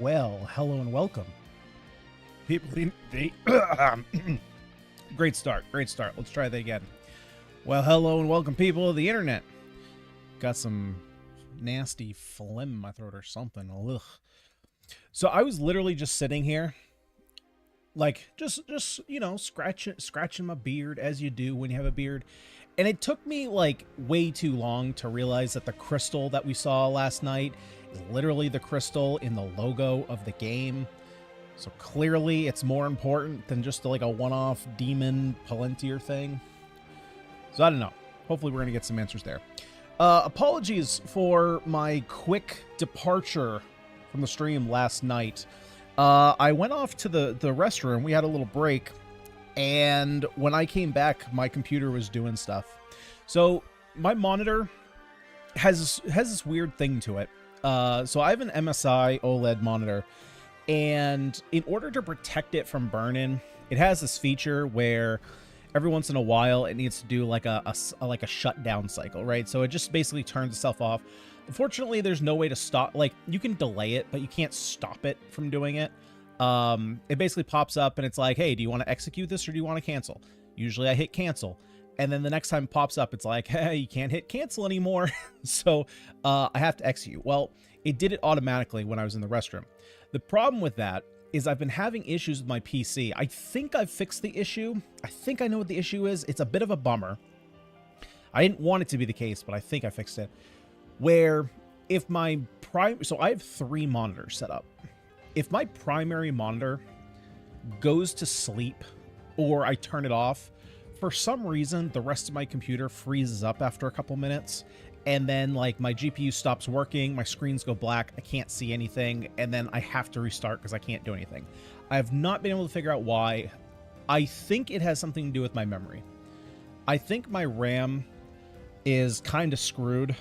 Well, hello and welcome. People, great start. Let's try that again. Well, hello and welcome, people of the internet. Got some nasty phlegm in my throat or something. Ugh. So I was literally just sitting here, like just scratching my beard as you do when you have a beard. And it took me like way too long to realize that the crystal that we saw last night is literally the crystal in the logo of the game. So clearly it's more important than just like a one-off demon Palantir thing. So I don't know. Hopefully we're going to get some answers there. Apologies for my quick departure from the stream last night. I went off to the restroom. We had a little break. And when I came back, my computer was doing stuff. So my monitor has this weird thing to it. So I have an MSI OLED monitor. And in order to protect it from burn-in, it has this feature where every once in a while it needs to do like a shutdown cycle, right? So it just basically turns itself off. Unfortunately, there's no way to stop. Like, you can delay it, but you can't stop it from doing it. It basically pops up and it's like, hey, do you want to execute this or do you want to cancel? Usually I hit cancel. And then the next time it pops up, it's like, hey, you can't hit cancel anymore. So I have to execute. Well, it did it automatically when I was in the restroom. The problem with that is I've been having issues with my PC. I think I've fixed the issue. I think I know what the issue is. It's a bit of a bummer. I didn't want it to be the case, but I think I fixed it. Where if my so I have 3 monitors set up. If my primary monitor goes to sleep or I turn it off, for some reason, the rest of my computer freezes up after a couple minutes. And then, like, my GPU stops working, my screens go black, I can't see anything, and then I have to restart because I can't do anything. I have not been able to figure out why. I think it has something to do with my memory. I think my RAM is kind of screwed.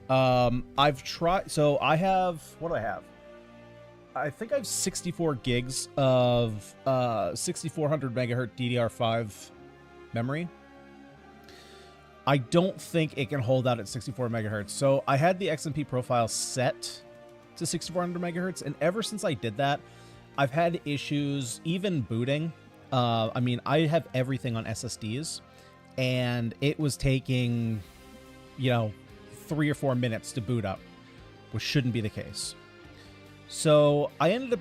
I've tried, so I have, what do I have? I think I have 64 gigs of 6400 megahertz DDR5 memory. I don't think it can hold out at 64 megahertz. So I had the XMP profile set to 6400 megahertz, and ever since I did that, I've had issues even booting. I mean, I have everything on SSDs, and it was taking, 3 or 4 minutes to boot up, which shouldn't be the case. So I ended up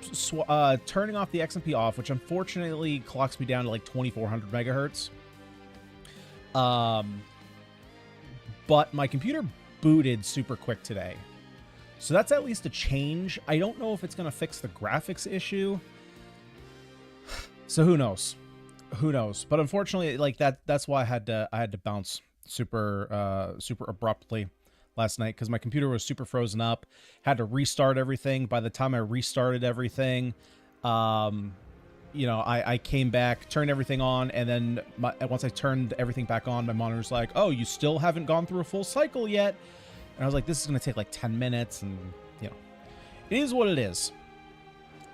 turning off the XMP off, which unfortunately clocks me down to like 2400 megahertz. But my computer booted super quick today. So that's at least a change. I don't know if it's going to fix the graphics issue. So who knows? Who knows? But unfortunately, like that's why I had to bounce super abruptly last night, because my computer was super frozen up. Had to restart everything. By the time I restarted everything, I came back, turned everything on, and then once I turned everything back on, my monitor's like, oh, you still haven't gone through a full cycle yet. And I was like, this is going to take like 10 minutes, and, it is what it is.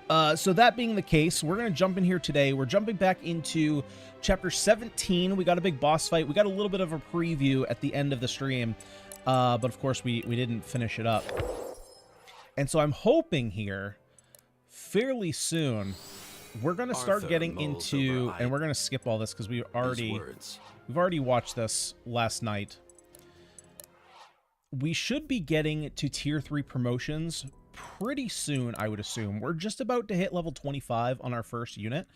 So that being the case, we're going to jump in here today. We're jumping back into Chapter 17. We got a big boss fight. We got a little bit of a preview at the end of the stream, but of course we didn't finish it up. And so I'm hoping here, fairly soon, we're going to start getting into, and we're going to skip all this because we've already watched this last night. We should be getting to tier 3 promotions pretty soon, I would assume. We're just about to hit level 25 on our first unit.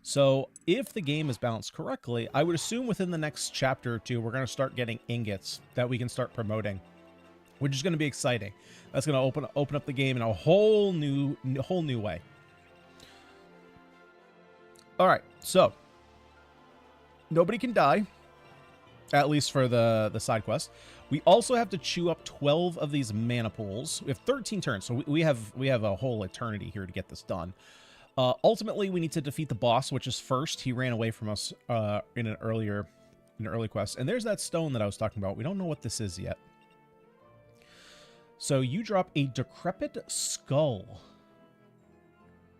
So if the game is balanced correctly, I would assume within the next chapter or 2, we're going to start getting ingots that we can start promoting, which is going to be exciting. That's going to open up the game in a whole new way. All right, so nobody can die, at least for the side quest. We also have to chew up 12 of these mana pools. We have 13 turns, so we have a whole eternity here to get this done. Ultimately, we need to defeat the boss, which is first. He ran away from us in an early quest, and there's that stone that I was talking about. We don't know what this is yet. So you drop a decrepit skull.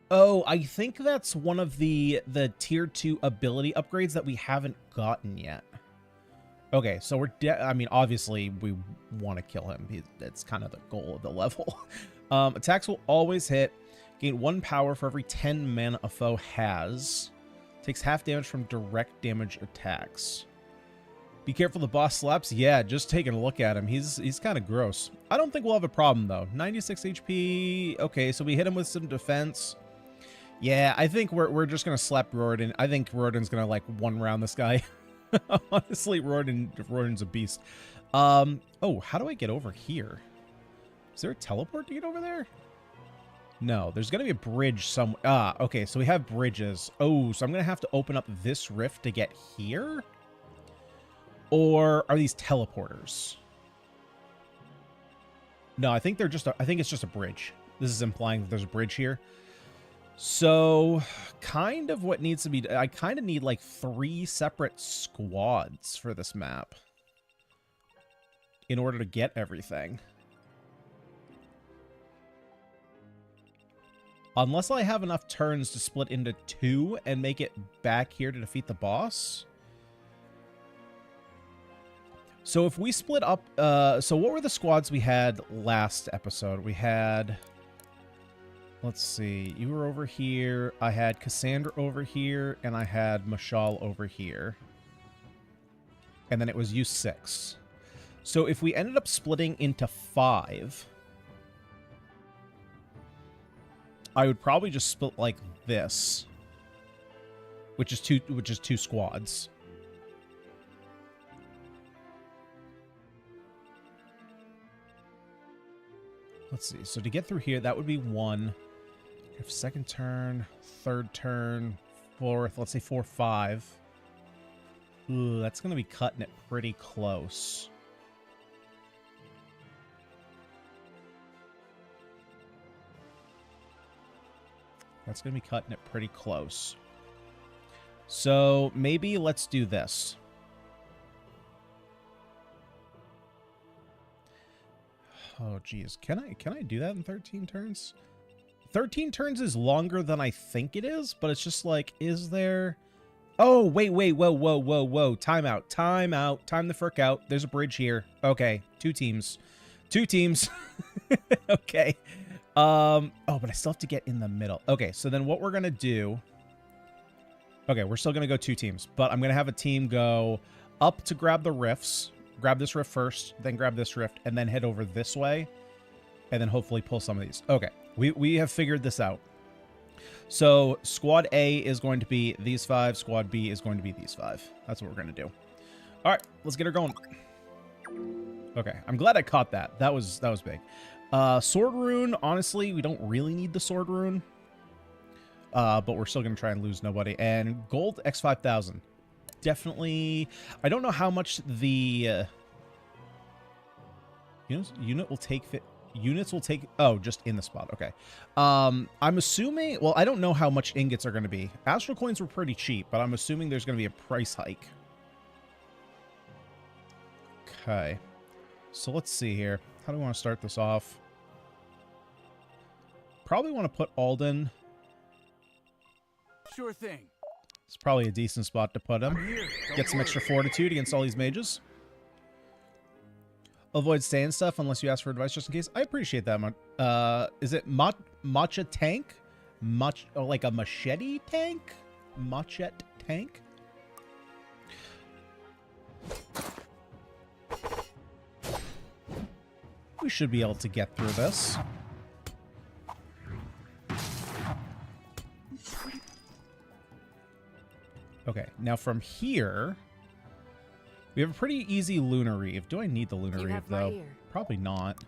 Oh, I think that's one of the tier 2 ability upgrades that we haven't gotten yet. Okay, so I mean, obviously we want to kill him. That's kind of the goal of the level. Attacks will always hit. Gain 1 power for every 10 mana a foe has. Takes half damage from direct damage attacks. Be careful the boss slaps. Yeah, just taking a look at him. He's kind of gross. I don't think we'll have a problem, though. 96 HP. Okay, so we hit him with some defense. Yeah, I think we're just going to slap Roarden. I think Roarden's going to, like, one-round this guy. Honestly, Roarden's a beast. Oh, how do I get over here? Is there a teleport to get over there? No, there's going to be a bridge somewhere. Ah, okay, so we have bridges. Oh, so I'm going to have to open up this rift to get here? Or are these teleporters? No, I think they're just I think it's just a bridge. This is implying that there's a bridge here. So, kind of what needs to be... I kind of need, like, 3 separate squads for this map in order to get everything. Unless I have enough turns to split into 2 and make it back here to defeat the boss. So if we split up... so what were the squads we had last episode? We had... Let's see. You were over here. I had Cassandra over here. And I had Mashal over here. And then it was you 6. So if we ended up splitting into 5... I would probably just split like this. Which is two squads. Let's see. So to get through here, that would be 1. If second turn, third turn, fourth, let's say 4, 5. Ooh, that's going to be cutting it pretty close. That's going to be cutting it pretty close. So maybe let's do this. Oh, geez. Can I do that in 13 turns? 13 turns is longer than I think it is, but it's just like, is there... Oh, wait, whoa. Time out. Time the frick out. There's a bridge here. Okay, 2 teams. 2 teams. Okay. Oh, but I still have to get in the middle. Okay, so then what we're going to do... Okay, we're still going to go 2 teams, but I'm going to have a team go up to grab the rifts. Grab this rift first, then grab this rift, and then head over this way, and then hopefully pull some of these. Okay, we have figured this out. So squad A is going to be these 5. Squad B is going to be these 5. That's what we're going to do. All right, let's get her going. Okay, I'm glad I caught that. That was big. Sword rune, honestly, we don't really need the sword rune. But we're still going to try and lose nobody. And gold X5000. Definitely. I don't know how much the unit will take. Units will take. Oh, just in the spot. Okay. I'm assuming. Well, I don't know how much ingots are going to be. Astral coins were pretty cheap, but I'm assuming there's going to be a price hike. Okay. So let's see here. How do we want to start this off? Probably want to put Alden. Sure thing. It's probably a decent spot to put him. Get some extra fortitude against all these mages. Avoid staying stuff unless you ask for advice just in case. I appreciate that. Is it matcha tank? Like a machete tank? Machete tank? We should be able to get through this. Okay, now from here, we have a pretty easy Lunar Reeve. Do I need the Lunar Reeve, though? Probably not.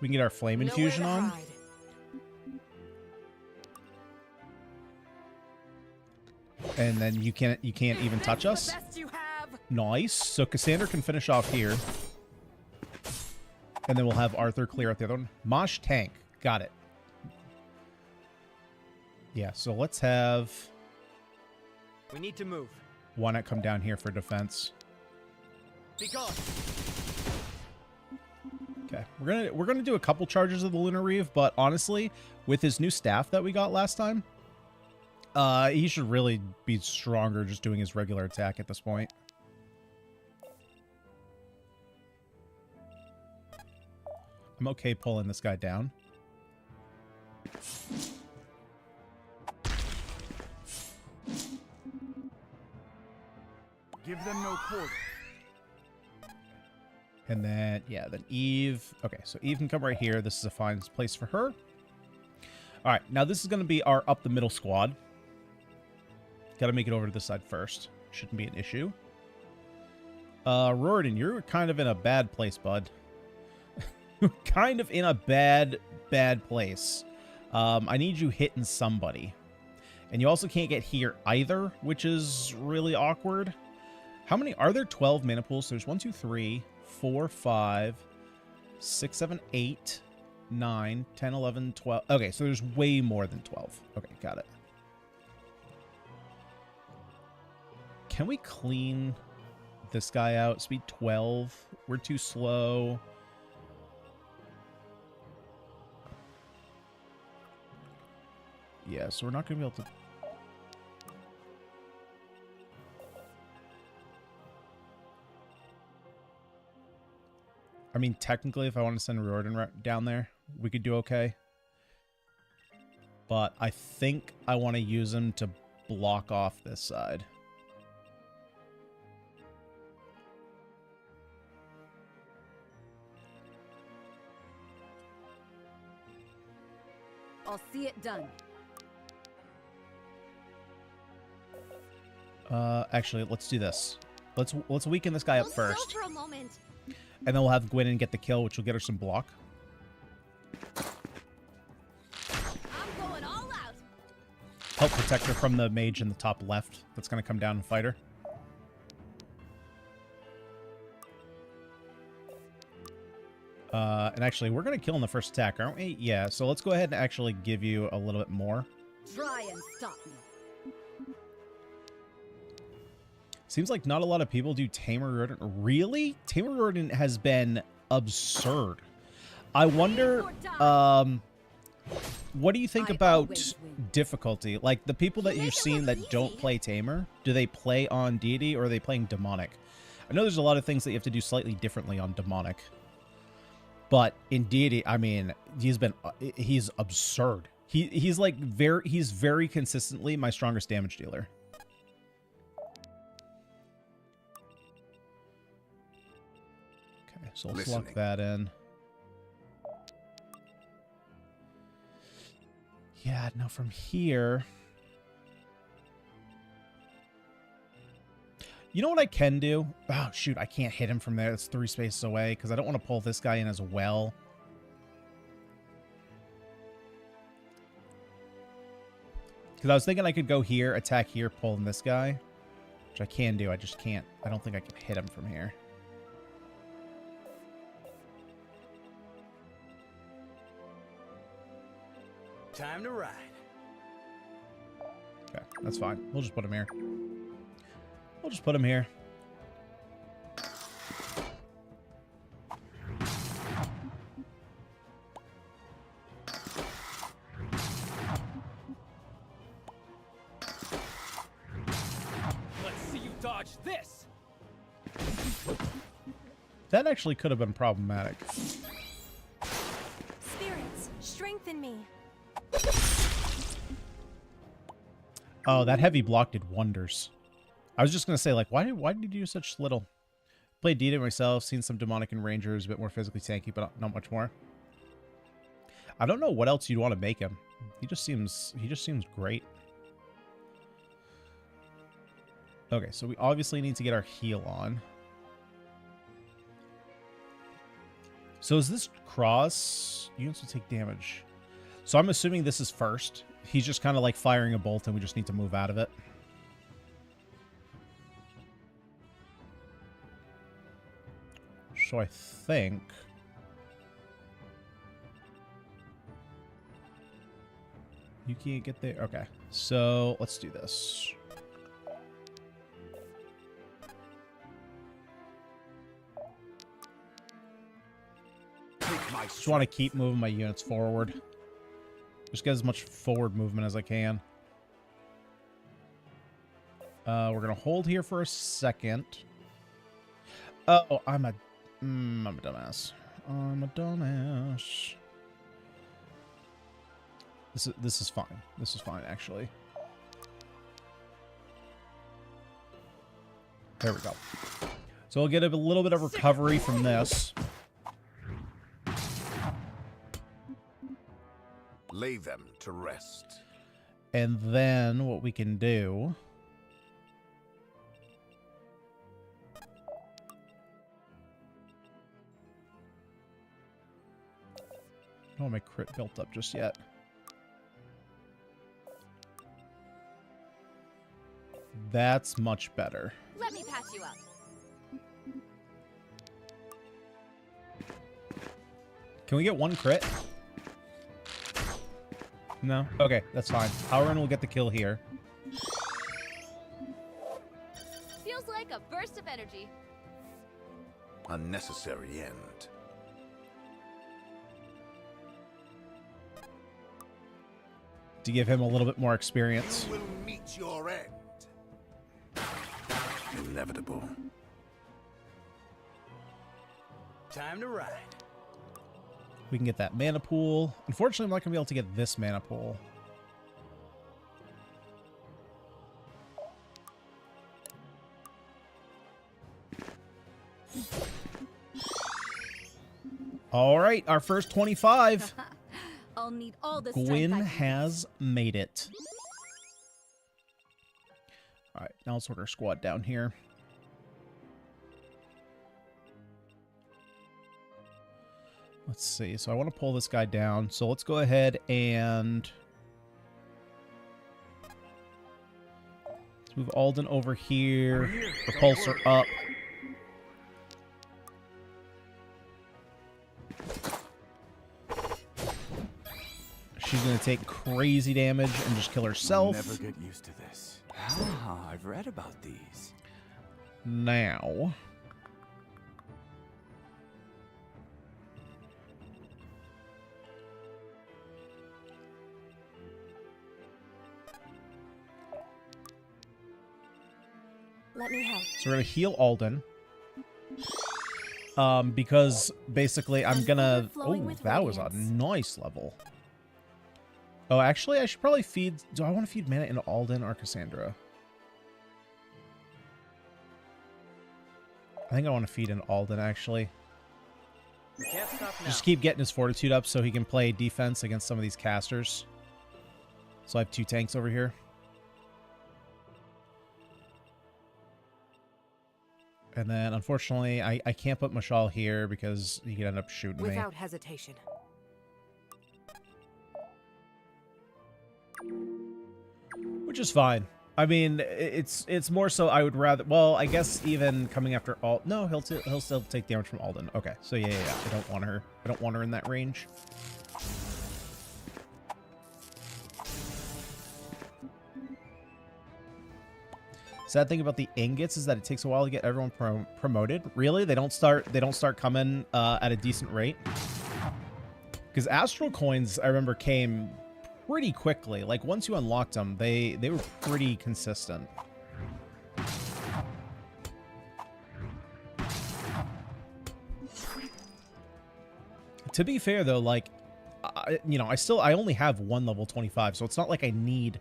We can get our Flame Infusion on. And then you can't even touch us. Nice. So Cassandra can finish off here. And then we'll have Arthur clear out the other one. Mosh Tank. Got it. Yeah, so let's have... We need to move. Why not come down here for defense? Be gone. Okay, we're gonna do a couple charges of the Lunar Reeve, but honestly, with his new staff that we got last time, he should really be stronger just doing his regular attack at this point. I'm okay pulling this guy down. Give them no quarter. And then, yeah, then Eve. Okay, so Eve can come right here. This is a fine place for her. All right, now this is going to be our up the middle squad. Got to make it over to this side first. Shouldn't be an issue. Roridan, you're kind of in a bad place, bud. Kind of in a bad place. I need you hitting somebody. And you also can't get here either, which is really awkward. How many? Are there 12 mana pools? So there's 1, 2, 3, 4, 5, 6, 7, 8, 9, 10, 11, 12. Okay, so there's way more than 12. Okay, got it. Can we clean this guy out? Speed 12. We're too slow. Yeah, so we're not going to be able to... I mean, technically, if I want to send Riordan down there, we could do okay. But I think I want to use him to block off this side. I'll see it done. Actually, let's do this. Let's weaken this guy up Hold first. still for a moment. And then we'll have Gwyn get the kill, which will get her some block. I'm going all out. Help protect her from the mage in the top left that's going to come down and fight her. And actually, we're going to kill in the first attack, aren't we? Yeah, so let's go ahead and actually give you a little bit more. Try and stop me. Seems like not a lot of people do Tamer Riordan. Really? Tamer Riordan has been absurd. I wonder, what do you think about difficulty? Like, the people that you've seen that don't play Tamer, do they play on Deity or are they playing Demonic? I know there's a lot of things that you have to do slightly differently on Demonic. But in Deity, I mean, he's absurd. He's like very consistently my strongest damage dealer. So let's lock that in. Yeah, now from here... You know what I can do? Oh, shoot, I can't hit him from there. It's 3 spaces away, because I don't want to pull this guy in as well. Because I was thinking I could go here, attack here, pull in this guy. Which I can do, I just can't. I don't think I can hit him from here. Time to ride. Okay, that's fine. We'll just put him here. We'll just put him here. Let's see you dodge this. That actually could have been problematic. Spirits, strengthen me. Oh, that heavy block did wonders. I was just going to say, like, why did you do such little? Played Deity myself, seen some Demonic and Rangers, a bit more physically tanky, but not much more. I don't know what else you'd want to make him. He just seems great. Okay, so we obviously need to get our heal on. So is this cross? Units will take damage. So I'm assuming this is first. He's just kind of like firing a bolt and we just need to move out of it. So I think... You can't get there? Okay. So let's do this. Just want to keep moving my units forward. Just get as much forward movement as I can. We're going to hold here for a second. Oh, I'm a dumbass. I'm a dumbass. This is fine. This is fine, actually. There we go. So we'll get a little bit of recovery from this. Lay them to rest. And then what we can do... I don't want my crit built up just yet. That's much better. Let me patch you up. Can we get one crit? No? Okay, that's fine. Howren will get the kill here. Feels like a burst of energy. Unnecessary end. To give him a little bit more experience. You will meet your end. Inevitable. Time to ride. We can get that mana pool. Unfortunately, I'm not going to be able to get this mana pool. All right, our first 25. I'll need all the Gwyn strength I can. has made it. All right, now let's sort our squad down here. Let's see. So I want to pull this guy down. So let's go ahead and let's move Alden over here. Repulsor up. She's going to take crazy damage and just kill herself. Never get used to this. Ah, I've read about these. Now, Let me help. so we're going to heal Alden. Because basically I'm going to... Oh, overflowing with that was a radiance. nice level. Oh, actually, I should probably feed... Do I want to feed mana into Alden or Cassandra? I think I want to feed in Alden, actually. You can't stop now. Just keep getting his fortitude up so he can play defense against some of these casters. So I have 2 tanks over here. And then, unfortunately, I can't put Mashal here because he could end up shooting me. Without hesitation. Which is fine. I mean, it's more so I would rather... Well, I guess even coming after Alden... No, he'll still take damage from Alden. Okay, so yeah. I don't want her. I don't want her in that range. Sad thing about the ingots is that it takes a while to get everyone promoted. Really? They don't start coming at a decent rate? Because Astral Coins, I remember, came pretty quickly. Like, once you unlocked them, they were pretty consistent. To be fair, though, like, I only have 1 level 25, so it's not like I need,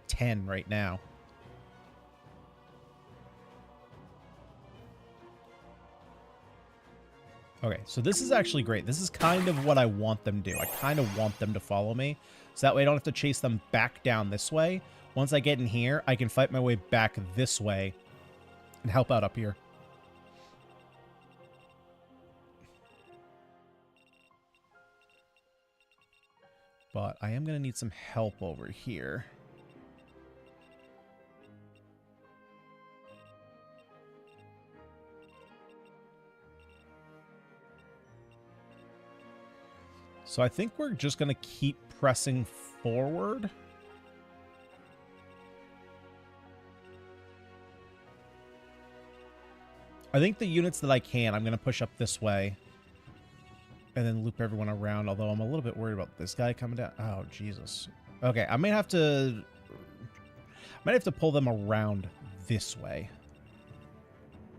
10 right now. Okay, so this is actually great. This is kind of what I want them to do. I kind of want them to follow me. So that way I don't have to chase them back down this way. Once I get in here, I can fight my way back this way and help out up here. But I am going to need some help over here. So I think we're just going to keep pressing forward. I think the units that I can, I'm going to push up this way. And then loop everyone around, although I'm a little bit worried about this guy coming down. Oh, Jesus. Okay, I might have to pull them around this way.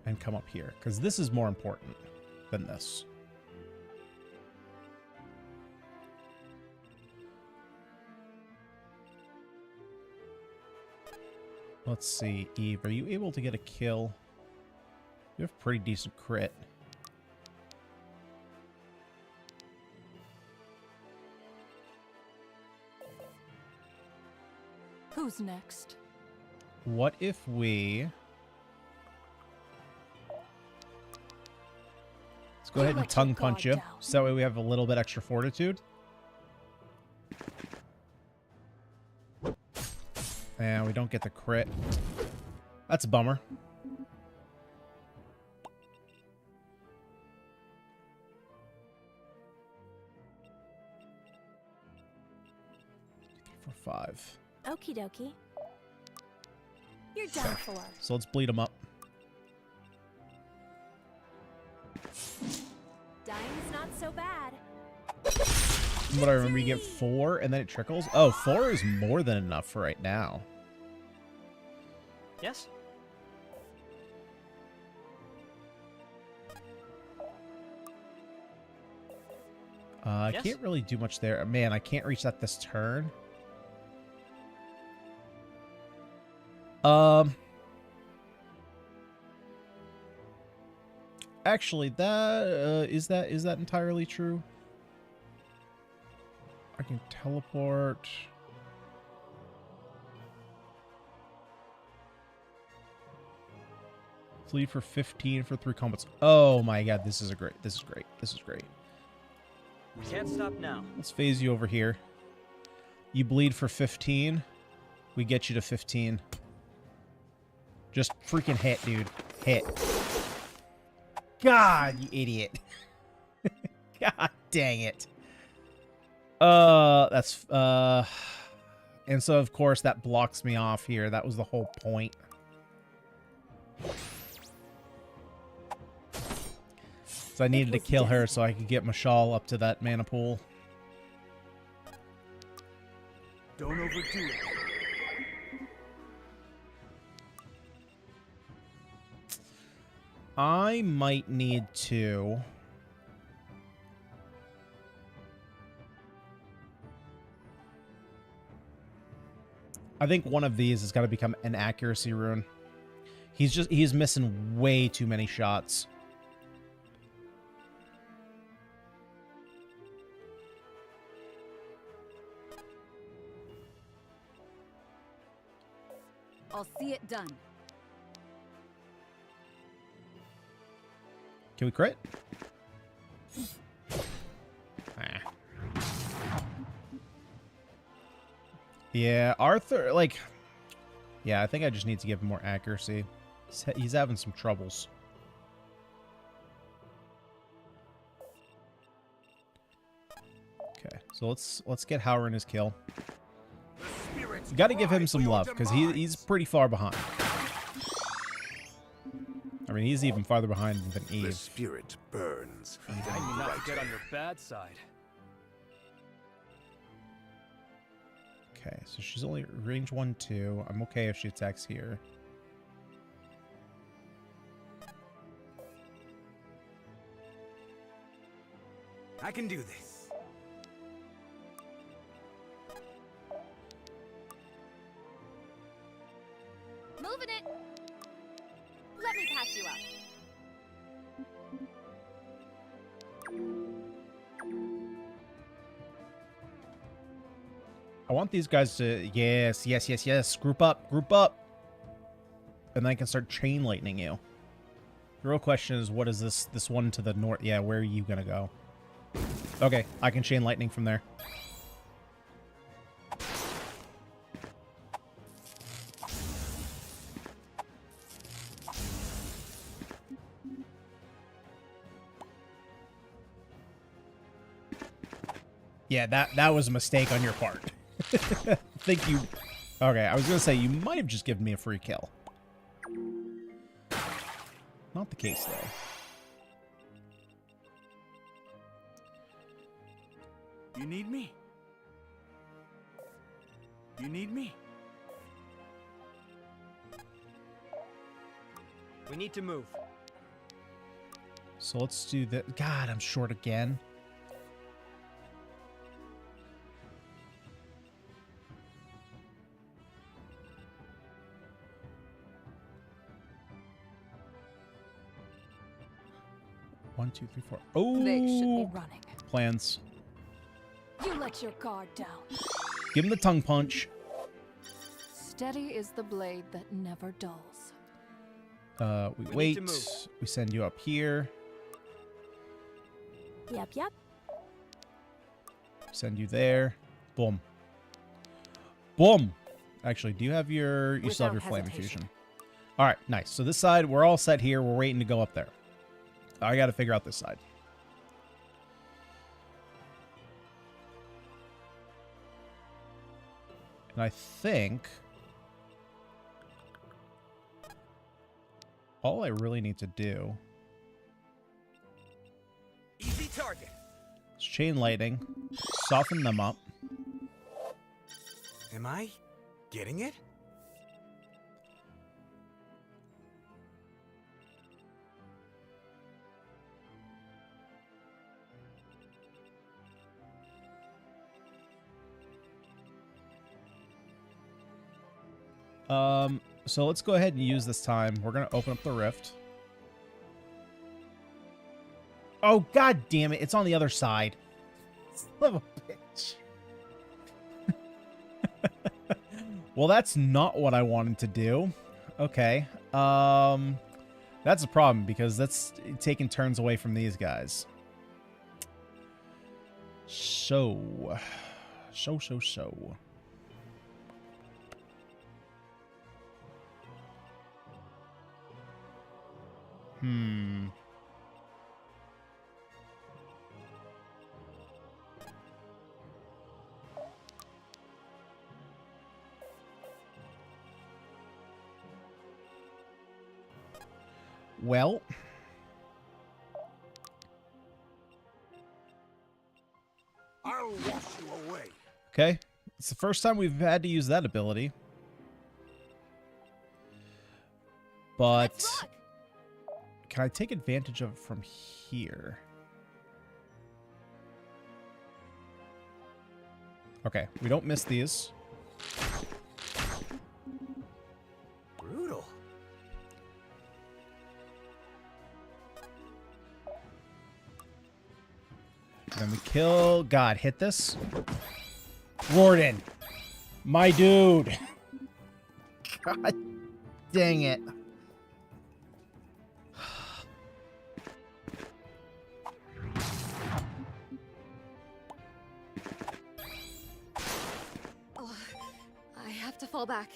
And come up here, because this is more important than this. Let's see, Eve, are you able to get a kill? You have pretty decent crit. Who's next? What if we... Let's go ahead and Let your tongue punch guard you, down. so that way we have a little bit extra fortitude. And we don't get the crit. That's a bummer. For 5. Okie dokie. You're done for. So let's bleed him up. Dying's not so bad. From what I remember, you get 4 and then it trickles. Oh, 4 is more than enough for right now. Yes? I Yes? can't really do much there. Man, I can't reach that this turn. Actually, that is that entirely true? I can teleport. Flee for 15 for 3 combats. Oh my god, this is great. This is great. This is great. We can't stop now. Let's phase you over here. You bleed for 15. We get you to 15. Just freaking hit, dude. Hit. God, you idiot. God dang it. That's, and so, of course, that blocks me off here. That was the whole point. So I needed to kill her so I could get Mashal up to that mana pool. Don't overdo it. I might need to... I think one of these has got to become an accuracy rune. He's missing way too many shots. I'll see it done. Can we crit? Ah. Yeah, Arthur, like... Yeah, I think I just need to give him more accuracy. He's having some troubles. Okay, so let's get Howard his kill. You got to give him some love, because he's pretty far behind. I mean, he's even farther behind than The Eve. spirit burns even I mean, not to get brighter. on your bad side. Okay, so she's only range 1, 2. I'm okay if she attacks here. I can do this. Moving it. Let me patch you up. I want these guys to... Yes, yes, yes, yes. Group up, group up. And then I can start chain lightning you. The real question is, what is this one to the north? Yeah, where are you going to go? Okay, I can chain lightning from there. Yeah, that was a mistake on your part. I think you... Okay, I was going to say, you might have just given me a free kill. Not the case, though. You need me? You need me? We need to move. So let's do that. God, I'm short again. 1, 2, 3, 4. Oh, They should be running. plans. You let your guard down. Give him the tongue punch. Steady is the blade that never dulls. We We wait. need to move. We send you up here. Yep, yep. Send you there. Boom. Boom. Actually, do you have your... You still have your Without flame hesitation. infusion. All right, nice. So this side, we're all set here. We're waiting to go up there. I got to figure out this side. And I think... all I really need to do Easy target. is chain lightning, soften them up. Am I getting it? So let's go ahead and use this time. We're going to open up the rift. Oh, god damn it. It's on the other side. Son of a bitch. Well, that's not what I wanted to do. Okay. That's a problem because that's taking turns away from these guys. So. Well. I'll wash you away. Okay. It's the first time we've had to use that ability. But Let's rock. can I take advantage of it from here? Okay, we don't miss these. Brutal. Then we kill... God, hit this. Warden. My dude. God dang it. I have to fall back.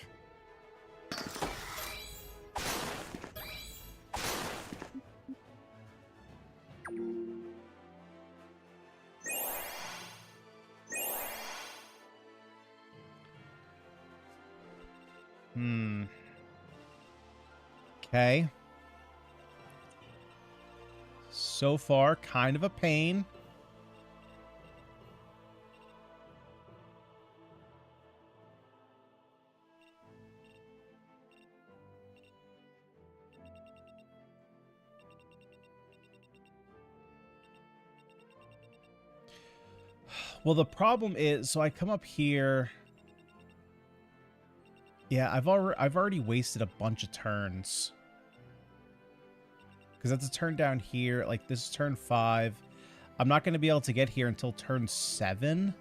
Okay. So far, kind of a pain. Well, the problem is, so I come up here. Yeah, I've already wasted a bunch of turns. Because that's a turn down here. Like, this is turn 5. I'm not going to be able to get here until turn 7.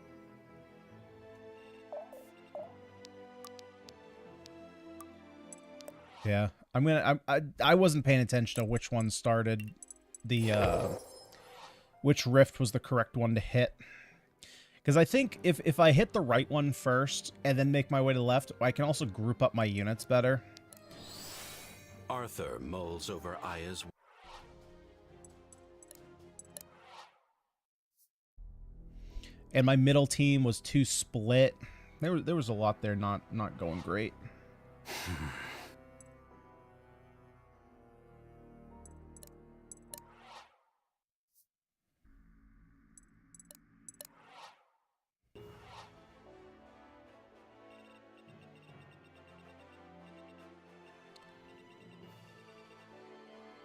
Yeah, I wasn't paying attention to which one started the, which rift was the correct one to hit. Because I think if I hit the right one first and then make my way to the left, I can also group up my units better. Arthur mulls over Aya's. And my middle team was too split. There was a lot there not going great.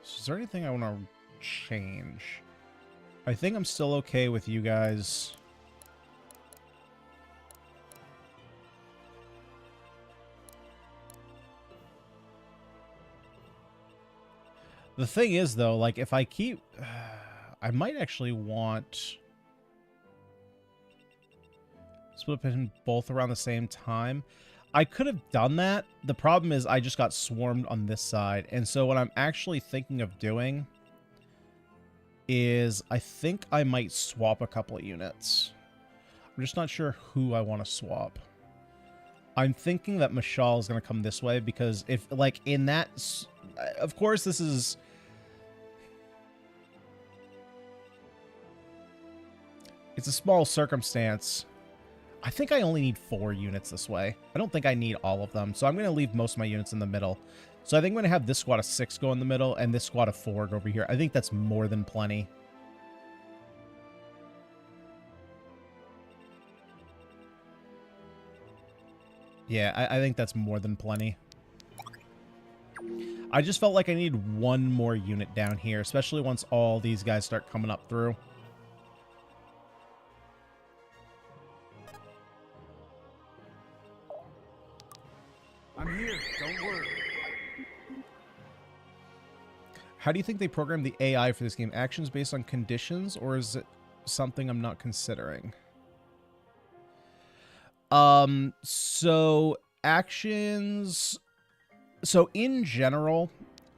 Is there anything I want to change? I think I'm still okay with you guys. The thing is, though, like, if I keep... I might actually want... split them both around the same time. I could have done that. The problem is I just got swarmed on this side. And so what I'm actually thinking of doing is I think I might swap a couple of units. I'm just not sure who I want to swap. I'm thinking that Mashal is going to come this way because if, like, in that... Of course, this is... It's a small circumstance. I think I only need 4 units this way. I don't think I need all of them. So I'm going to leave most of my units in the middle. So I think I'm going to have this squad of 6 go in the middle and this squad of 4 go over here. I think that's more than plenty. Yeah, I think that's more than plenty. I just felt like I need 1 more unit down here, especially once all these guys start coming up through. I'm here, don't worry. How do you think they programmed the AI for this game? Actions based on conditions, or is it something I'm not considering? So actions... So in general,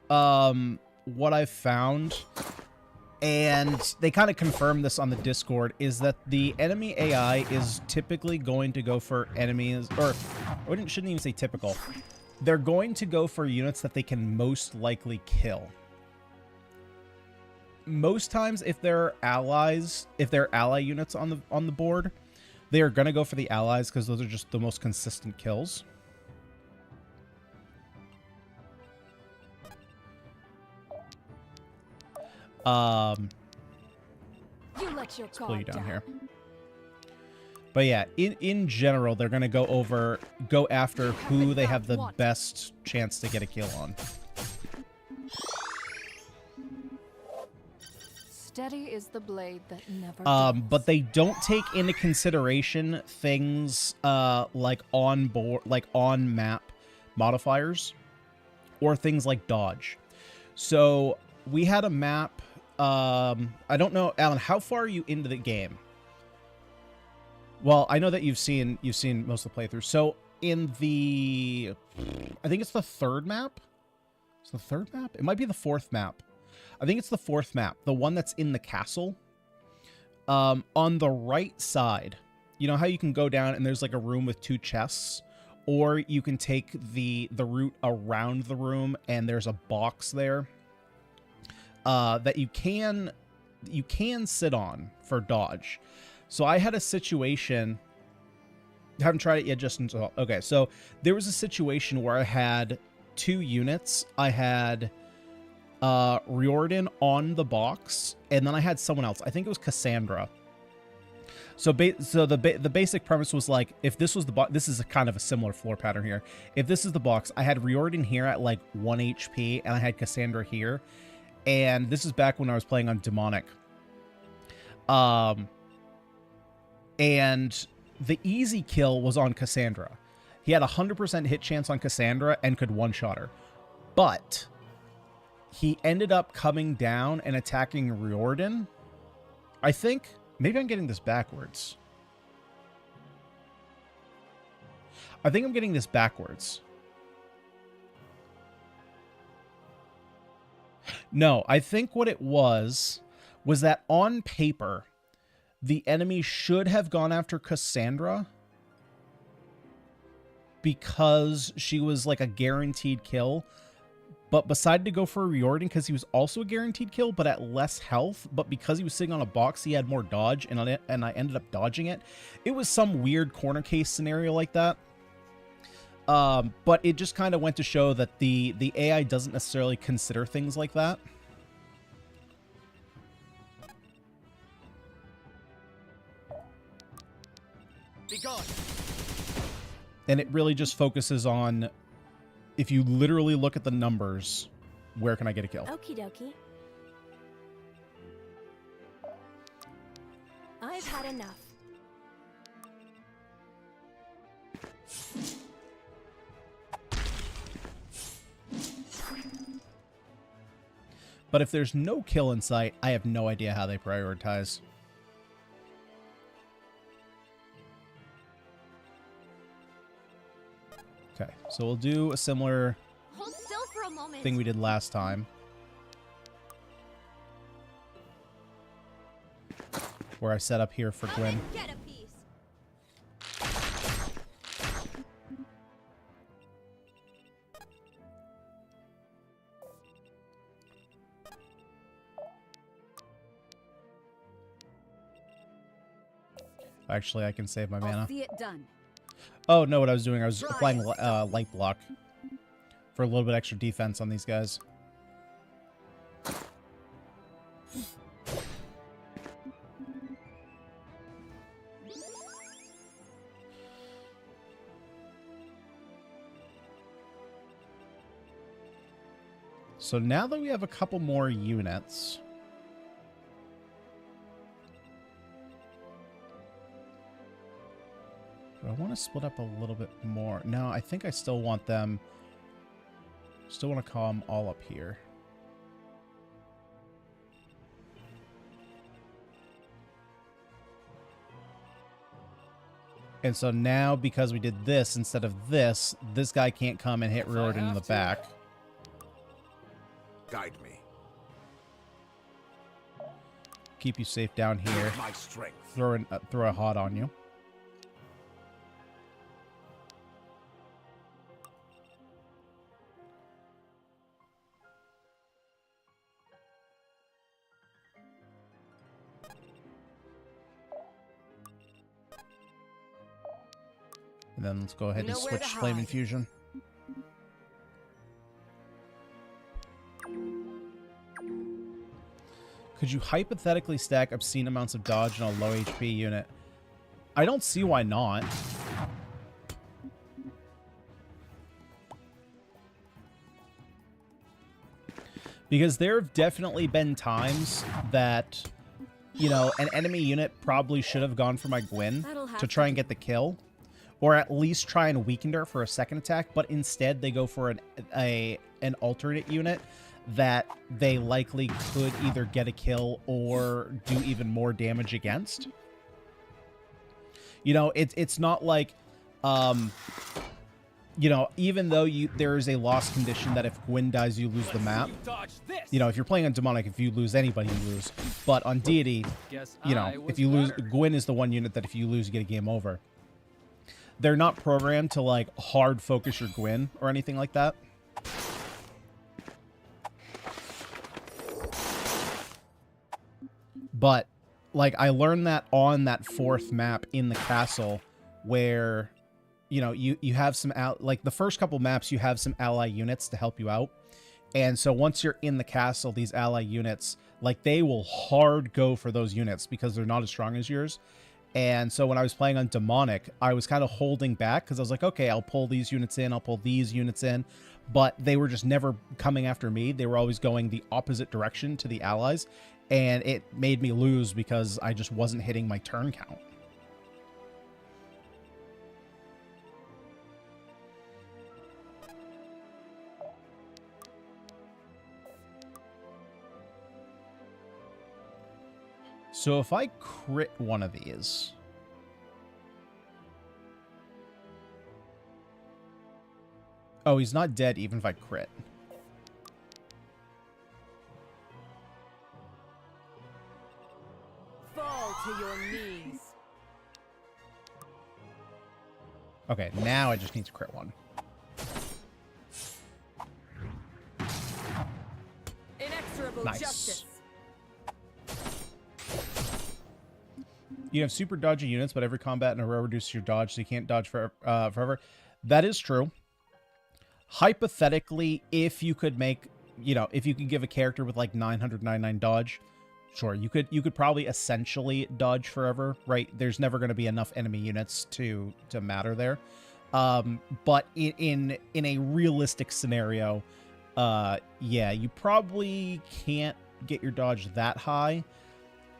what I've found, and they kind of confirmed this on the Discord, is that the enemy AI is typically going to go for enemies, or I shouldn't even say typical. They're going to go for units that they can most likely kill. Most times, if they're allies, if they're ally units on the board, they are going to go for the allies because those are just the most consistent kills. You let your Pull you guard down here. But yeah, in general, they're going to go after who they have the best chance to get a kill on. Steady is the blade that never But they don't take into consideration things like on board, like on map modifiers, or things like dodge. So we had a map. I don't know, Alan. How far are you into the game? Well, I know that you've seen most of the playthrough. So in the, I think it's the 3rd map. It's the 3rd map. It might be the 4th map. I think it's the 4th map, the one that's in the castle. On the right side, you know how you can go down and there's like a room with 2 chests, or you can take the route around the room and there's a box there that you can sit on for dodge. So I had a situation. Haven't tried it yet, just until okay. So there was a situation where I had 2 units. I had Riordan on the box, and then I had someone else. I think it was Cassandra. So the basic premise was like, if this was the box, this is a kind of a similar floor pattern here. If this is the box, I had Riordan here at like 1 HP, and I had Cassandra here. And this is back when I was playing on Demonic. And the easy kill was on Cassandra. He had a 100% hit chance on Cassandra and could one-shot her. But he ended up coming down and attacking Riordan. I think... Maybe I'm getting this backwards. I think I'm getting this backwards. No, I think what it was that on paper, the enemy should have gone after Cassandra because she was like a guaranteed kill, but decided to go for Riordan because he was also a guaranteed kill, but at less health. But because he was sitting on a box, he had more dodge, and I ended up dodging it. It was some weird corner case scenario like that. But it just kind of went to show that the AI doesn't necessarily consider things like that. Be gone. And it really just focuses on, if you literally look at the numbers, where can I get a kill? Okie dokie. I've had enough. But if there's no kill in sight, I have no idea how they prioritize. Okay, so we'll do a similar Hold still for a moment. thing we did last time, where I set up here for Gwyn. Get a piece. Actually, I can save my I'll mana. see it done. Oh, no, what I was doing, I was applying light block for a little bit extra defense on these guys. So now that we have a couple more units, do I want to split up a little bit more? No, I think I still want them. Still want to call them all up here. And so now, because we did this instead of this, this guy can't come and hit Riordan in the back. Guide me. Keep you safe down here. My strength. Throw a hot on you. And then let's go ahead and Nowhere switch to Flame hide. Infusion. Could you hypothetically stack obscene amounts of dodge on a low HP unit? I don't see why not. Because there have definitely been times that, you know, an enemy unit probably should have gone for my Gwyn That'll have to to try and get the kill. Or at least try and weaken her for a second attack, but instead they go for an alternate unit that they likely could either get a kill or do even more damage against. You know, it's not like, you know, even though there is a loss condition that if Gwyn dies, you lose the map. You know, if you're playing on Demonic, if you lose anybody, you lose. But on Deity, you know, if you lose, Gwyn is the one unit that if you lose, you get a game over. They're not programmed to, like, hard focus your Gwyn or anything like that. But, like, I learned that on that 4th map in the castle where, you know, you have some, like, the first couple maps, you have some ally units to help you out. And so once you're in the castle, these ally units, like, they will hard go for those units because they're not as strong as yours. And so when I was playing on Demonic, I was kind of holding back because I was like, okay, I'll pull these units in, I'll pull these units in. But they were just never coming after me. They were always going the opposite direction to the allies. And it made me lose because I just wasn't hitting my turn count. So if I crit one of these... Oh, he's not dead even if I crit. Fall to your knees. Okay, now I just need to crit one. Inexorable Nice. justice. You have super dodgy units, but every combat in a row reduces your dodge, so you can't dodge forever. That is true. Hypothetically, if you could make, you know, if you could give a character with like 999 dodge, sure, you could probably essentially dodge forever, right? There's never going to be enough enemy units to matter there. But in a realistic scenario, yeah, you probably can't get your dodge that high.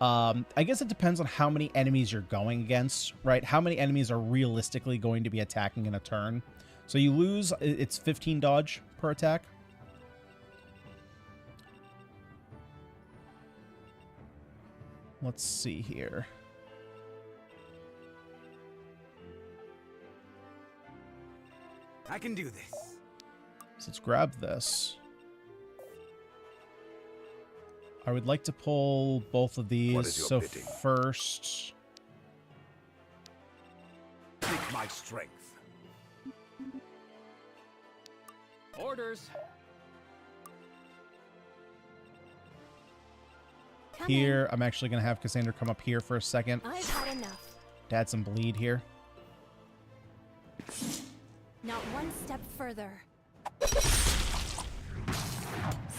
I guess it depends on how many enemies you're going against, right? How many enemies are realistically going to be attacking in a turn. So you lose, it's 15 dodge per attack. let's see here. I can do this. So let's grab this. I would like to pull both of these. What is your So bidding? first, Seek my strength. Orders. Come here, I'm actually going to have Cassandra come up here for a second in. I've had enough. to add some bleed here. Not one step further.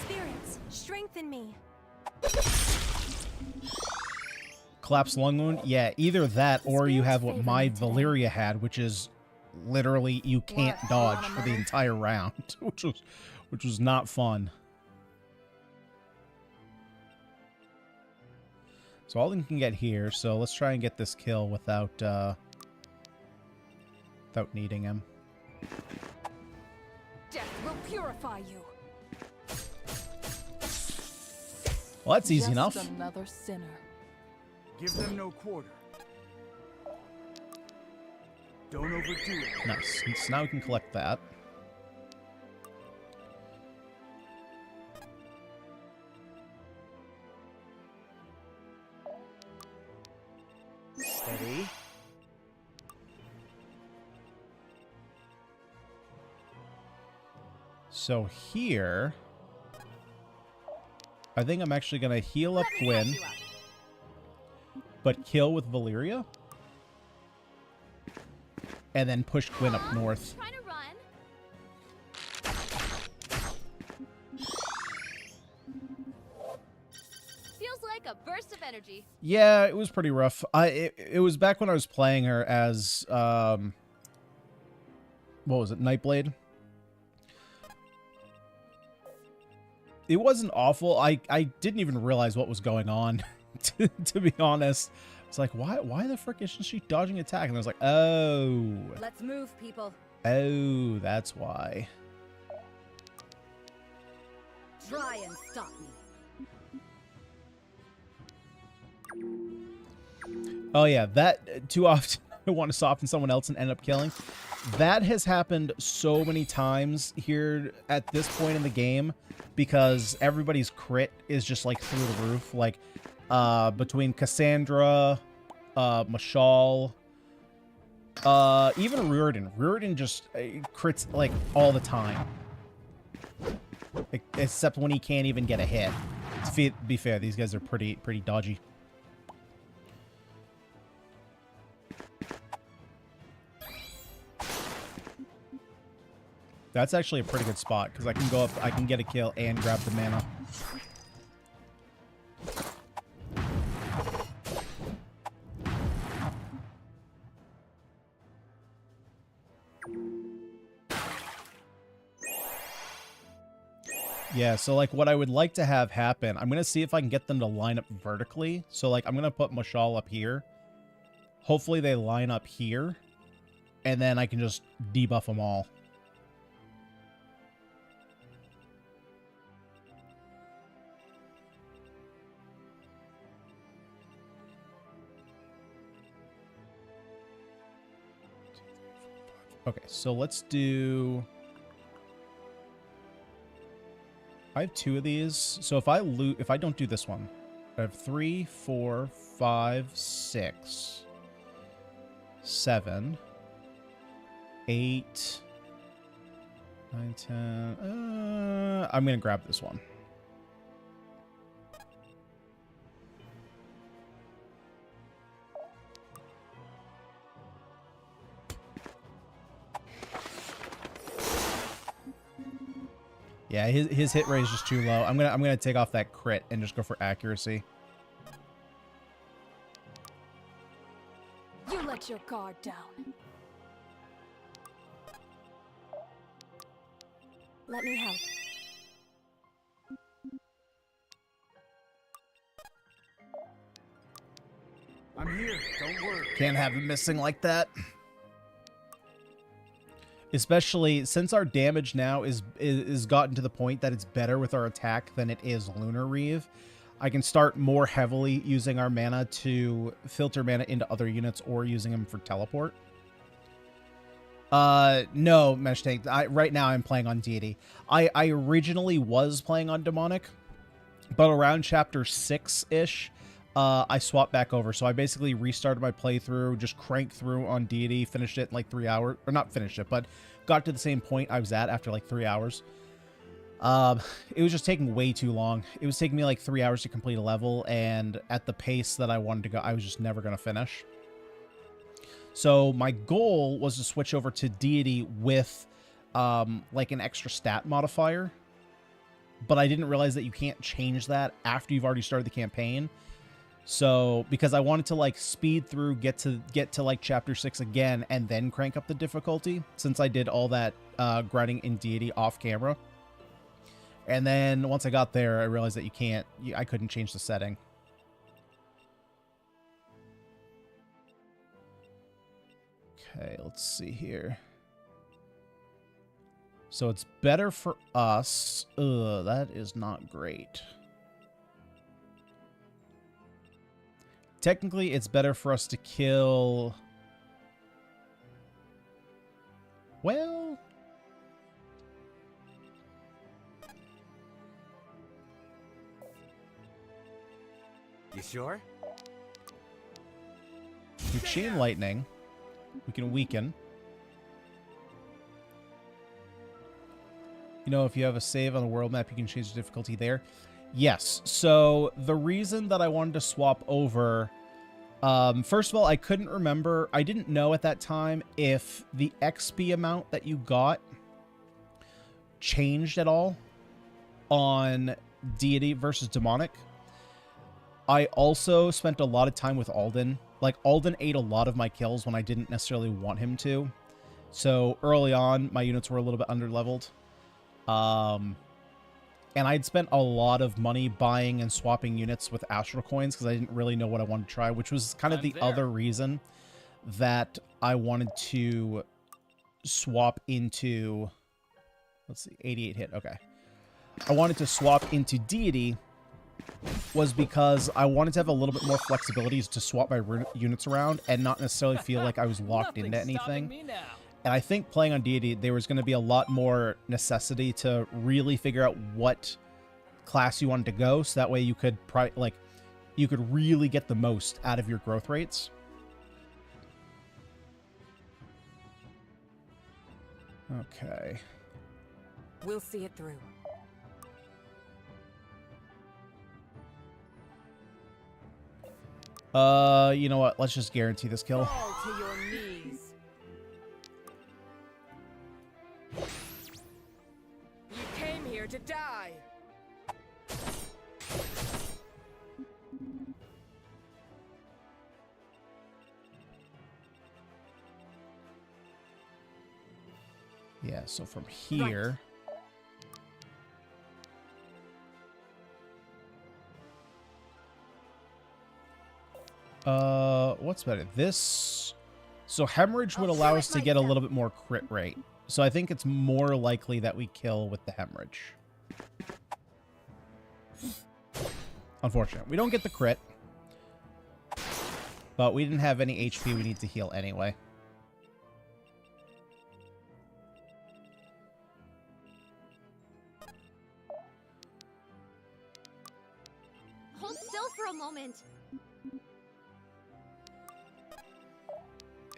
Spirits, strengthen me. Collapsed lung wound? Yeah, either that or you Spirits have what favor my me today. Valeria had, which is literally you can't What? dodge Wanna for the murder? entire round, which was not fun. So Alden can get here, so let's try and get this kill without without needing him. Death will purify you. Well, that's easy Just enough. Another sinner. Give them no quarter. Don't overdo it. Nice. So now we can collect that. Steady. So here, I think I'm actually going to heal up Gwen, but kill with Valeria, and then push Gwen up north. Trying to run. Feels like a burst of energy. Yeah, it was pretty rough. It was back when I was playing her as what was it, Nightblade? It wasn't awful. I didn't even realize what was going on, to be honest. It's like, why the frick isn't she dodging attack? And I was like, oh, Let's move, people. that's why. Try and stop me. Oh yeah, that too often I want to soften someone else and end up killing. That has happened so many times here at this point in the game because everybody's crit is just like through the roof. Like between Cassandra, Mashal, even Riordan. Riordan just crits like all the time. Except when he can't even get a hit. To be fair, these guys are pretty dodgy. That's actually a pretty good spot because I can go up, I can get a kill and grab the mana. Yeah, so like what I would like to have happen, I'm going to see if I can get them to line up vertically. So like I'm going to put Mashal up here. Hopefully they line up here. And then I can just debuff them all. Okay, so let's do... I have 2 of these. So if I don't do this one, I have 3, 4, 5, 6, 7, 8, 9, 10. I'm gonna grab this one. Yeah, his hit rate is just too low. I'm gonna take off that crit and just go for accuracy. You let your guard down. Let me help. I'm here. Don't worry. Can't have him missing like that. Especially since our damage now is gotten to the point that it's better with our attack than it is Lunar Reeve. I can start more heavily using our mana to filter mana into other units or using them for teleport. No, Mesh Tank. Right now I'm playing on Deity. I originally was playing on Demonic, but around chapter 6-ish, I swapped back over. So I basically restarted my playthrough, just cranked through on Deity, finished it in like 3 hours. Or not finished it, but got to the same point I was at after like 3 hours. It was just taking way too long. It was taking me like 3 hours to complete a level, and at the pace that I wanted to go, I was just never going to finish. So my goal was to switch over to Deity with like an extra stat modifier, but I didn't realize that you can't change that after you've already started the campaign. So because I wanted to like speed through, get to like chapter 6 again, and then crank up the difficulty, since I did all that grinding in Deity off camera. And then once I got there, I realized that I couldn't change the setting. Okay, let's see here. So it's better for us. Ugh, that is not great. Technically, it's better for us to kill... Well... You sure? We chain lightning. We can weaken. You know, if you have a save on the world map, you can change the difficulty there. Yes. So the reason that I wanted to swap over, first of all, I couldn't remember. I didn't know at that time if the XP amount that you got changed at all on Deity versus Demonic. I also spent a lot of time with Alden. Like, Alden ate a lot of my kills when I didn't necessarily want him to. So, early on, my units were a little bit underleveled. And I'd spent a lot of money buying and swapping units with Astral Coins because I didn't really know what I wanted to try, which was kind of the other reason that I wanted to swap into... Let's see, 88 hit, okay. I wanted to swap into Deity... was because I wanted to have a little bit more flexibility to swap my units around and not necessarily feel like I was locked into anything. And I think playing on Deity, there was going to be a lot more necessity to really figure out what class you wanted to go, so that way you could you could really get the most out of your growth rates. Okay. We'll see it through. You know what? Let's just guarantee this kill. Fall to your knees. You came here to die. Yeah, so from here... what's better? This... So Hemorrhage would allow us to get a little bit more crit rate. So I think it's more likely that we kill with the Hemorrhage. Unfortunate. We don't get the crit. But we didn't have any HP we need to heal anyway. Hold still for a moment.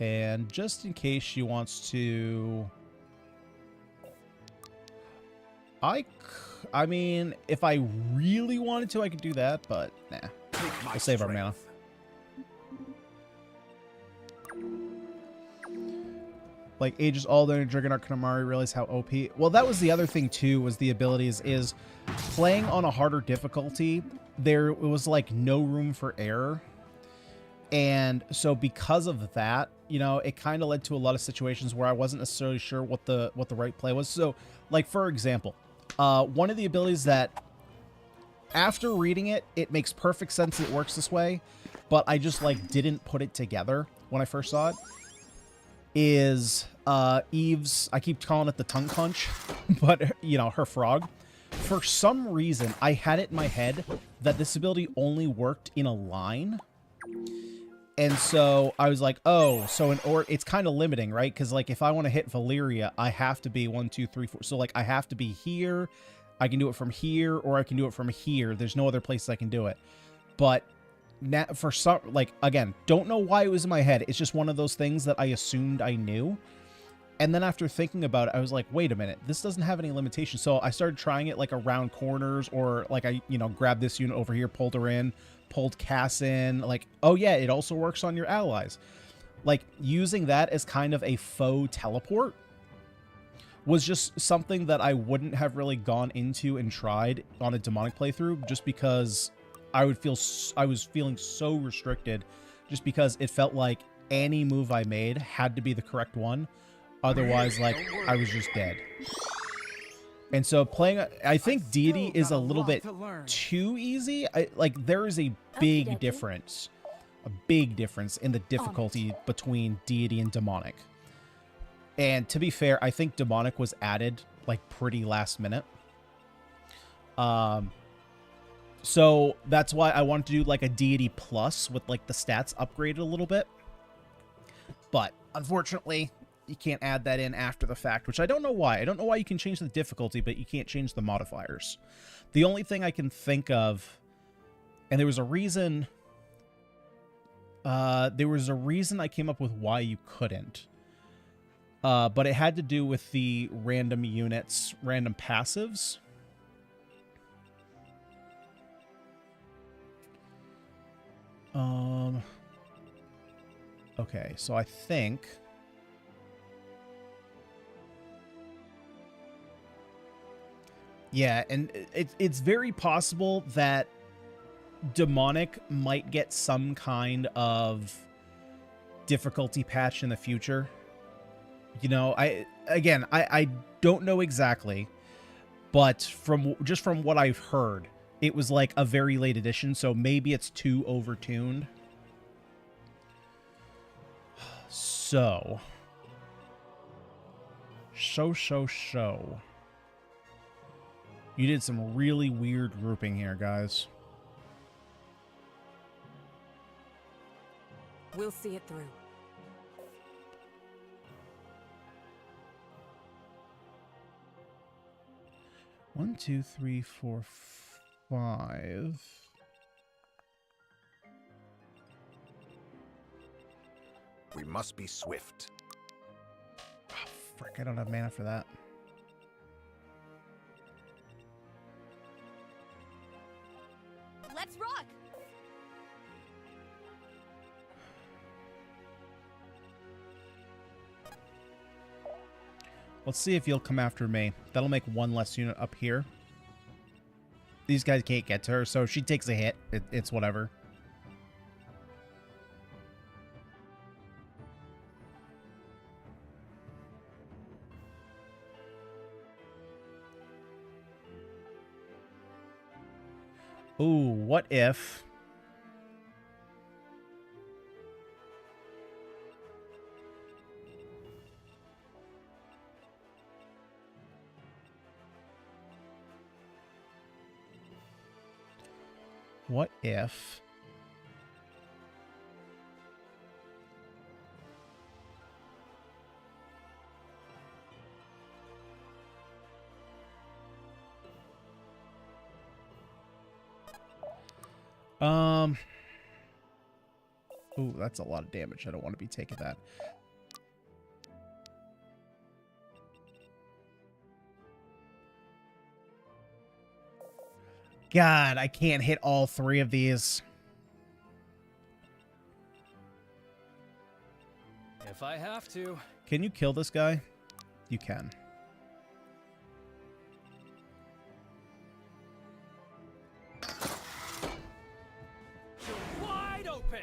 And just in case she wants to... I mean, if I really wanted to, I could do that, but nah. We'll save our mana. Like, Aegis Alden and Juggernaut Kanamari realize how OP... Well, that was the other thing, too, was the abilities, is playing on a harder difficulty, there was, like, no room for error. And so because of that, you know, it kind of led to a lot of situations where I wasn't necessarily sure what the right play was. So, like, for example, one of the abilities that, after reading it, it makes perfect sense that it works this way, but I just, like, didn't put it together when I first saw it, is Eve's, I keep calling it the tongue punch, but, you know, her frog. for some reason, I had it in my head that this ability only worked in a line. And so I was like, oh, so it's kind of limiting, right? Because, like, if I want to hit Valyria, I have to be 1, 2, 3, 4. So, like, I have to be here. I can do it from here, or I can do it from here. There's no other place I can do it. But now, for some, like, again, don't know why it was in my head. It's just one of those things that I assumed I knew. And then after thinking about it, I was like, wait a minute, this doesn't have any limitations. So I started trying it, like, around corners, or, like, I, you know, grabbed this unit over here, pulled her in, pulled Cass in. Like, oh yeah, it also works on your allies. Like, using that as kind of a faux teleport was just something that I wouldn't have really gone into and tried on a demonic playthrough, just because I was feeling so restricted, just because it felt like any move I made had to be the correct one. Otherwise, like, I was just dead. And so playing, I think Deity is a little bit too easy. Like, there is a big difference. A big difference in the difficulty between Deity and Demonic. And to be fair, I think Demonic was added, like, pretty last minute. So that's why I wanted to do, like, a Deity Plus with, like, the stats upgraded a little bit. But, unfortunately, you can't add that in after the fact, which I don't know why. I don't know why you can change the difficulty, but you can't change the modifiers. The only thing I can think of, and there was a reason I came up with why you couldn't. But it had to do with the random units, random passives. Okay, so I think... Yeah, and it's very possible that Demonic might get some kind of difficulty patch in the future. You know, I don't know exactly, but from what I've heard, it was like a very late edition, so maybe it's too overtuned. So. You did some really weird grouping here, guys. We'll see it through. One, two, three, four, 5. We must be swift. Oh, frick, I don't have mana for that. Let's rock! Let's see if you'll come after me. That'll make one less unit up here. These guys can't get to her, so if she takes a hit, it's whatever. Ooh, what if... What if... Ooh, that's a lot of damage. I don't want to be taking that. God, I can't hit all 3 of these. If I have to. Can you kill this guy? You can. Wide open.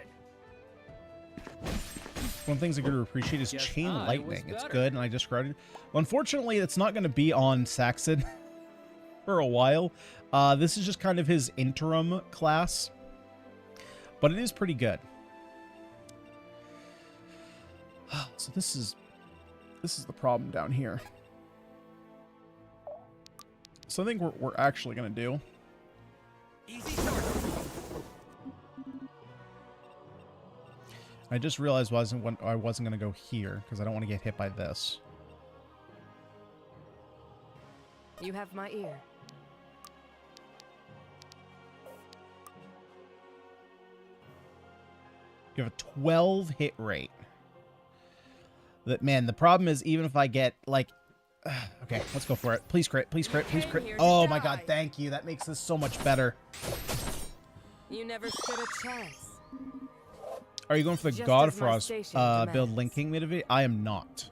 One of the things I could appreciate is Guess chain I was lightning. It's better. good, and I discarded it. Well, unfortunately, it's not going to be on Saxon for a while. This is just kind of his interim class, but it is pretty good. So this is the problem down here. So I think we're actually gonna do. Easy start. I just realized I wasn't gonna go here because I don't want to get hit by this. You have my ear. You have a 12 hit rate. That, man, the problem is even if I get like, okay, let's go for it. Please crit, please crit, please crit. Oh my god, thank you. That makes this so much better. You never stood a chance. Are you going for the Just God of as my Frost station build demands. Link King mid? I am not.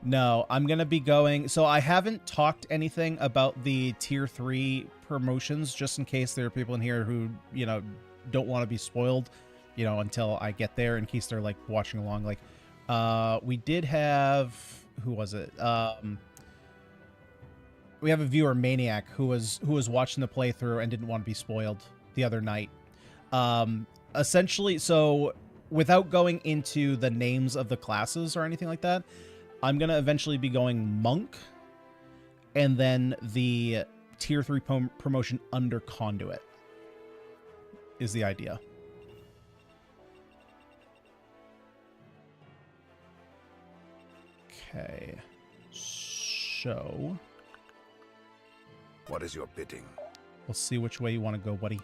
No, I'm gonna be going. So I haven't talked anything about the tier 3 promotions, just in case there are people in here who, you know, don't want to be spoiled, you know, until I get there, in case they're like watching along. Like, we did have, who was it? We have a viewer, Maniac, who was watching the playthrough and didn't want to be spoiled the other night. Essentially, so without going into the names of the classes or anything like that, I'm going to eventually be going Monk, and then the tier 3 promotion under Conduit is the idea. Okay, so What is your bidding? we'll see which way you want to go, buddy.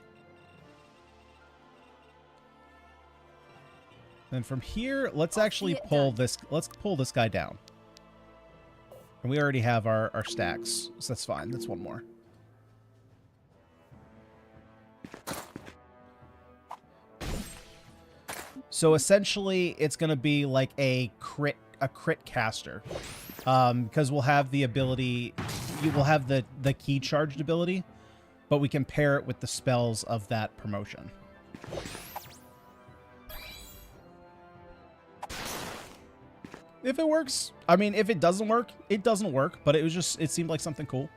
Then from here, let's actually pull this. Let's pull this guy down. And we already have our stacks, so that's fine. That's one more. So essentially, it's going to be like a crit caster, because we'll have the ability. You will have the key charged ability, but we can pair it with the spells of that promotion. If it works, I mean, if it doesn't work, it doesn't work, but it seemed like something cool.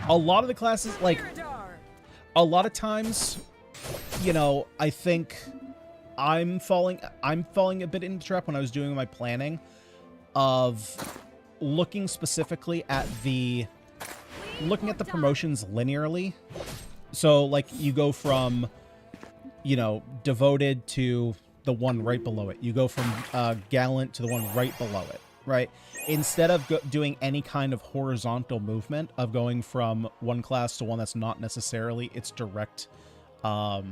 A lot of the classes, like, a lot of times, you know, I think I'm falling a bit into the trap when I was doing my planning of looking specifically at the promotions linearly. So, like, you go from, you know, devoted to the one right below it. You go from gallant to the one right below it, right? Instead of doing any kind of horizontal movement of going from one class to one that's not necessarily its direct, not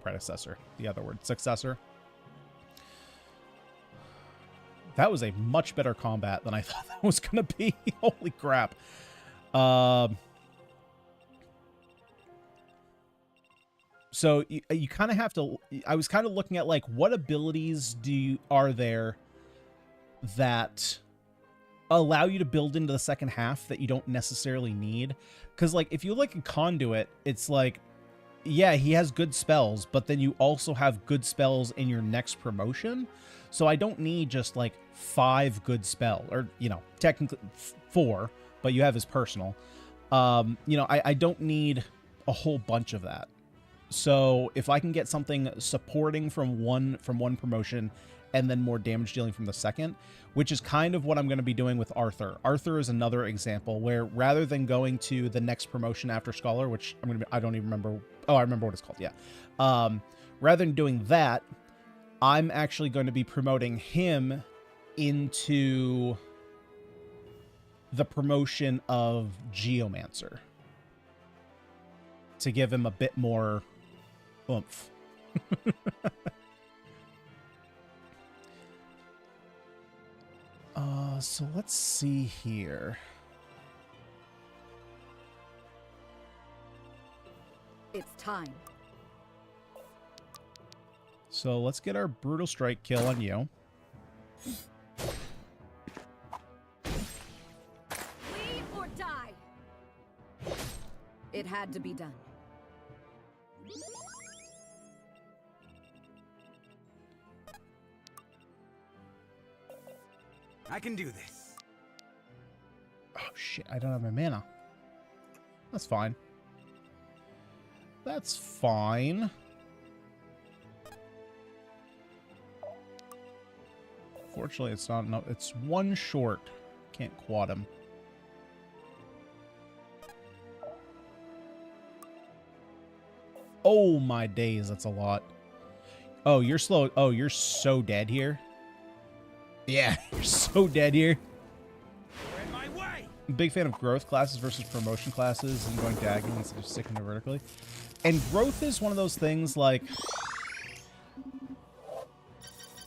predecessor, the other word, successor. That was a much better combat than I thought that was going to be. Holy crap. So you kind of have to, I was kind of looking at like what abilities are there that allow you to build into the second half that you don't necessarily need. Because like if you look at Conduit, it's like, yeah, he has good spells, but then you also have good spells in your next promotion. So I don't need just like 5 good spell, or, you know, technically 4, but you have his personal. You know, I don't need a whole bunch of that. So if I can get something supporting from one promotion and then more damage dealing from the second, which is kind of what I'm going to be doing with Arthur. Arthur is another example where rather than going to the next promotion after Scholar, which I don't even remember. Oh, I remember what it's called. Yeah. Rather than doing that, I'm actually going to be promoting him into the promotion of Geomancer to give him a bit more oomph. So let's see here. It's time. So let's get our Brutal Strike kill on you. Leave or die. It had to be done. I can do this. Oh shit, I don't have my mana. That's fine. That's fine. Fortunately, it's not enough. It's 1 short. Can't quad him. Oh my days, that's a lot. Oh, you're slow. Oh, you're so dead here. Yeah, you're so dead here. You're in my way. I'm a big fan of growth classes versus promotion classes and going diagonal instead of sticking to vertically. And growth is one of those things like...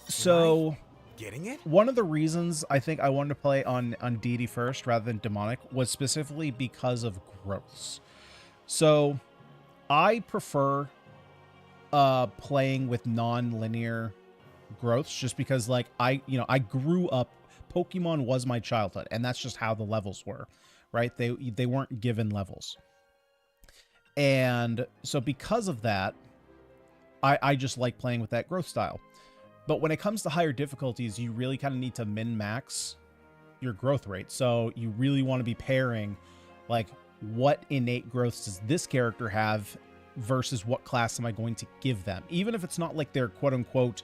So... Getting it? One of the reasons I think I wanted to play on Deity first rather than Demonic was specifically because of growths. So I prefer playing with non-linear growths just because like I grew up, Pokemon was my childhood, and that's just how the levels were, right? They weren't given levels. And so because of that, I just like playing with that growth style. But when it comes to higher difficulties, you really kind of need to min-max your growth rate. So you really want to be pairing, like, what innate growths does this character have versus what class am I going to give them? Even if it's not like their quote-unquote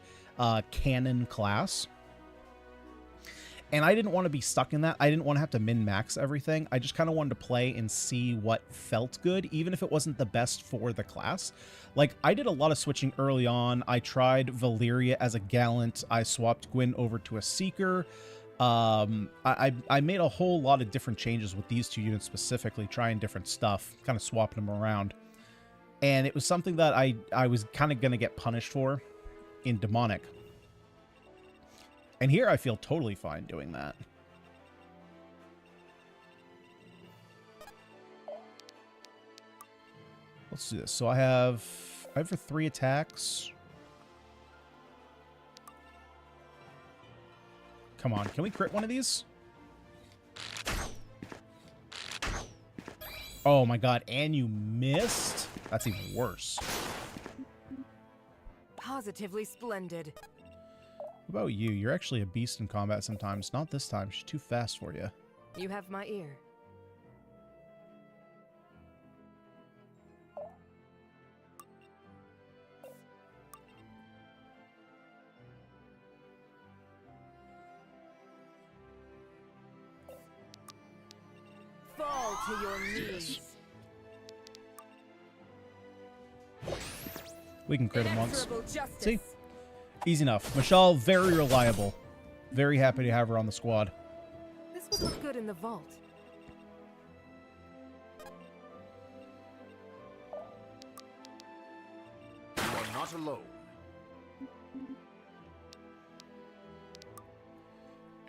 canon class. And I didn't want to be stuck in that. I didn't want to have to min-max everything. I just kind of wanted to play and see what felt good, even if it wasn't the best for the class. Like, I did a lot of switching early on. I tried Valeria as a Gallant. I swapped Gwyn over to a Seeker. I made a whole lot of different changes with these two units specifically, trying different stuff, kind of swapping them around. And it was something that I was kind of going to get punished for in Demonic. And here I feel totally fine doing that. Let's do this. So I have for 3 attacks. Come on, can we crit one of these? Oh my god, and you missed? That's even worse. Positively splendid. What about you? You're actually a beast in combat sometimes. Not this time. She's too fast for you. You have my ear. Fall to your knees. We can crit him once. Inexorable justice. See? Easy enough. Michelle, very reliable. Very happy to have her on the squad. This would look good in the vault. You are not alone.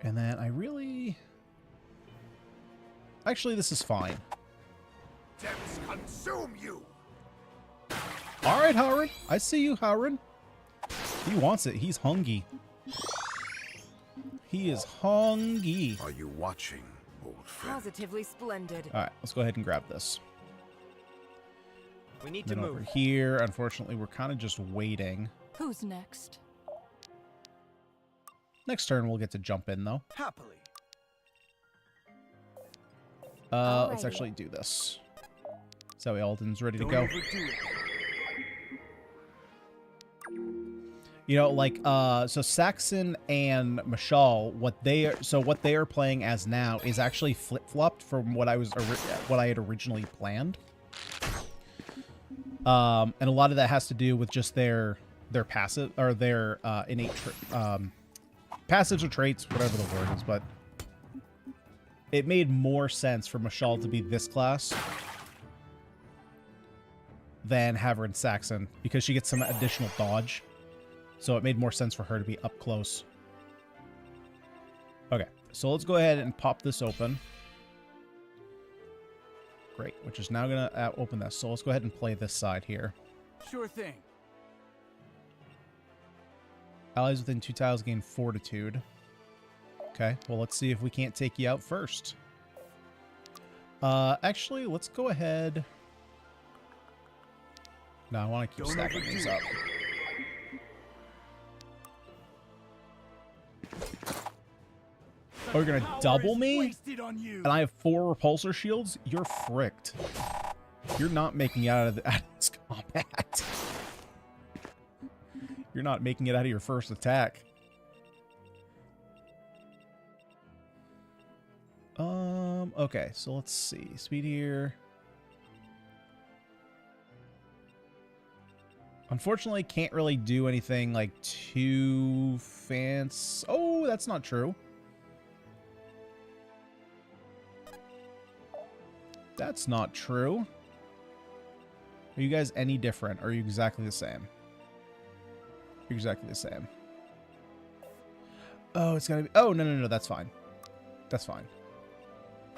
And then I really... Actually, this is fine. Depths consume you. All right, Howard. I see you, Howard. He wants it. He's hungry. He is hungry. Are you watching, old friend? Positively splendid. All right, let's go ahead and grab this. We need to Then move. over here, unfortunately, we're kind of just waiting. Who's next? Next turn, we'll get to jump in, though. Happily. Let's Alrighty. actually do this. Zoe Alden's ready to Don't go. overdo it. You know, like, so Saxon and Mashal, what they are playing as now is actually flip-flopped from what I had originally planned. And a lot of that has to do with just their passive or their innate passives or traits, whatever the word is, but it made more sense for Mashal to be this class than have her in Saxon because she gets some additional dodge. So it made more sense for her to be up close. Okay, so let's go ahead and pop this open. Great, which is now going to open this. So let's go ahead and play this side here. Sure thing. Allies within 2 tiles gain Fortitude. Okay, well, let's see if we can't take you out first. Actually, let's go ahead. No, I want to keep Don't stacking overdo these it. up. Oh, you're going to Power double is me? wasted on you. And I have 4 repulsor shields? You're fricked. You're not making it out of this combat. You're not making it out of your first attack. Okay, so let's see. Speed here. Unfortunately, can't really do anything like too fancy. Oh, that's not true. That's not true. Are you guys any different? Or are you exactly the same? You're exactly the same. Oh, it's gotta be... Oh, no, no, no, that's fine. That's fine.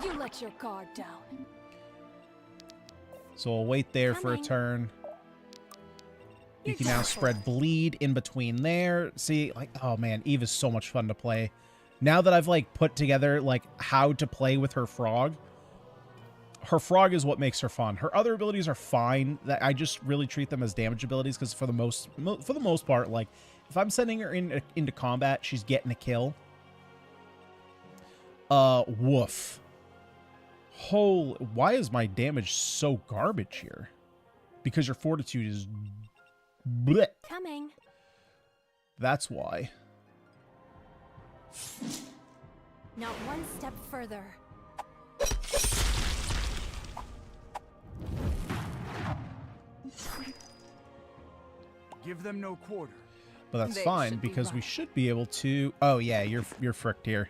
You let your guard down. So we'll wait there for a Coming. turn. You You're can now down spread for it. bleed in between there. See, like, oh man, Eve is so much fun to play. Now that I've like put together like how to play with her frog is what makes her fun. Her other abilities are fine. That I just really treat them as damage abilities because for the most part, like if I'm sending her into combat, she's getting a kill. Woof. Why is my damage so garbage here? Because your fortitude is bleh. Coming. That's why. Not one step further. Give them no quarter. But that's They fine should be because we right. should be able to. Oh yeah, you're fricked here.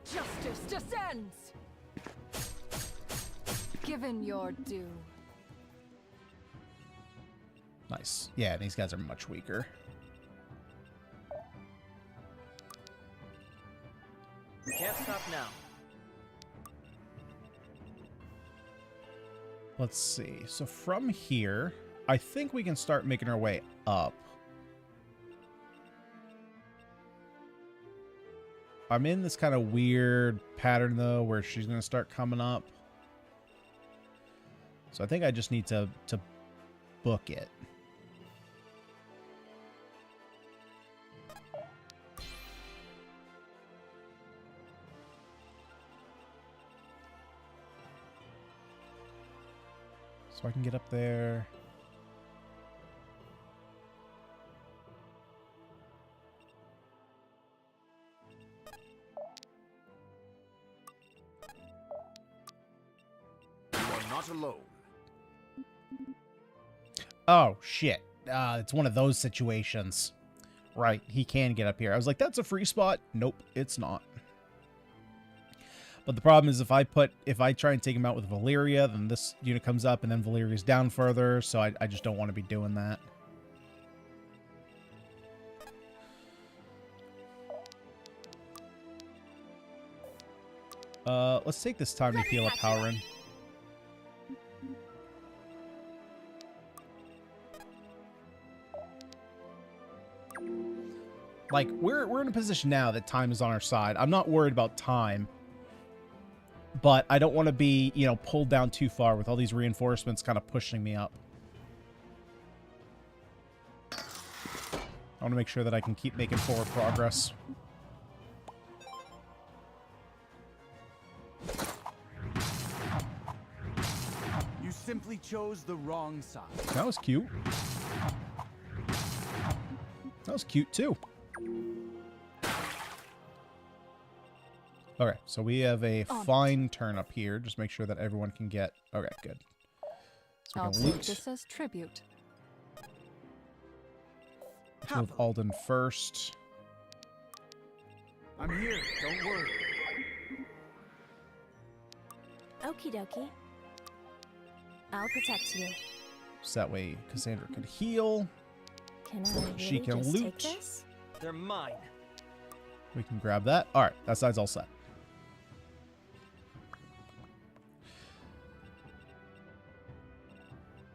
Justice descends. Given your due. Nice. Yeah, these guys are much weaker. Can't stop now. Let's see. So from here, I think we can start making our way up. I'm in this kind of weird pattern though, where she's going to start coming up. So I think I just need to book it. So I can get up there. You are not alone. Oh, shit. It's one of those situations. Right, he can get up here. I was like, that's a free spot. Nope, it's not. But the problem is if I try and take him out with Valeria, then this unit comes up and then Valeria's down further, so I just don't want to be doing that. Let's take this time to heal up Howren. Like, we're in a position now that time is on our side. I'm not worried about time. But I don't want to be, you know, pulled down too far with all these reinforcements kind of pushing me up. I want to make sure that I can keep making forward progress. You simply chose the wrong side. That was cute. That was cute, too. Okay, so we have a fine turn up here. Just make sure that everyone can get... Okay, good. So we I'll can take loot. this as tribute. Deal with Alden first. I'm here. Don't worry. Okie dokie. I'll protect you. So that way Cassandra can heal. Can I really She can just loot. take this? They're mine. We can grab that. All right, that side's all set.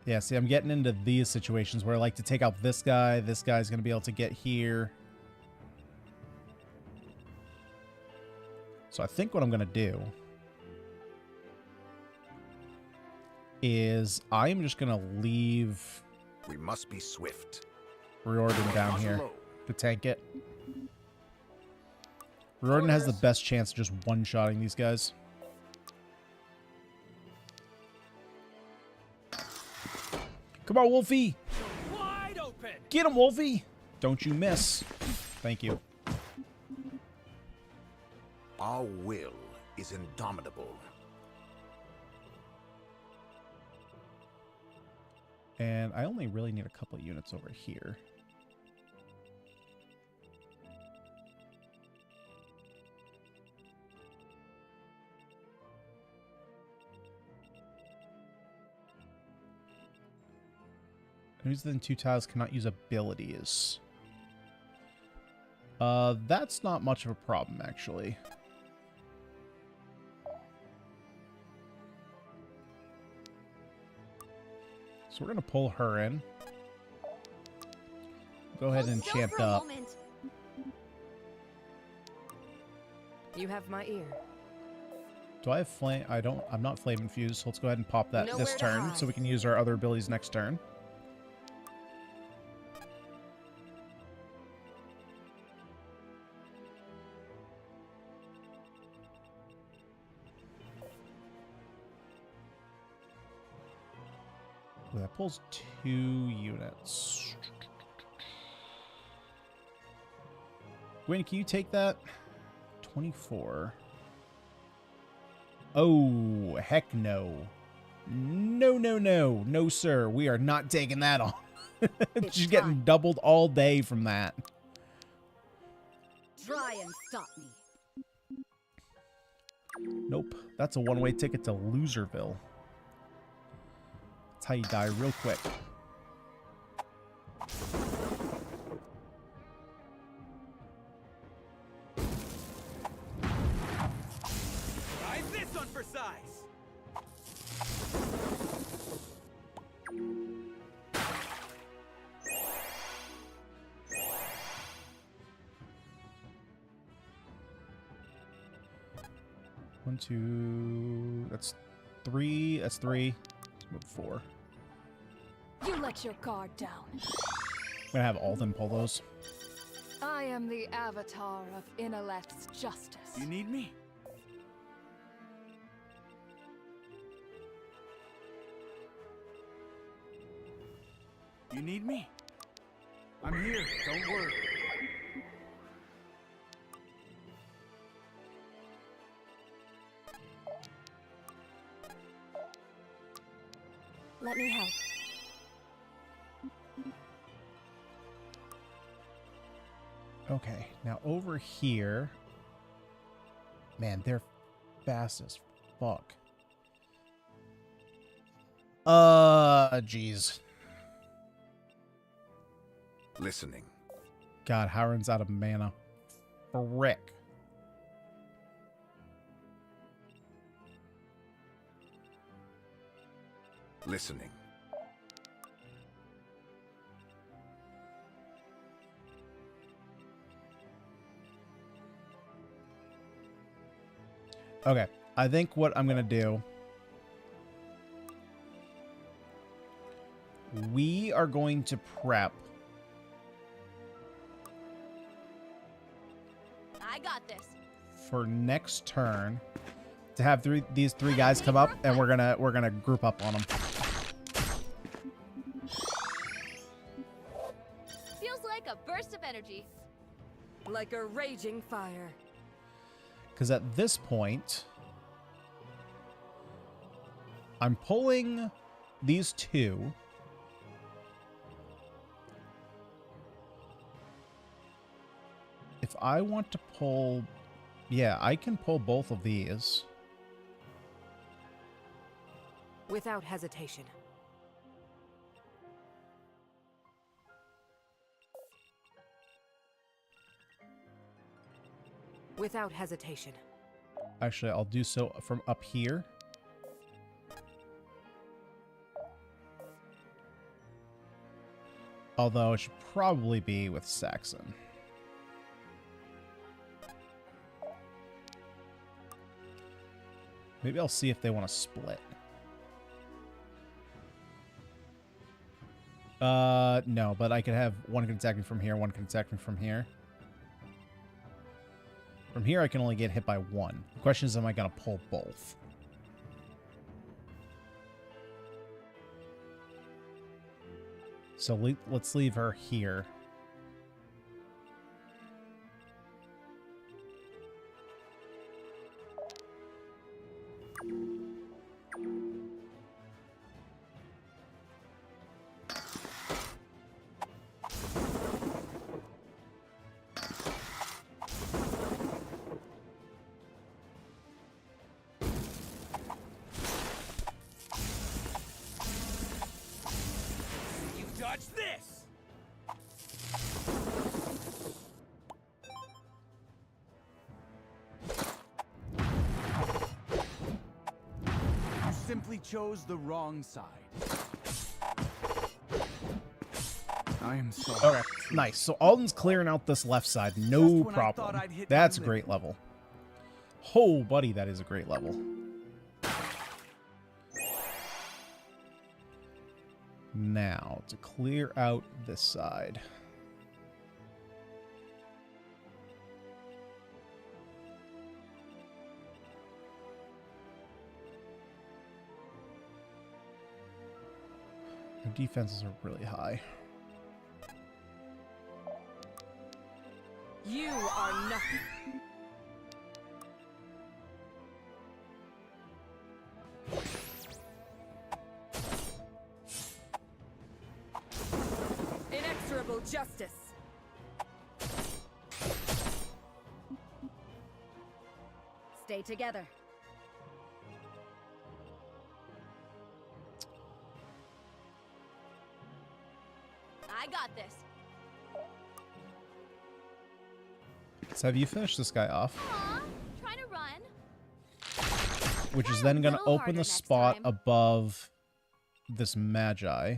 Yeah, see, I'm getting into these situations where I like to take out this guy. This guy's going to be able to get here. So I think what I'm going to do is I am just going to leave We must be swift. Riordan down Not here alone. to tank it. Riordan has the best chance of just one-shotting these guys. Come on, Wolfie! Wide open. Get him, Wolfie! Don't you miss. Thank you. Our will is indomitable. And I only really need a couple of units over here. Who's within 2 tiles cannot use abilities. That's not much of a problem, actually. So we're going to pull her in. Go ahead and Hold still champ for a up. moment. You have my ear. Do I have flame? I'm not flame infused, so let's go ahead and pop that Nowhere this to turn hide. so we can use our other abilities next turn. Ooh, that pulls 2 units. Gwen, can you take that? 24. Oh, heck no. No, no, no. No, sir. We are not taking that on. She's getting time. doubled all day from that. Try and stop me. Nope. That's a one-way ticket to Loserville. That's how you die real quick. Try this one for size. One, two. That's 3. That's 3. Let's move 4. You let your guard down. I'm gonna have Alden pull those. I am the avatar of Inalet's justice. You need me? You need me? I'm here, don't worry. Let me help. Okay, now over here. Man, they're fast as fuck. Jeez. Listening. God, Howren's out of mana. Frick. Listening. Okay, I think what I'm gonna do. We are going to prep. I got this. For next turn to have these three guys come up, and we're gonna group up on them. Feels like a burst of energy. Like a raging fire. Because at this point, I'm pulling these 2. If I want to pull, yeah, I can pull both of these. Without hesitation. Without hesitation. Actually, I'll do so from up here. Although it should probably be with Saxon. Maybe I'll see if they want to split. No, but I could have one can attack me from here, one can attack me from here. From here, I can only get hit by 1. The question is, am I going to pull both? So let's leave her here. simply chose the wrong side. I am sorry. Okay, nice. So Alden's clearing out this left side. Just No when I thought problem. I'd hit That's a my great limit. level. Oh, buddy, that is a great level. Now, to clear out this side. Their defenses are really high. You are nothing. Inexorable justice. Stay together. I got this. So have you finished this guy off? Aw, trying to run. Which is Try a then going to little open harder the next spot time. above this Magi.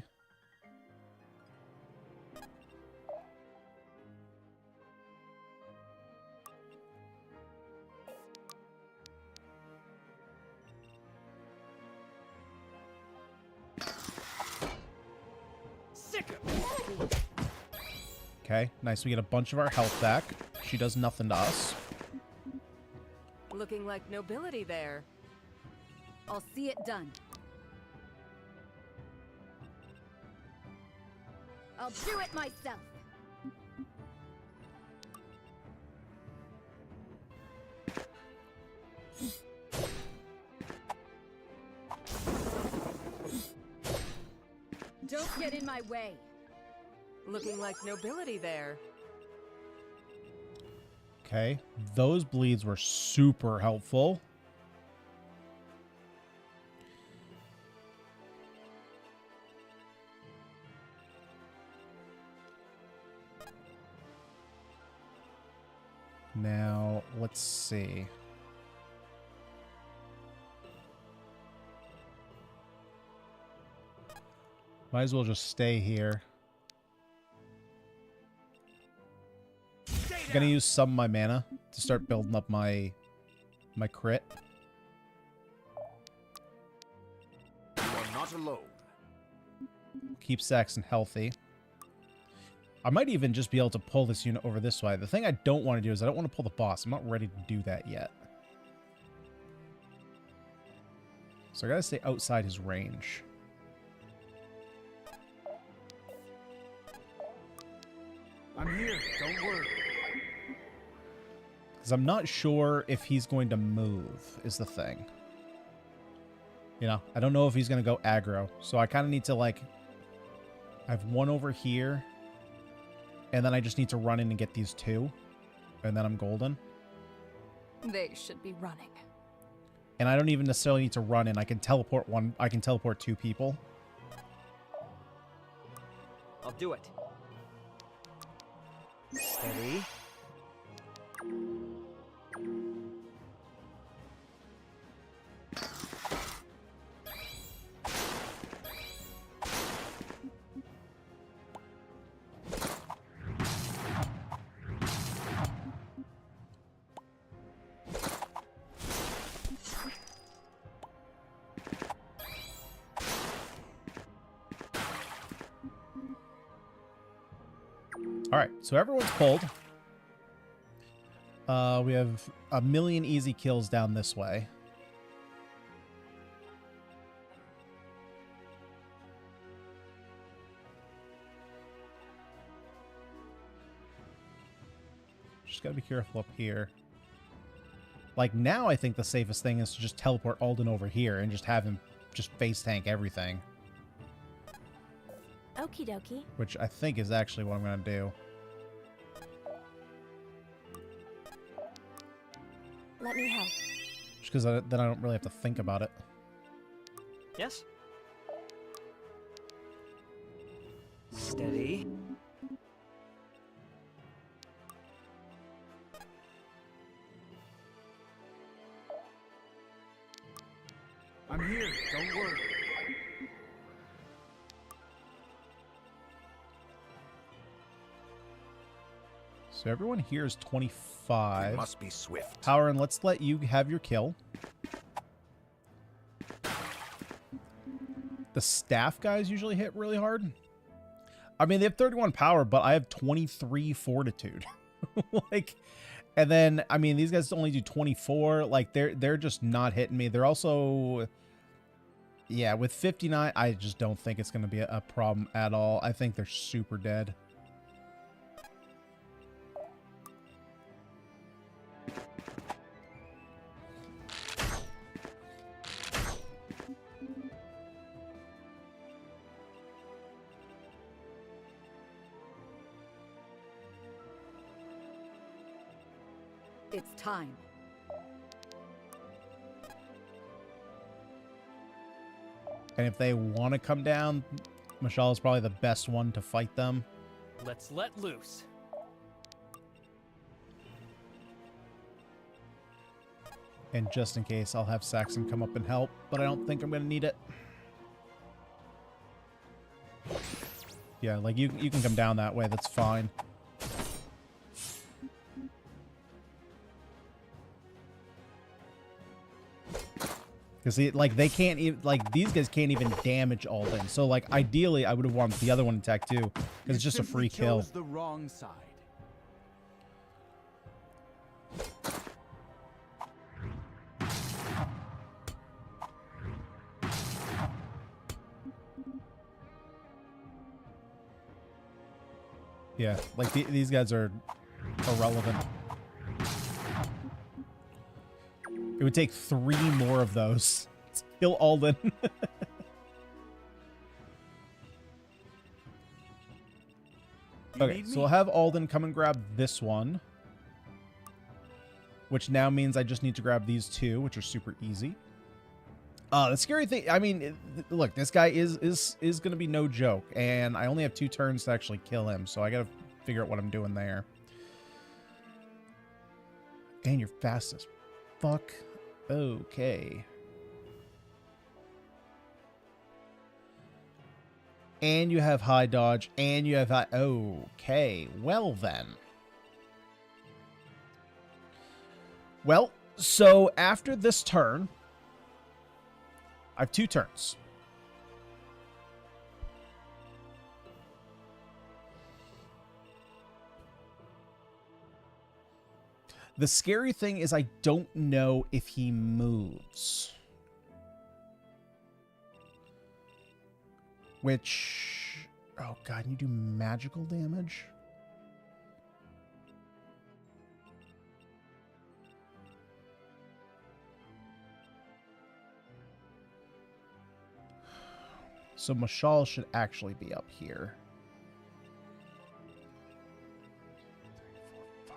Sick of Okay, nice. We get a bunch of our health back. She does nothing to us. Looking like nobility there. I'll see it done. I'll do it myself. Don't get in my way. Looking like nobility there. Okay, those bleeds were super helpful. Now, let's see. Might as well just stay here. I'm gonna use some of my mana to start building up my crit. You are not alone. Keep Saxon healthy. I might even just be able to pull this unit over this way. The thing I don't want to do is I don't want to pull the boss. I'm not ready to do that yet. So I gotta stay outside his range. I'm here. Don't worry. Because I'm not sure if he's going to move, is the thing. You know, I don't know if he's going to go aggro. So I kind of need to, like... I have one over here. And then I just need to run in and get these two. And then I'm golden. They should be running. And I don't even necessarily need to run in. I can teleport one. I can teleport two people. I'll do it. Steady. Alright, so everyone's pulled. We have a million easy kills down this way. Just gotta be careful up here. Like, now I think the safest thing is to just teleport Alden over here and just have him just face tank everything. Okie dokie. Which I think is actually what I'm gonna do. Let me help. Just because then I don't really have to think about it. Yes? Steady. I'm here. Don't worry. So everyone here is We 25. must be swift. Howard, let's let you have your kill. The staff guys usually hit really hard. I mean, they have 31 power, but I have 23 fortitude. Like, and then, I mean, these guys only do 24. Like, they're just not hitting me. They're also, yeah, with 59, I just don't think it's going to be a problem at all. I think they're super dead. It's time. And if they want to come down, Mashal is probably the best one to fight them. Let's let loose. And just in case, I'll have Saxon come up and help, but I don't think I'm going to need it. Yeah, like, you can come down that way. That's fine. Because, like, they can't even, like, these guys can't even damage Alden. So, like, ideally, I would have wanted the other one to attack, too. Because it's just a free kill. The wrong side. Yeah, like, these guys are irrelevant. It would take 3 more of those to kill Alden. Okay, so we'll have Alden come and grab this one. Which now means I just need to grab these 2, which are super easy. The scary thing, I mean, look, this guy is going to be no joke. And I only have 2 turns to actually kill him. So I got to figure out what I'm doing there. And you're fast as fuck. Okay. And you have high dodge, and you have high... Okay, well then. Well, so after this turn, I have 2 turns. The scary thing is I don't know if he moves. Which... Oh god, you do magical damage? So Mashal should actually be up here. 3, 4, 5.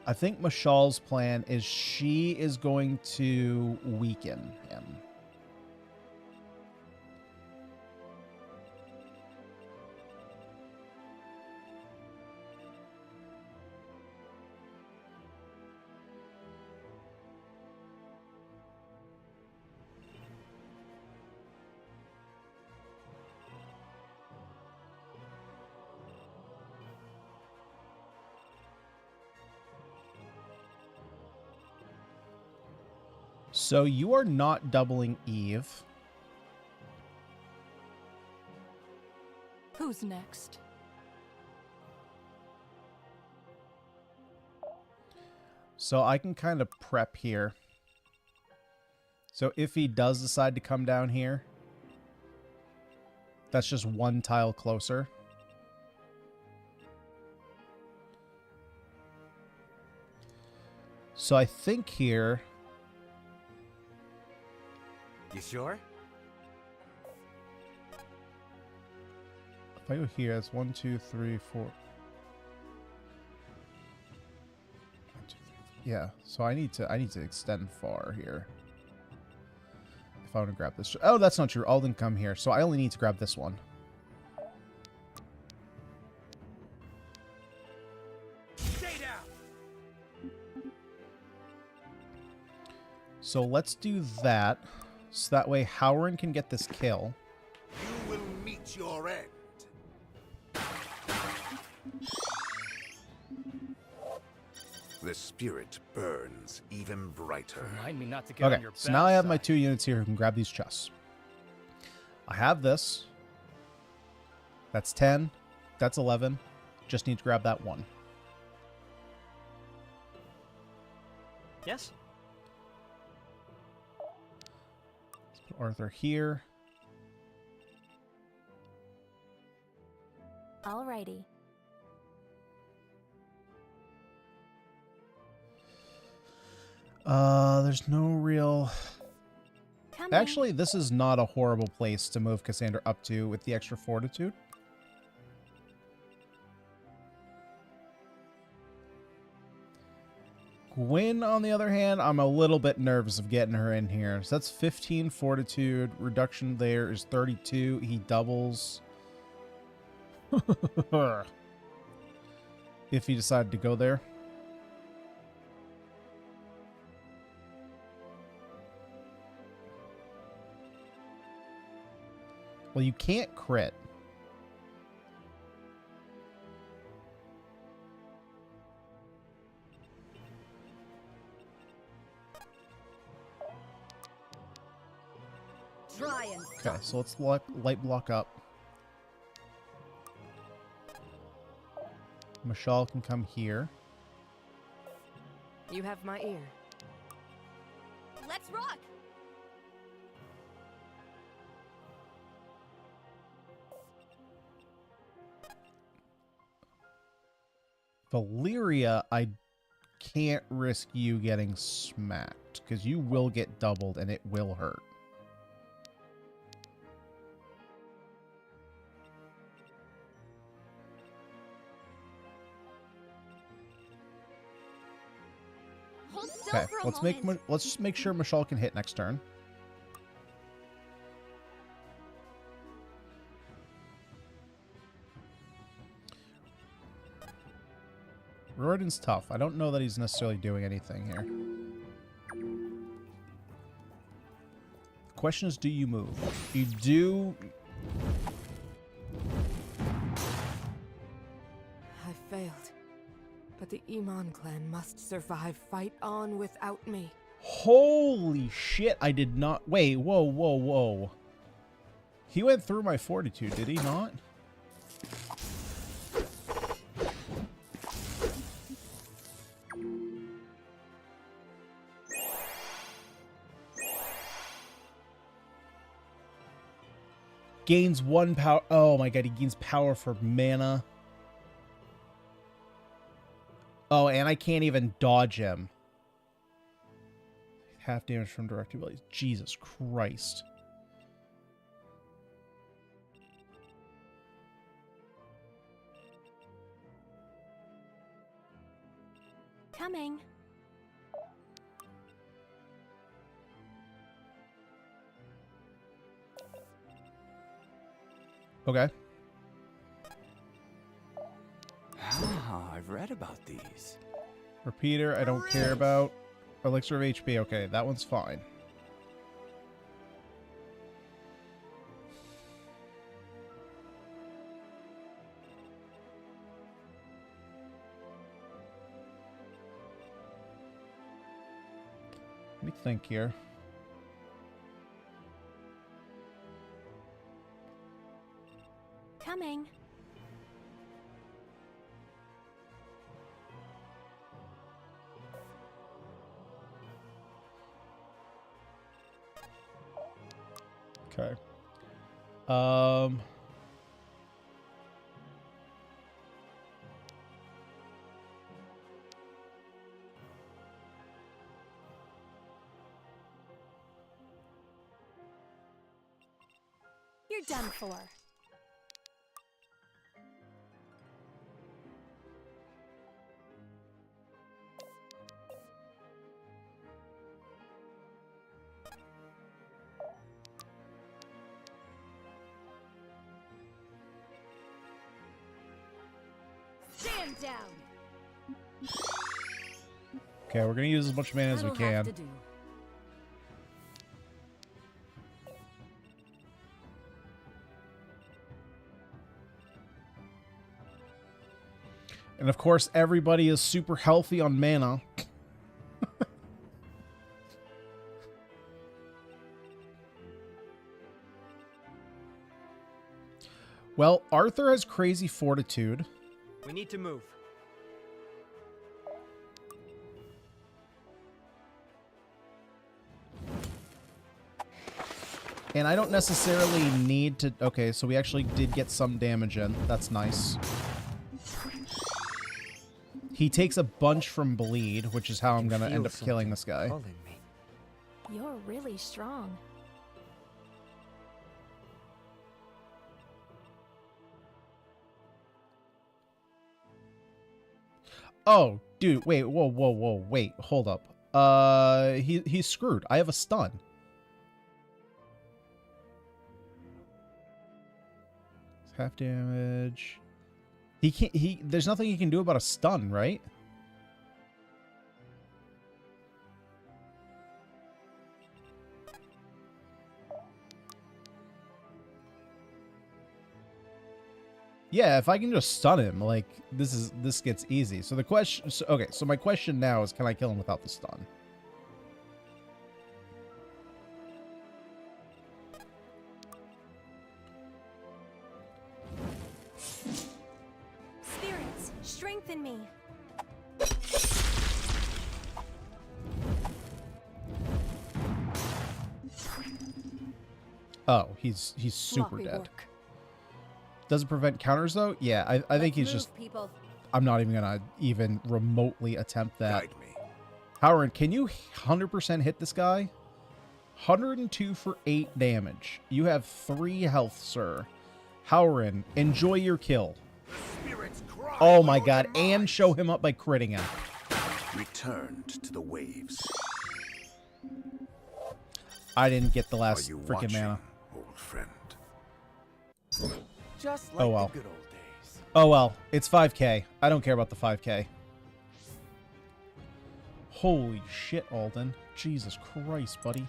I think Mashal's plan is she is going to weaken him. So you are not doubling Eve. Who's next? So I can kind of prep here. So if he does decide to come down here, that's just 1 tile closer. So I think here... You sure? If I go here, it's 1, 2, 3, 4. 1, 2, 3. Yeah, so I need to extend far here. If I want to grab this. Oh, that's not true. Alden come here, so I only need to grab this one. Stay down. So let's do that. So that way Howard can get this kill. You will meet your end. The spirit burns even brighter. Remind me not to get on Okay, your so now I have bad my side. 2 units here who can grab these chests. I have this. That's 10. That's 11. Just need to grab that 1. Yes? Let's put Arthur here. Alrighty. There's no real... Come Actually, this is not a horrible place to move Cassandra up to with the extra fortitude. Gwyn, on the other hand, I'm a little bit nervous of getting her in here. So that's 15 fortitude. Reduction there is 32. He doubles. If he decided to go there. Well, you can't crit. Try and Okay, so let's light block up. Michelle can come here. You have my ear. Let's rock! Valyria, I can't risk you getting smacked, because you will get doubled and it will hurt. Hold still Okay, for a let's moment. let's just make sure Michelle can hit next turn. Royden's tough. I don't know that he's necessarily doing anything here. The question is, do you move? If you do... I failed. But the Iman clan must survive. Fight on without me. Holy shit, I did not... Wait, whoa, whoa, whoa. He went through my fortitude, did he not? Gains 1 power. Oh my god, he gains power for mana. Oh, and I can't even dodge him. Half damage from direct abilities. Jesus Christ. Coming. Okay. Ah, I've read about these. Repeater, I don't care about. Elixir of HP, okay, that one's fine. Let me think here. Coming. Okay. You're done for. Stand down. Okay, we're gonna use as much mana as we That'll have can. to do. And of course, everybody is super healthy on mana. Well, Arthur has crazy fortitude. We need to move. And I don't necessarily need to... Okay, so we actually did get some damage in. That's nice. He takes a bunch from bleed, which is how I'm going to end up killing this guy. You're really strong. Oh, dude, wait, whoa, wait, hold up. He's screwed. I have a stun. Half damage. He can't, there's nothing he can do about a stun, right? Yeah, if I can just stun him, like, this gets easy. So the question, okay, so my question now is, can I kill him without the stun? Spirits, strengthen me. Oh, he's super Sloppy dead. work. Does it prevent counters though? Yeah, I think he's just... People. I'm not even gonna even remotely attempt that. Guide me. Howard, can you 100% hit this guy? 102 for 8 damage. You have 3 health, sir. Howard, enjoy your kill. The spirits cry Oh my for god, your and demise. show him up by critting him. Returned to the waves. I didn't get the Are last you freaking watching, mana. old friend? Just Oh, like well. the good old days. Oh well, it's 5k. I don't care about the 5k. Holy shit, Alden. Jesus Christ, buddy.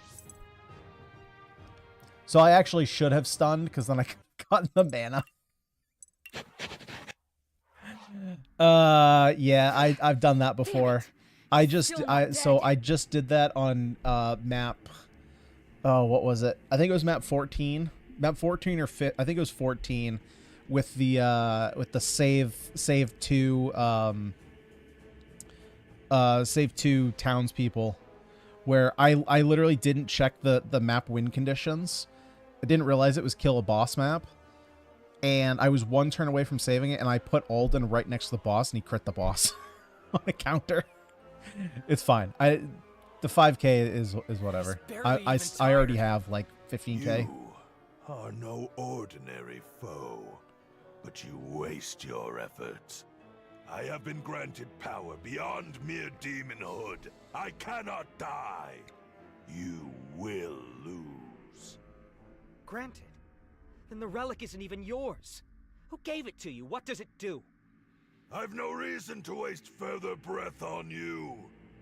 So I actually should have stunned, because then I got the mana. Yeah, I've done that before. I just did that on map. Oh, what was it? I think it was map 14. Map 14 or fit. I think it was 14 with the save two townspeople, where I literally didn't check the map win conditions. I didn't realize it was kill a boss map, and I was one turn away from saving it, and I put Alden right next to the boss, and he crit the boss on a counter. It's fine. The 5k is whatever. I already have like 15k. You are no ordinary foe, but you waste your efforts. I have been granted power beyond mere demonhood. I cannot die. You will lose. Granted. Then the relic isn't even yours. Who gave it to you? What does it do? I've no reason to waste further breath on you.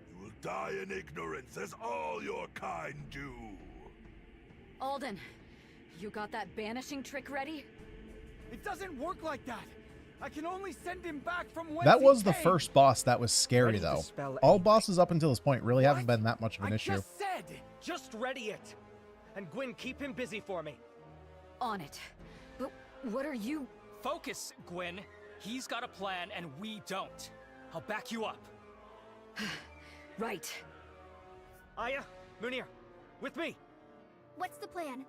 You will die in ignorance, as all your kind do. Alden, you got that banishing trick ready? It doesn't work like that. I can only send him back from whence That was he the came. first boss that was scary, Ready to though. spell All anything. bosses up until this point really haven't What? been that much of an I issue. just said. Just ready it. And Gwyn, keep him busy for me. On it. But what are you... Focus, Gwyn. He's got a plan and we don't. I'll back you up. Right. Aya, Munir, with me. What's the plan?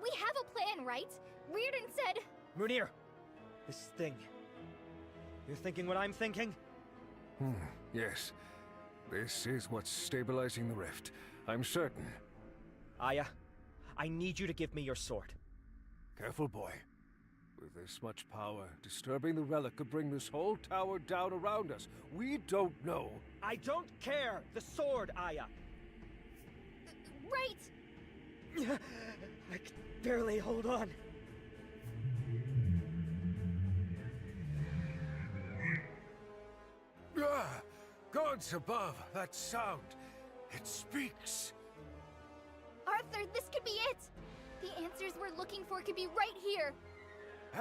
We have a plan, right? Reardon said... Munir, this thing. You're thinking what I'm thinking? Yes. This is what's stabilizing the rift. I'm certain. Aya, I need you to give me your sword. Careful, boy. With this much power, disturbing the relic could bring this whole tower down around us. We don't know. I don't care! The sword, Aya! Right! I can barely hold on. Ah! Gods above, that sound. It speaks. Arthur, this could be it! The answers we're looking for could be right here.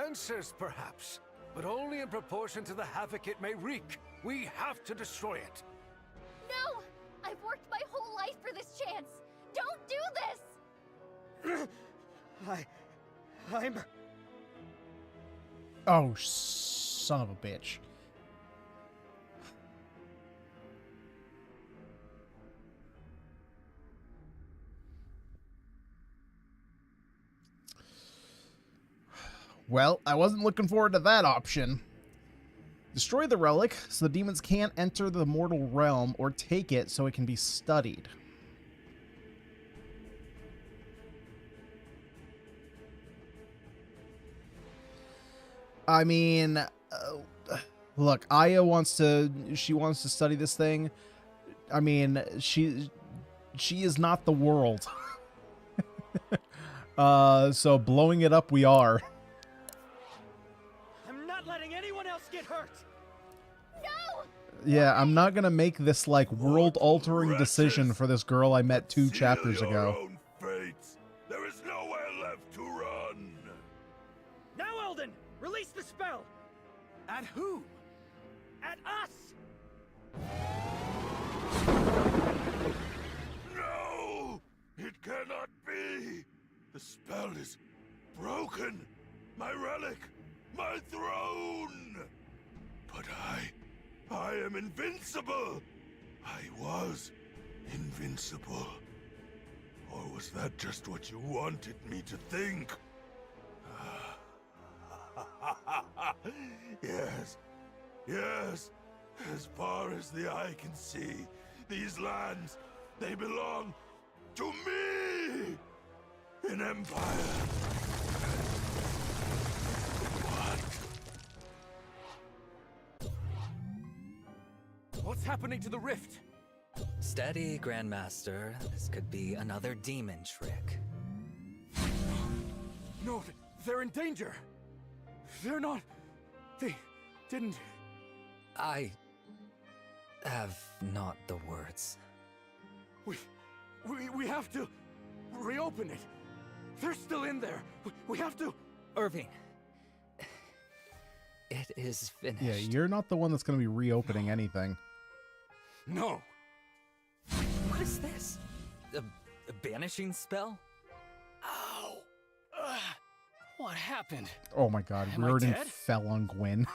Answers, perhaps. but only in proportion to the havoc it may wreak. We have to destroy it. No! I've worked my whole life for this chance! Don't do this! I'm... Oh, son of a bitch. Well, I wasn't looking forward to that option. Destroy the relic so the demons can't enter the mortal realm, or take it so it can be studied. I mean, look, Aya wants to study this thing. I mean, she is not the world. So blowing it up we are. I'm not letting anyone else get hurt! No! Yeah, I'm not gonna make this, like, world-altering decision for this girl I met 2 chapters Seal ago. your own fates. There is nowhere left to run. Now, Eldon! Release the spell! At who? At us! No! It cannot be! The spell is broken! My relic! My throne! But I am invincible! I was invincible. Or was that just what you wanted me to think? Yes. Yes. As far as the eye can see, these lands, they belong to me! An empire. What's happening to the rift? Steady, Grandmaster. This could be another demon trick. No, they're in danger. They're not... They didn't... I have not the words. We have to reopen it. They're still in there. We have to... Irving. It is finished. Yeah, you're not the one that's gonna be reopening anything. No. What is this? A banishing spell? Ow! What happened? Oh my god, Am I Reardon dead? fell on Gwyn.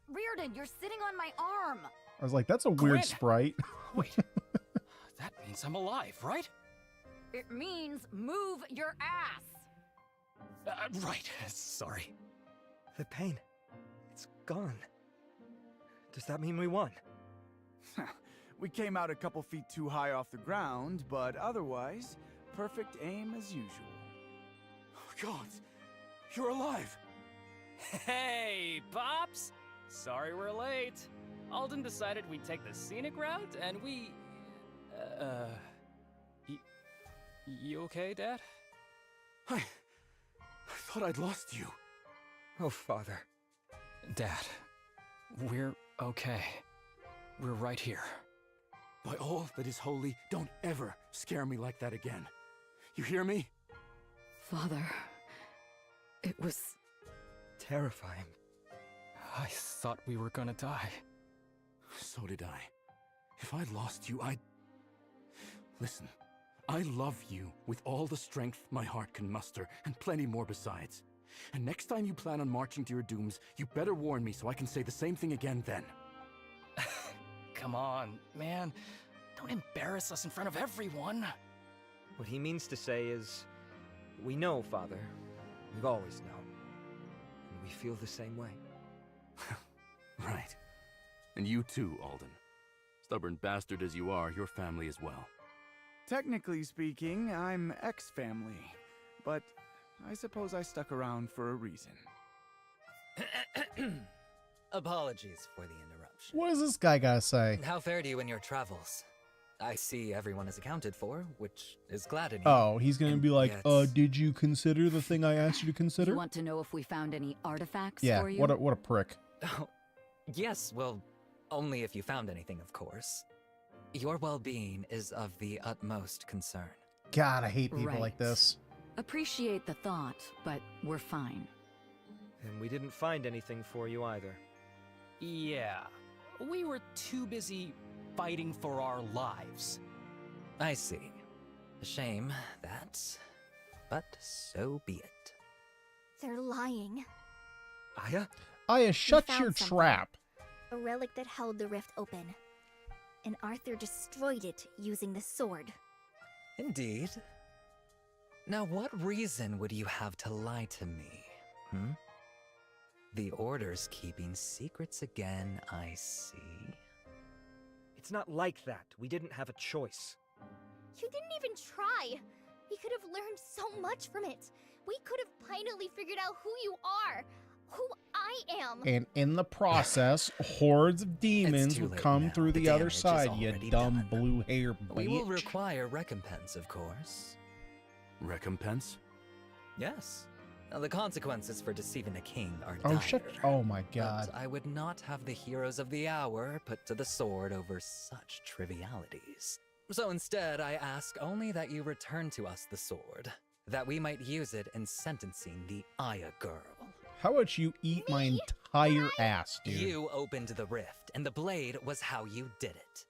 Reardon, you're sitting on my arm. I was like, that's a weird Gwyn! sprite. Wait. That means I'm alive, right? It means move your ass. Right. Sorry. The pain. It's gone. Does that mean we won? We came out a couple feet too high off the ground, but otherwise, perfect aim as usual. Oh, God. You're alive. Hey, Pops! Sorry we're late. Alden decided we'd take the scenic route, and we... You okay, Dad? I thought I'd lost you. Oh, Father. Dad, we're okay. We're right here. By all that is holy, don't ever scare me like that again. You hear me? Father, it was... Terrifying. I thought we were gonna die. So did I. If I lost you, I'd... Listen, I love you with all the strength my heart can muster, and plenty more besides. And next time you plan on marching to your dooms, you better warn me so I can say the same thing again then. Come on, man. Don't embarrass us in front of everyone. What he means to say is, we know, Father. We've always known. And we feel the same way. Right. And you too, Alden. Stubborn bastard as you are, your family as well. Technically speaking, I'm ex-family, but I suppose I stuck around for a reason. Apologies for the interruption. What does this guy gotta say? How fared you in your travels? I see everyone is accounted for, which is gladdening. Oh, he's gonna be like, yet- did you consider the thing I asked you to consider? You want to know if we found any artifacts Yeah, for you? what a prick. Oh, yes, well, only if you found anything, of course. Your well-being is of the utmost concern. God, I hate people Right. like this. Appreciate the thought, but we're fine. And we didn't find anything for you either. Yeah, we were too busy fighting for our lives. I see. A shame that, but so be it. They're lying. Aya? Aya, shut found your something. trap. A relic that held the rift open. And Arthur destroyed it using the sword. Indeed. Now, what reason would you have to lie to me, hmm? The Order's keeping secrets again, I see. It's not like that. We didn't have a choice. You didn't even try. We could have learned so much from it. We could have finally figured out who you are, who I am. And in the process, hordes of demons too would late come now. through the The other damage is side, you already dumb done. blue hair We will bitch. require recompense, of course. Recompense? Yes. Now, the consequences for deceiving a king are Oh, dire. shut. Oh my god. But I would not have the heroes of the hour put to the sword over such trivialities. So instead, I ask only that you return to us the sword, that we might use it in sentencing the Aya girl. How about you eat my entire ass, dude? You opened the rift, and the blade was how you did it.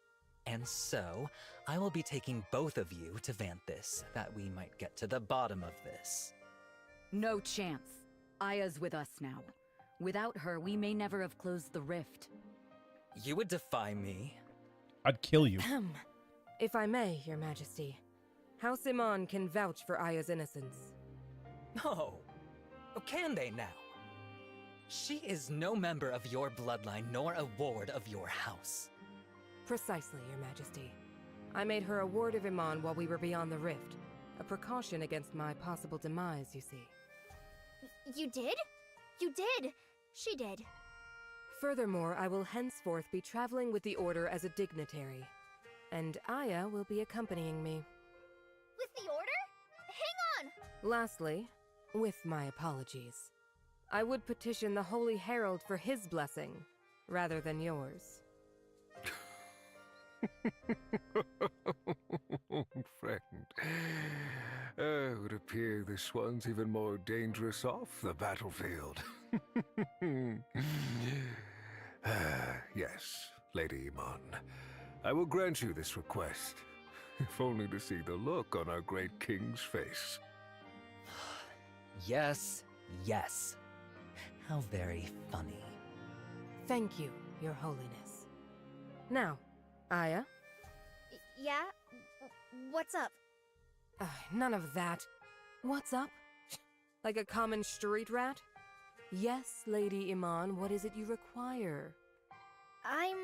And so, I will be taking both of you to Vanthus, that we might get to the bottom of this. No chance. Aya's with us now. Without her, we may never have closed the rift. You would defy me? I'd kill you. If I may, Your Majesty, House Iman can vouch for Aya's innocence. Oh, can they now? She is no member of your bloodline, nor a ward of your house. Precisely, Your Majesty. I made her a ward of Iman while we were beyond the rift. A precaution against my possible demise, you see. You did? You did. She did. Furthermore, I will henceforth be traveling with the Order as a dignitary. And Aya will be accompanying me. With the Order? Hang on! Lastly, with my apologies, I would petition the Holy Herald for his blessing, rather than yours. Friend, it would appear this one's even more dangerous off the battlefield. Yes, Lady Iman, I will grant you this request, if only to see the look on our great king's face. Yes, yes. How very funny. Thank you, Your Holiness. Now, Aya? Yeah? What's up? None of that. What's up? Like a common street rat? Yes, Lady Iman, what is it you require? I'm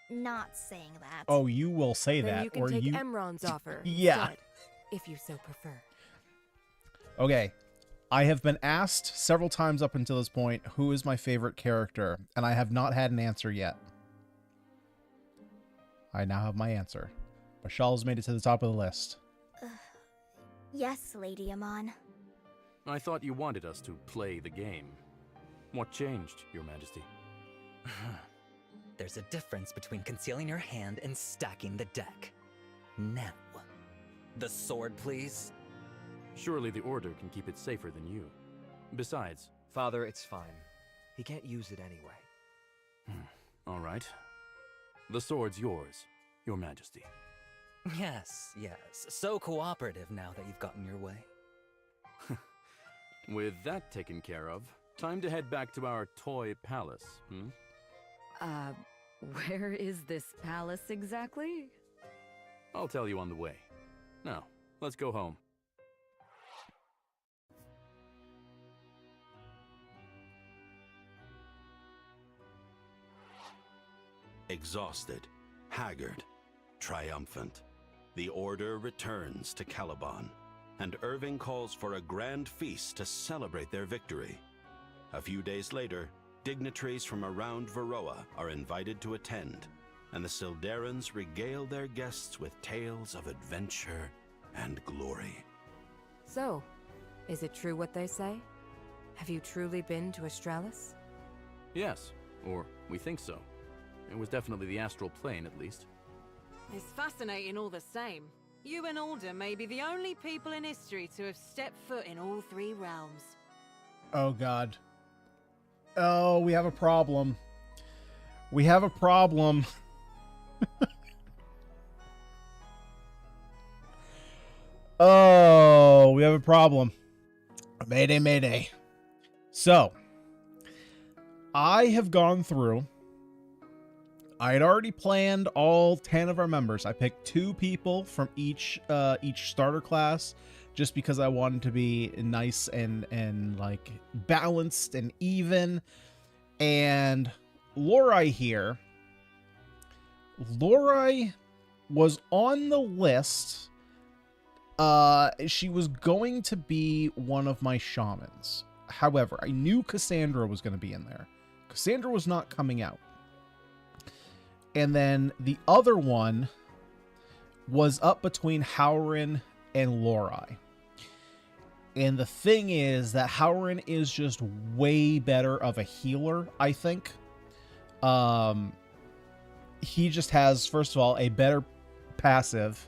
not saying that. Oh, you will say Then that, you can or take you. Emron's offer Yeah. instead, if you so prefer. Okay. I have been asked several times up until this point who is my favorite character, and I have not had an answer yet. I now have my answer. Bashal's made it to the top of the list. Yes, Lady Iman. I thought you wanted us to play the game. What changed, Your Majesty? There's a difference between concealing your hand and stacking the deck. Now, the sword, please. Surely the Order can keep it safer than you. Besides... Father, it's fine. He can't use it anyway. All right. The sword's yours, Your Majesty. Yes, yes. So cooperative now that you've gotten your way. With that taken care of, time to head back to our toy palace, hmm? Where is this palace exactly? I'll tell you on the way. Now, let's go home. Exhausted, haggard, triumphant, the Order returns to Caliban, and Irving calls for a grand feast to celebrate their victory. A few days later, dignitaries from around Verroa are invited to attend, and the Sildarans regale their guests with tales of adventure and glory. So, is it true what they say? Have you truly been to Astralis? Yes, or we think so. It was definitely the astral plane, at least. It's fascinating all the same. You and Alden may be the only people in history to have stepped foot in all three realms. Oh, God. Oh, we have a problem. We have a problem. Oh, we have a problem. Mayday, mayday. So, I have gone through. I had already planned all 10 of our members. I picked 2 people from each starter class, just because I wanted to be nice and like balanced and even. And Lorai here. Lorai was on the list. She was going to be one of my shamans. However, I knew Cassandra was going to be in there. Cassandra was not coming out. And then the other one was up between Howrin and Lorai. And the thing is that Howrin is just way better of a healer, I think. He just has, first of all, a better passive,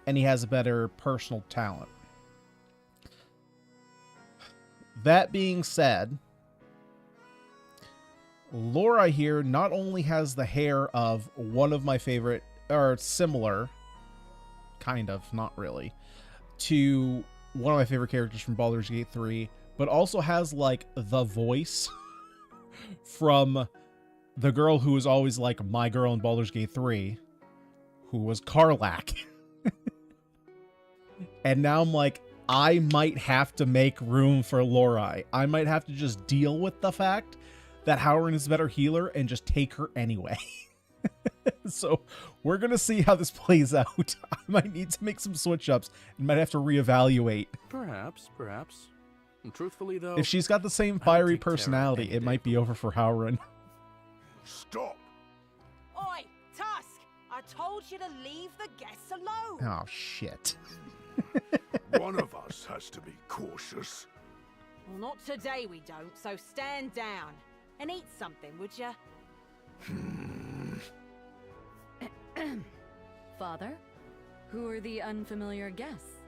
and he has a better personal talent. That being said, Lorai here not only has the hair of one of my favorite, or similar, kind of, not really, to one of my favorite characters from Baldur's Gate 3, but also has, like, the voice from the girl who was always, like, my girl in Baldur's Gate 3, who was Karlach. And now I'm like, I might have to make room for Lorai. I might have to just deal with the fact that Howrin is a better healer and just take her anyway. So we're going to see how this plays out. I might need to make some switch-ups and might have to reevaluate. Perhaps. And truthfully, though... If she's got the same fiery personality, it might be over for Howrin. Stop! Oi, Tusk! I told you to leave the guests alone! Oh, shit. One of us has to be cautious. Well, not today we don't, so stand down. And eat something, would ya? Father, who are the unfamiliar guests?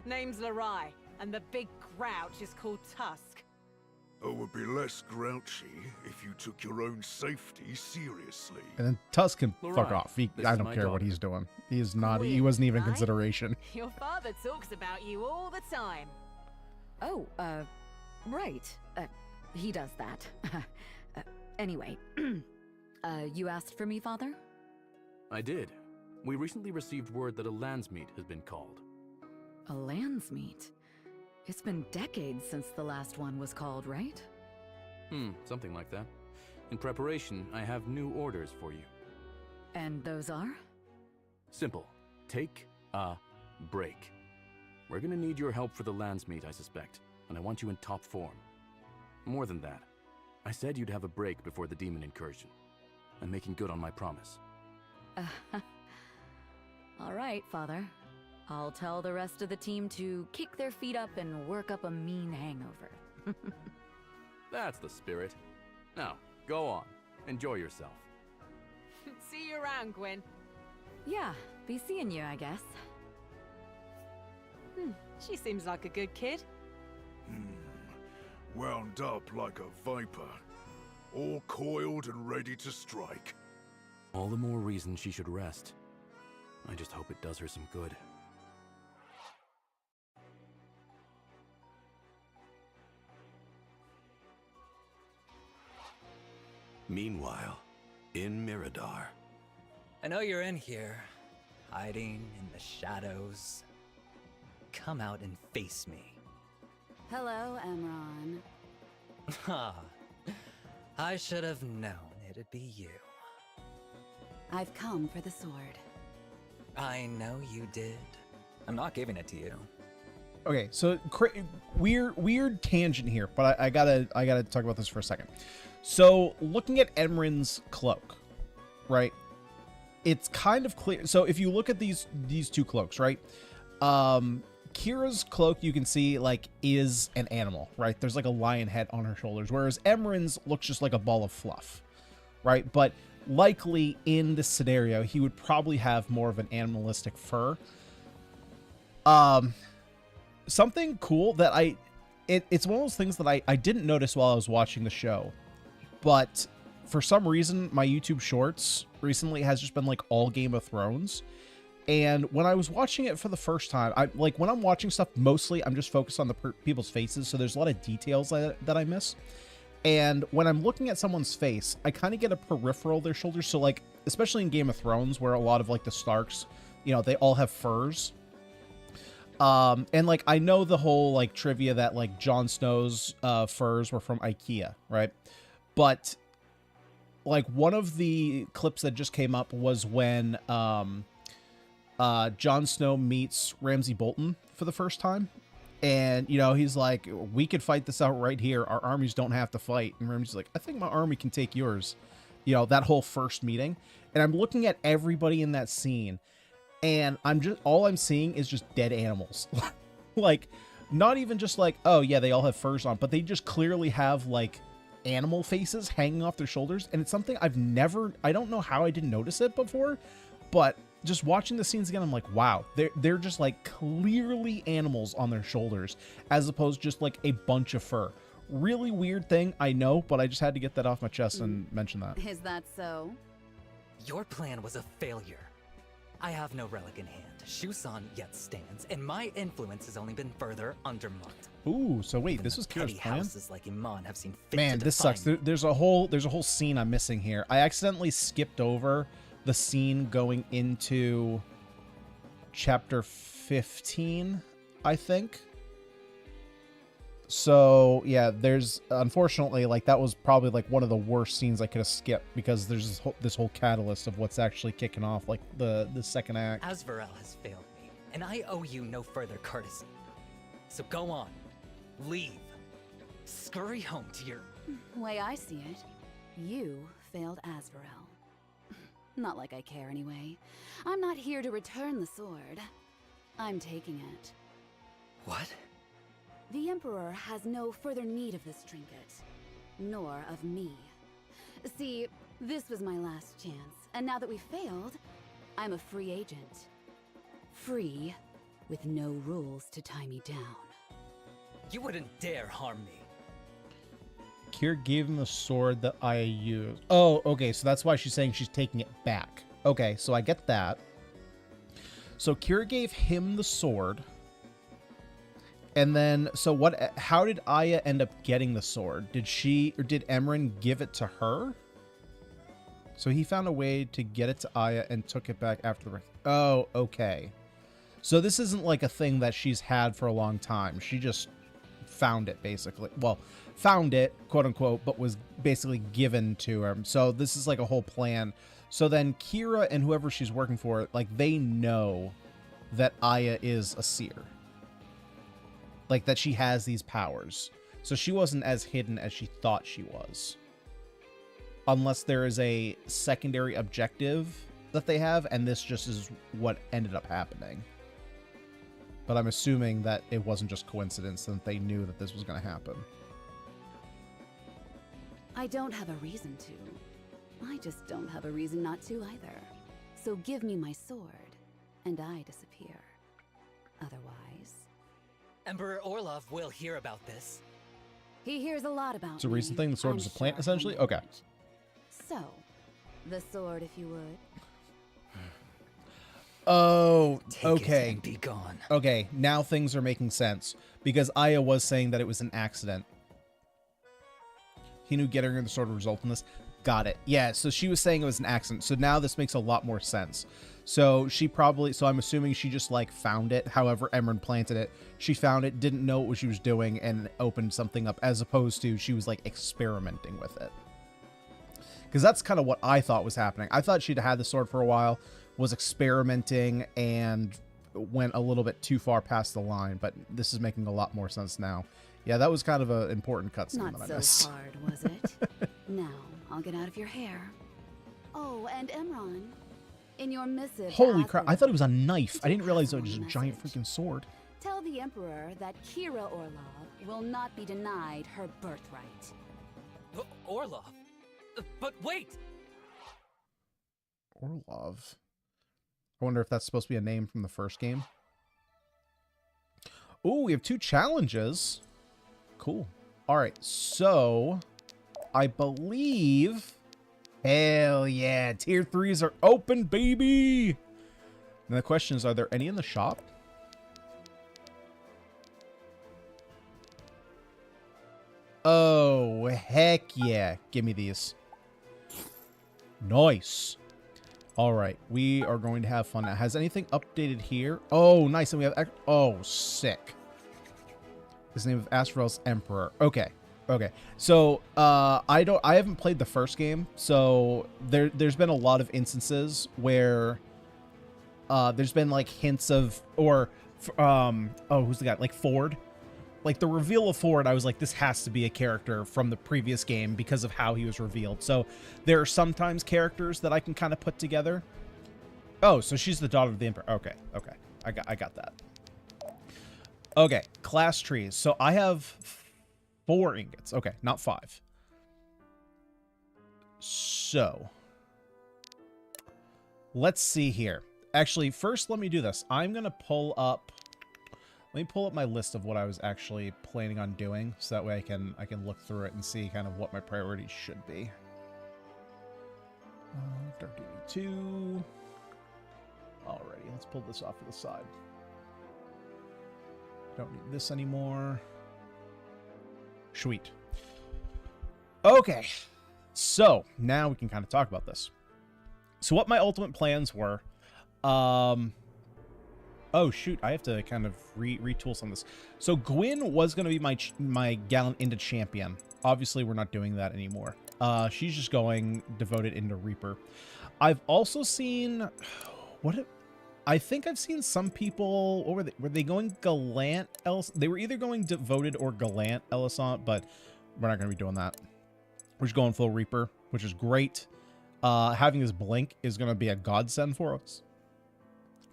Name's Lorai, and the big grouch is called Tusk. I would be less grouchy if you took your own safety seriously. And then Tusk can Lorai, fuck off. I don't care what he's doing. He is not. He wasn't even consideration. Your father talks about you all the time. Oh, right. He does that. Anyway, you asked for me, Father? I did. We recently received word that a landsmeet has been called. A landsmeet? It's been decades since the last one was called, right? Something like that. In preparation, I have new orders for you. And those are? Simple. Take a break. We're gonna need your help for the landsmeet, I suspect, and I want you in top form. More than that, I said you'd have a break before the demon incursion. I'm making good on my promise. All right, Father. I'll tell the rest of the team to kick their feet up and work up a mean hangover. That's the spirit. Now, go on. Enjoy yourself. See you around, Gwen. Yeah, be seeing you, I guess. She seems like a good kid. Wound up like a viper. All coiled and ready to strike. All the more reason she should rest. I just hope it does her some good. Meanwhile, in Mirador. I know you're in here, hiding in the shadows. Come out and face me. Hello, Emron. Ha! I should have known it'd be you. I've come for the sword. I know you did. I'm not giving it to you. Okay, so weird tangent here, but I gotta talk about this for a second. So looking at Emrin's cloak, right? It's kind of clear. So if you look at these two cloaks, right? Kira's cloak, you can see, like, is an animal, right? There's like a lion head on her shoulders, whereas Emrin's looks just like a ball of fluff, right? But likely in this scenario, he would probably have more of an animalistic fur. Something cool that it's one of those things that I didn't notice while I was watching the show, but for some reason my YouTube Shorts recently has just been like all Game of Thrones. And when I was watching it for the first time, when I'm watching stuff, mostly I'm just focused on the people's faces, so there's a lot of details that I miss. And when I'm looking at someone's face, I kind of get a peripheral of their shoulders. So like, especially in Game of Thrones, where a lot of like the Starks, you know, they all have furs. And like, I know the whole like trivia that like Jon Snow's furs were from IKEA, right? But like one of the clips that just came up was when Jon Snow meets Ramsay Bolton for the first time. And, you know, he's like, we could fight this out right here. Our armies don't have to fight. And Ramsay's like, I think my army can take yours. You know, that whole first meeting. And I'm looking at everybody in that scene. And all I'm seeing is just dead animals. Like, not even just like, oh yeah, they all have furs on. But they just clearly have like animal faces hanging off their shoulders. And it's something I don't know how I didn't notice it before. But just watching the scenes again, I'm like, wow, they're just like clearly animals on their shoulders, as opposed to just like a bunch of fur. Really weird thing, I know, but I just had to get that off my chest and mention that. Is that so? Your plan was a failure. I have no relic in hand. Shusan yet stands, and my influence has only been further undermined. Ooh, so wait, this was Kira's Petty plan? houses like Iman have seen fit Man, to this define sucks. There's a whole scene I'm missing here. I accidentally skipped over the scene going into chapter 15, I think. So yeah, there's unfortunately like that was probably like one of the worst scenes I could have skipped, because there's this whole catalyst of what's actually kicking off like the second act. Asverell has failed me, and I owe you no further courtesy. So go on, leave, scurry home to your... Way I see it, you failed Asverell. Not like I care anyway. I'm not here to return the sword. I'm taking it. What? The Emperor has no further need of this trinket, nor of me. See, this was my last chance, and now that we failed, I'm a free agent. Free, with no rules to tie me down. You wouldn't dare harm me. Kira gave him the sword that I used. Oh, okay, so that's why she's saying she's taking it back. Okay, so I get that. So Kira gave him the sword. And then, so how did Aya end up getting the sword? Did Emran give it to her? So he found a way to get it to Aya and took it back after the... Oh, okay. So this isn't like a thing that she's had for a long time. She just found it, basically. Well, found it, quote unquote, but was basically given to her. So this is like a whole plan. So then Kira and whoever she's working for, like, they know that Aya is a seer. Like, that she has these powers. So she wasn't as hidden as she thought she was. Unless there is a secondary objective that they have, and this just is what ended up happening. But I'm assuming that it wasn't just coincidence, and that they knew that this was going to happen. I don't have a reason to. I just don't have a reason not to either. So give me my sword, and I disappear. Otherwise... Emperor Orlov will hear about this. He hears a lot about It's a recent thing. The sword is a plant, essentially? Okay. So, the sword, if you would. Oh, Take okay. it and be gone. Okay, now things are making sense. Because Aya was saying that it was an accident. He knew getting her the sword would result in this. Got it. Yeah, so she was saying it was an accident. So now this makes a lot more sense. So so I'm assuming she just like found it. However, Emran planted it. She found it, didn't know what she was doing, and opened something up, as opposed to she was like experimenting with it. Because that's kind of what I thought was happening. I thought she'd had the sword for a while, was experimenting, and went a little bit too far past the line. But this is making a lot more sense now. Yeah, that was kind of an important cutscene that I missed. Not so hard, was it? Now, I'll get out of your hair. Oh, and Emran, in your missive... Holy crap, I thought it was a knife. I didn't realize it was just a giant freaking sword. Tell the Emperor that Kira Orlov will not be denied her birthright. Orlov? But wait! Orlov. I wonder if that's supposed to be a name from the first game. Ooh, we have 2 challenges. Cool. All right, so I believe... Hell yeah, tier 3s are open, baby! And the question is, are there any in the shop? Oh, heck yeah. Give me these. Nice. All right, we are going to have fun now. Has anything updated here? Oh, nice. And we have... Oh, sick. His name of Asverellian Empire. Okay. Okay. So, I haven't played the first game, so there's been a lot of instances where there's been like hints of, or oh, who's the guy? Like Ford. Like the reveal of Ford, I was like, this has to be a character from the previous game because of how he was revealed. So there are sometimes characters that I can kind of put together. Oh, so she's the daughter of the Emperor. Okay, okay. I got that. Okay, class trees. So I have 4 ingots. Okay, not 5. So let's see here. Actually, first let me do this. I'm going to pull up... Let me pull up my list of what I was actually planning on doing, so that way I can look through it and see kind of what my priorities should be. Dark Deity 2. Alrighty, let's pull this off to the side. Don't need this anymore. Sweet. Okay, so now we can kind of talk about this. So what my ultimate plans were, oh, shoot. I have to kind of retool some of this. So Gwyn was going to be my Gallant into champion. Obviously, we're not doing that anymore. She's just going devoted into Reaper. I've also seen... I think I've seen some people... What were they? Were they going Gallant? They were either going devoted or Gallant Elisant, but we're not going to be doing that. We're just going full Reaper, which is great. Having this blink is going to be a godsend for us.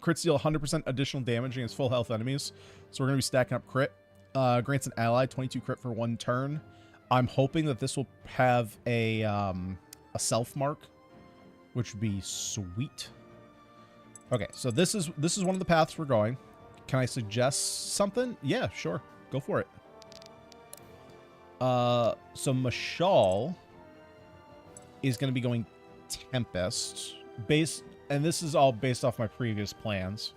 Crits deal 100% additional damage against full health enemies. So we're going to be stacking up crit. Grants an ally 22 crit for 1 turn. I'm hoping that this will have a self mark, which would be sweet. Okay, so this is one of the paths we're going. Can I suggest something? Yeah, sure. Go for it. So Mashal is going to be going Tempest. And this is all based off my previous plans.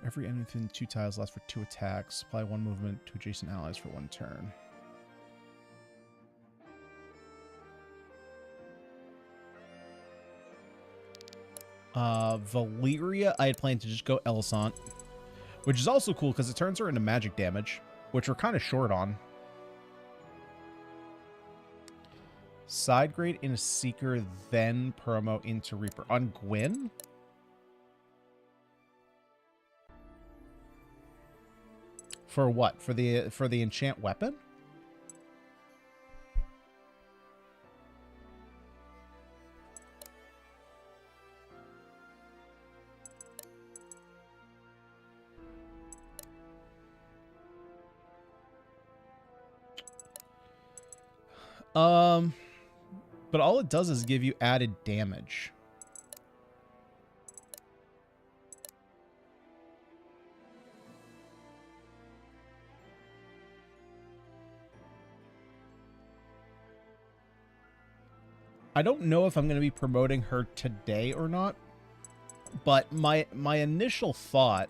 Every enemy within 2 tiles lasts for 2 attacks. Supply 1 movement to adjacent allies for 1 turn. Valeria, I had planned to just go Elisant, which is also cool because it turns her into magic damage, which we're kind of short on. Side grade in a Seeker, then promo into Reaper. On Gwyn? For what? For the enchant weapon? But all it does is give you added damage. I don't know if I'm going to be promoting her today or not, but my initial thought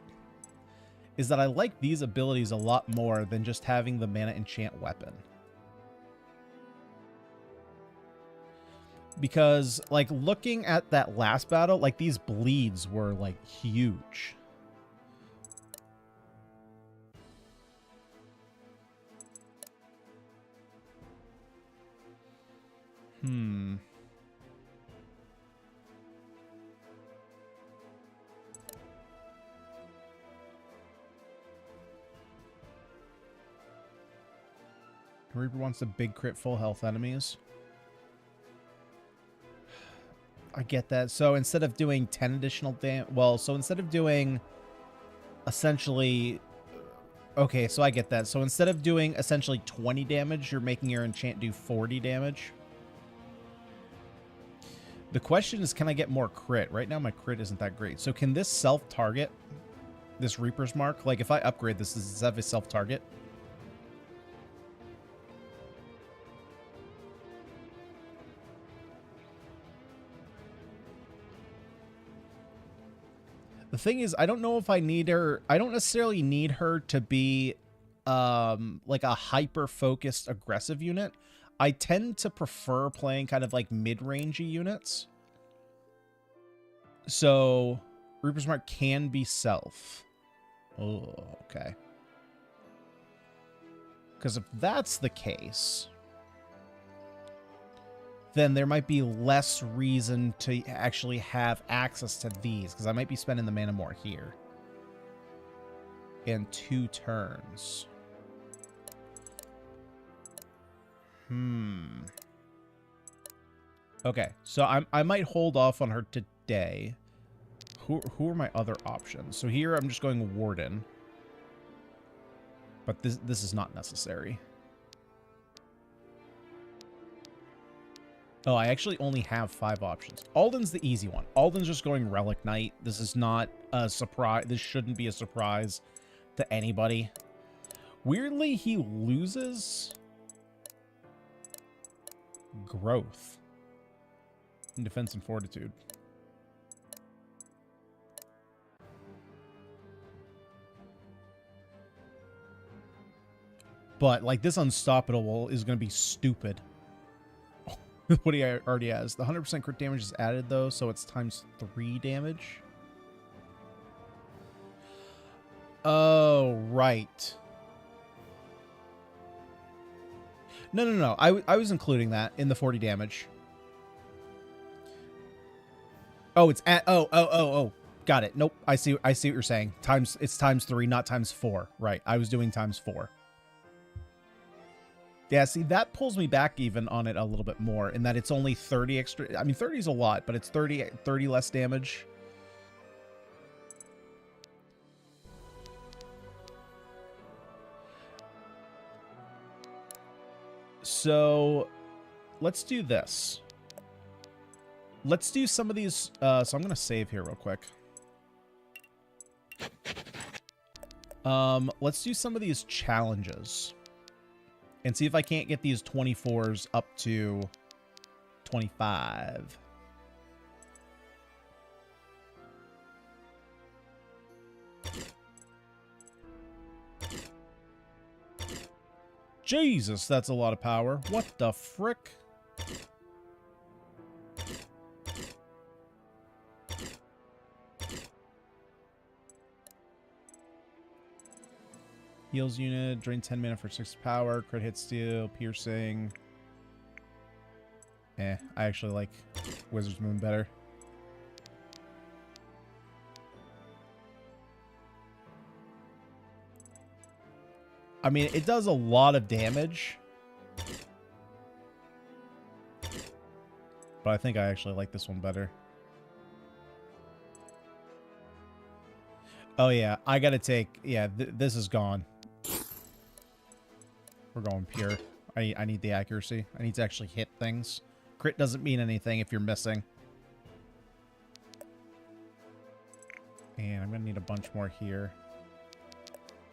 is that I like these abilities a lot more than just having the mana enchant weapon. Because, like, looking at that last battle, like, these bleeds were, like, huge. Reaper wants to big crit full health enemies. I get that. So instead of doing 10 additional damage... Well, so instead of doing essentially... Okay, so I get that. So instead of doing essentially 20 damage, you're making your enchant do 40 damage. The question is, can I get more crit? Right now my crit isn't that great. So can this self-target? this Reaper's Mark? Like, if I upgrade this, does this have a self-target? The thing is, I don't know if I need her. I don't necessarily need her to be like a hyper-focused aggressive unit. I tend to prefer playing kind of like mid-rangey units. So, Reaper's Mark can be self. Oh, okay. Because if that's the case, then there might be less reason to actually have access to these, because I might be spending the mana more here. In 2 turns. Okay, so I might hold off on her today. Who are my other options? So here I'm just going Warden. But this is not necessary. Oh, I actually only have 5 options. Alden's the easy one. Alden's just going Relic Knight. This is not a surprise. This shouldn't be a surprise to anybody. Weirdly, he loses growth in Defense and Fortitude. But, like, this Unstoppable is going to be stupid. What he already has. The 100% crit damage is added, though, so it's times 3 damage. Oh, right. No. I was including that in the 40 damage. Oh, it's at... Oh. Got it. Nope. I see what you're saying. It's times 3, not times 4. Right. I was doing times 4. Yeah, see, that pulls me back even on it a little bit more, in that it's only 30 extra... I mean, 30 is a lot, but it's 30 less damage. So, let's do this. Let's do some of these... so I'm going to save here real quick. Let's do some of these challenges. And see if I can't get these 24s up to 25. Jesus, that's a lot of power. What the frick? Heals unit, drain 10 mana for 6 power, crit hit steal, piercing. I actually like Wizard's Moon better. I mean, it does a lot of damage. But I think I actually like this one better. Oh yeah, I gotta take... Yeah, this is gone. We're going pure. I need the accuracy. I need to actually hit things. Crit doesn't mean anything if you're missing. And I'm going to need a bunch more here.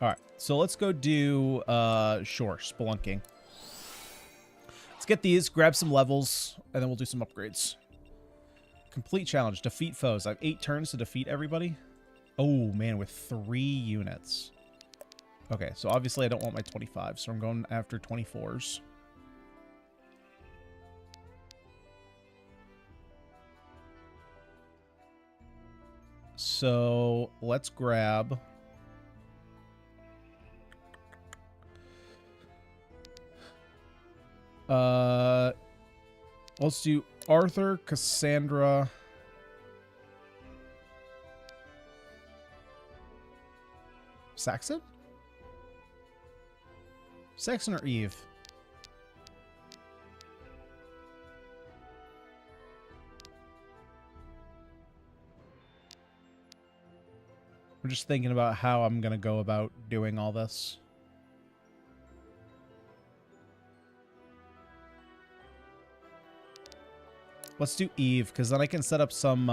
Alright, so let's go do, sure, Spelunking. Let's get these, grab some levels, and then we'll do some upgrades. Complete challenge. Defeat foes. I have 8 turns to defeat everybody. Oh, man, with 3 units. Okay, so obviously I don't want my 25, so I'm going after 24s. So let's grab... let's do Arthur, Cassandra... Saxon? Saxon or Eve? I'm just thinking about how I'm going to go about doing all this. Let's do Eve, because then I can set up some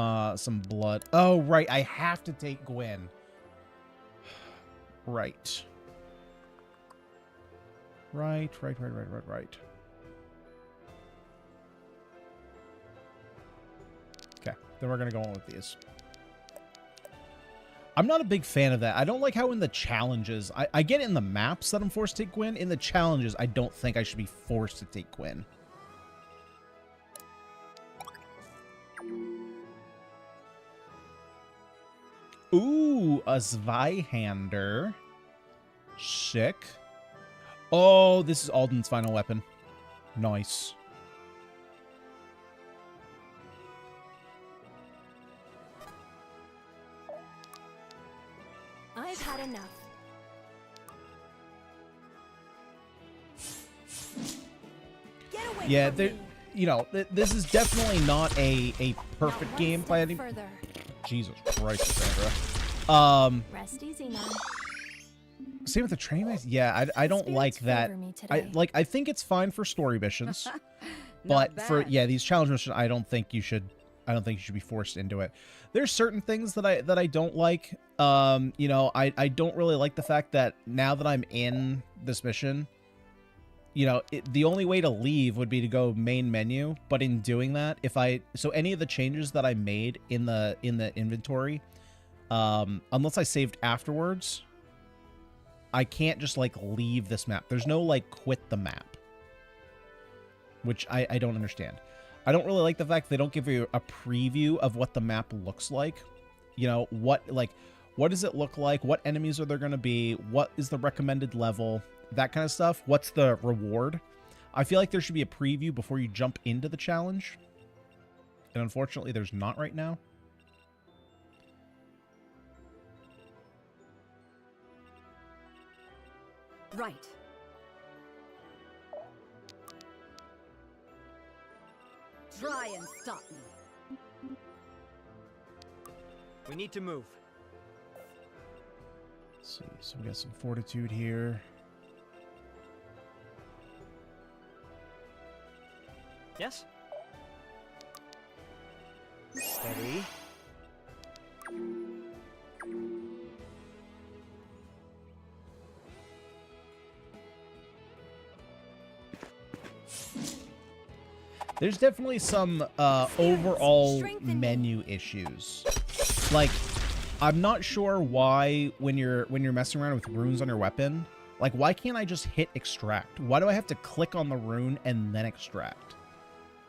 blood. Oh, right. I have to take Gwen. Right. Right. Okay, then we're gonna go on with these. I'm not a big fan of that. I don't like how in the challenges, I get in the maps that I'm forced to take Gwyn. In the challenges, I don't think I should be forced to take Gwyn. Ooh, a Zweihander. Sick. Oh, this is Alden's final weapon. Nice. I've had enough. Yeah, there, you know, this is definitely not a perfect game by any. Jesus Christ, Sandra. Rest easy now. Same with the training maze. Yeah, I don't like that. I think it's fine for story missions, but for these challenge missions, I don't think you should be forced into it. There's certain things that I don't like. You know, I don't really like the fact that now that I'm in this mission, you know, the only way to leave would be to go main menu. But in doing that, so any of the changes that I made in the inventory, unless I saved afterwards, I can't just like leave this map. There's no like quit the map, which I don't understand. I don't really like the fact they don't give you a preview of what the map looks like. You know, what does it look like? What enemies are there going to be? What is the recommended level? That kind of stuff. What's the reward? I feel like there should be a preview before you jump into the challenge. And unfortunately, there's not right now. Right. Try and stop me. We need to move. Let's see, so we got some fortitude here. Yes? Steady. There's definitely some overall menu issues. Like, I'm not sure why when you're messing around with runes on your weapon, like why can't I just hit extract? Why do I have to click on the rune and then extract?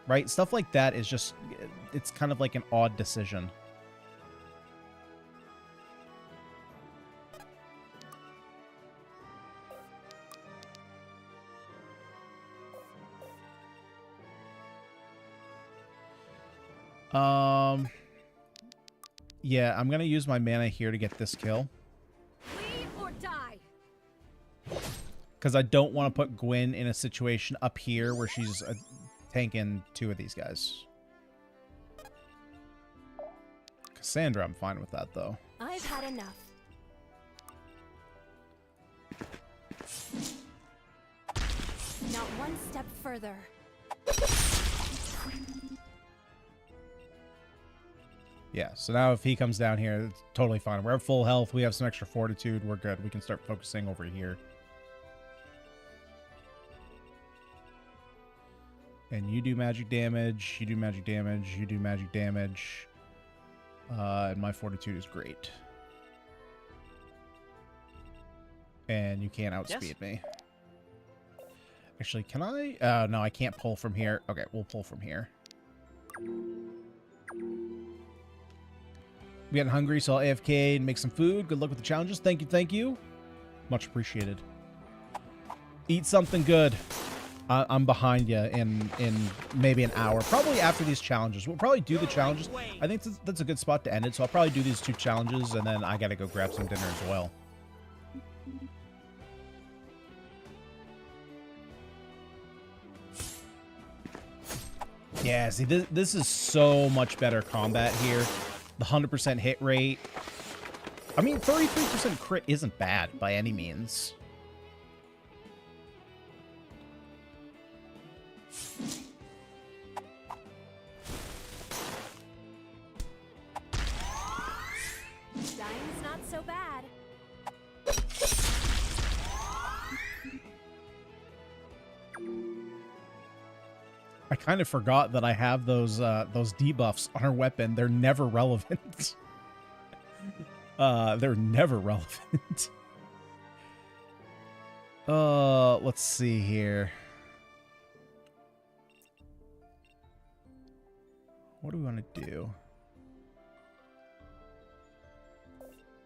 Right? Stuff like that is just, it's kind of like an odd decision. Yeah, I'm gonna use my mana here to get this kill. Leave or die. Because I don't want to put Gwyn in a situation up here where she's tanking two of these guys. Cassandra, I'm fine with that, though. I've had enough. Not one step further. Yeah, so now if he comes down here, it's totally fine. We're at full health. We have some extra fortitude. We're good. We can start focusing over here. And you do magic damage. You do magic damage. You do magic damage. And my fortitude is great. And you can't outspeed me. Actually, can I? No, I can't pull from here. Okay, we'll pull from here. We getting hungry, so I'll AFK and make some food. Good luck with the challenges. Thank you, thank you. Much appreciated. Eat something good. I'm behind you in maybe an hour. Probably after these challenges. We'll probably do the challenges. I think that's a good spot to end it, so I'll probably do these 2 challenges, and then I gotta go grab some dinner as well. Yeah, see, this is so much better combat here. The 100% hit rate. I mean, 33% crit isn't bad by any means. Dying's not so bad. I kind of forgot that I have those debuffs on our weapon. They're never relevant. They're never relevant. Let's see here. What do we want to do?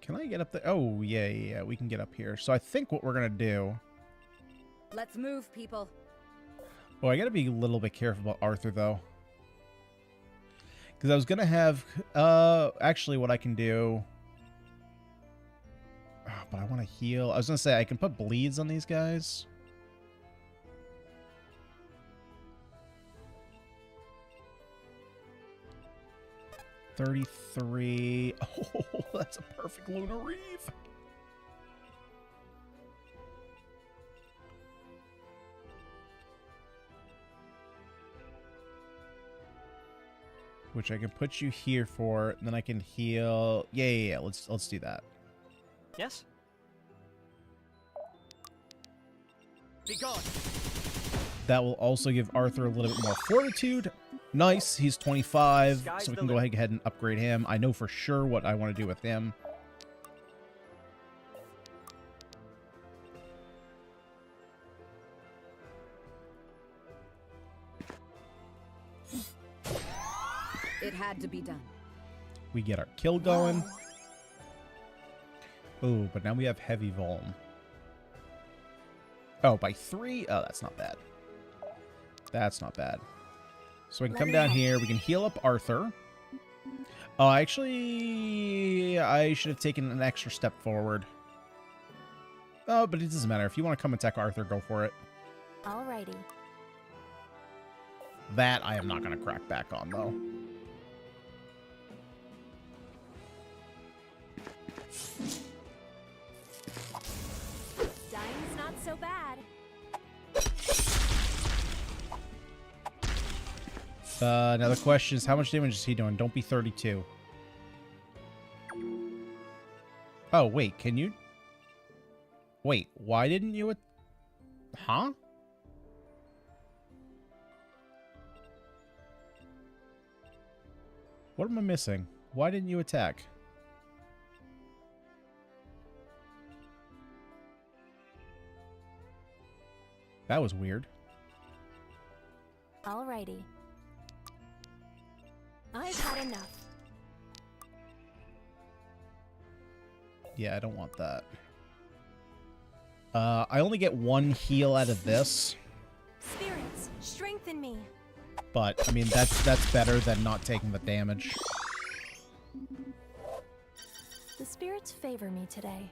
Can I get up there? Oh, yeah, we can get up here. So I think what we're going to do... Let's move, people. Oh, I got to be a little bit careful about Arthur, though. Because I was going to have... actually, what I can do... Oh, but I want to heal. I was going to say, I can put bleeds on these guys. $33. Oh, that's a perfect Lunar Reeve. Which I can put you here for, and then I can heal. Yeah. Let's do that. Yes? Be gone. That will also give Arthur a little bit more fortitude. Nice, he's 25, so we can go ahead and upgrade him. I know for sure what I want to do with him. It had to be done. We get our kill going. Oh, but now we have heavy vuln. Oh, by 3? Oh, that's not bad. That's not bad. So we can come down here. We can heal up Arthur. Oh, actually, I should have taken an extra step forward. Oh, but it doesn't matter. If you want to come attack Arthur, go for it. Alrighty. That I am not going to crack back on, though. Dying's not so bad. Now the question is, how much damage is he doing? Don't be 32. Oh, wait, can you... Wait, why didn't you... Huh? What am I missing? Why didn't you attack? That was weird. Alrighty. I've had enough. Yeah, I don't want that. I only get 1 heal out of this. Spirits, strengthen me. But, I mean, that's better than not taking the damage. The spirits favor me today.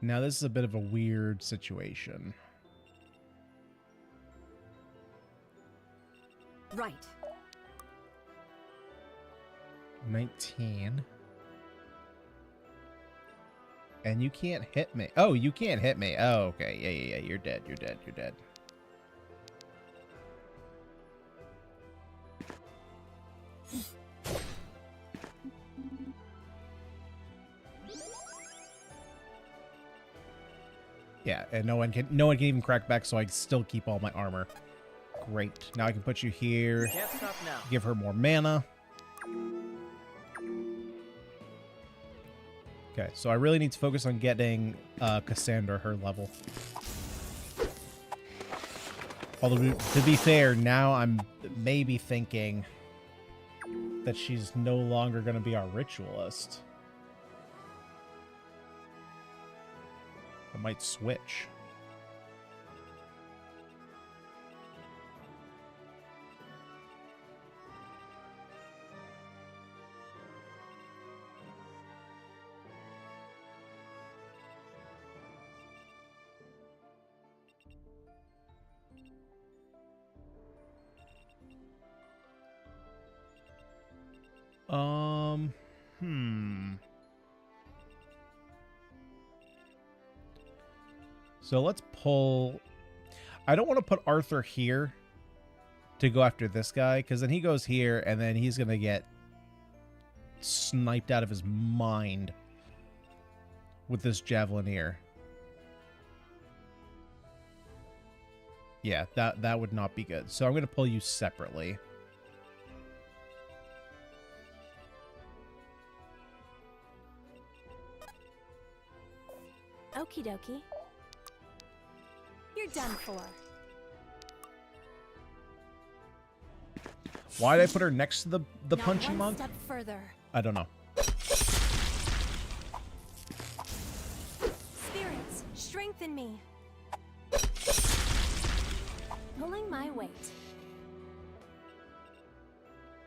Now, this is a bit of a weird situation. Right. 19. And you can't hit me. Oh, you can't hit me. Oh, okay. Yeah. You're dead. You're dead. You're dead. Yeah, and no one can even crack back, so I still keep all my armor. Great. Now I can put you here. Can't stop now. Give her more mana. Okay, so I really need to focus on getting Cassandra her level. Although, to be fair, now I'm maybe thinking that she's no longer going to be our ritualist. I might switch. So let's pull... I don't want to put Arthur here to go after this guy, because then he goes here, and then he's going to get sniped out of his mind. with this Javelineer. Yeah, that would not be good. So I'm going to pull you separately. Okie dokie. You're done for. Why did I put her next to the Now punchy one monk? step further. I don't know. Spirits, strengthen me. Pulling my weight.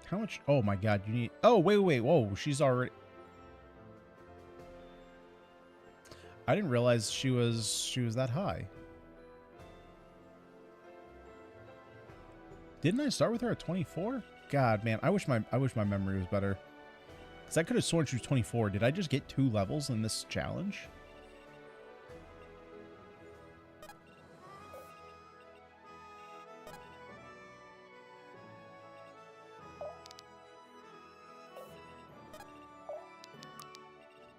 How much? Oh my god, you need... Oh, wait. Whoa, she's already... I didn't realize she was that high. Didn't I start with her at 24? God, man, I wish my memory was better. Because I could have sworn she was 24. Did I just get 2 levels in this challenge?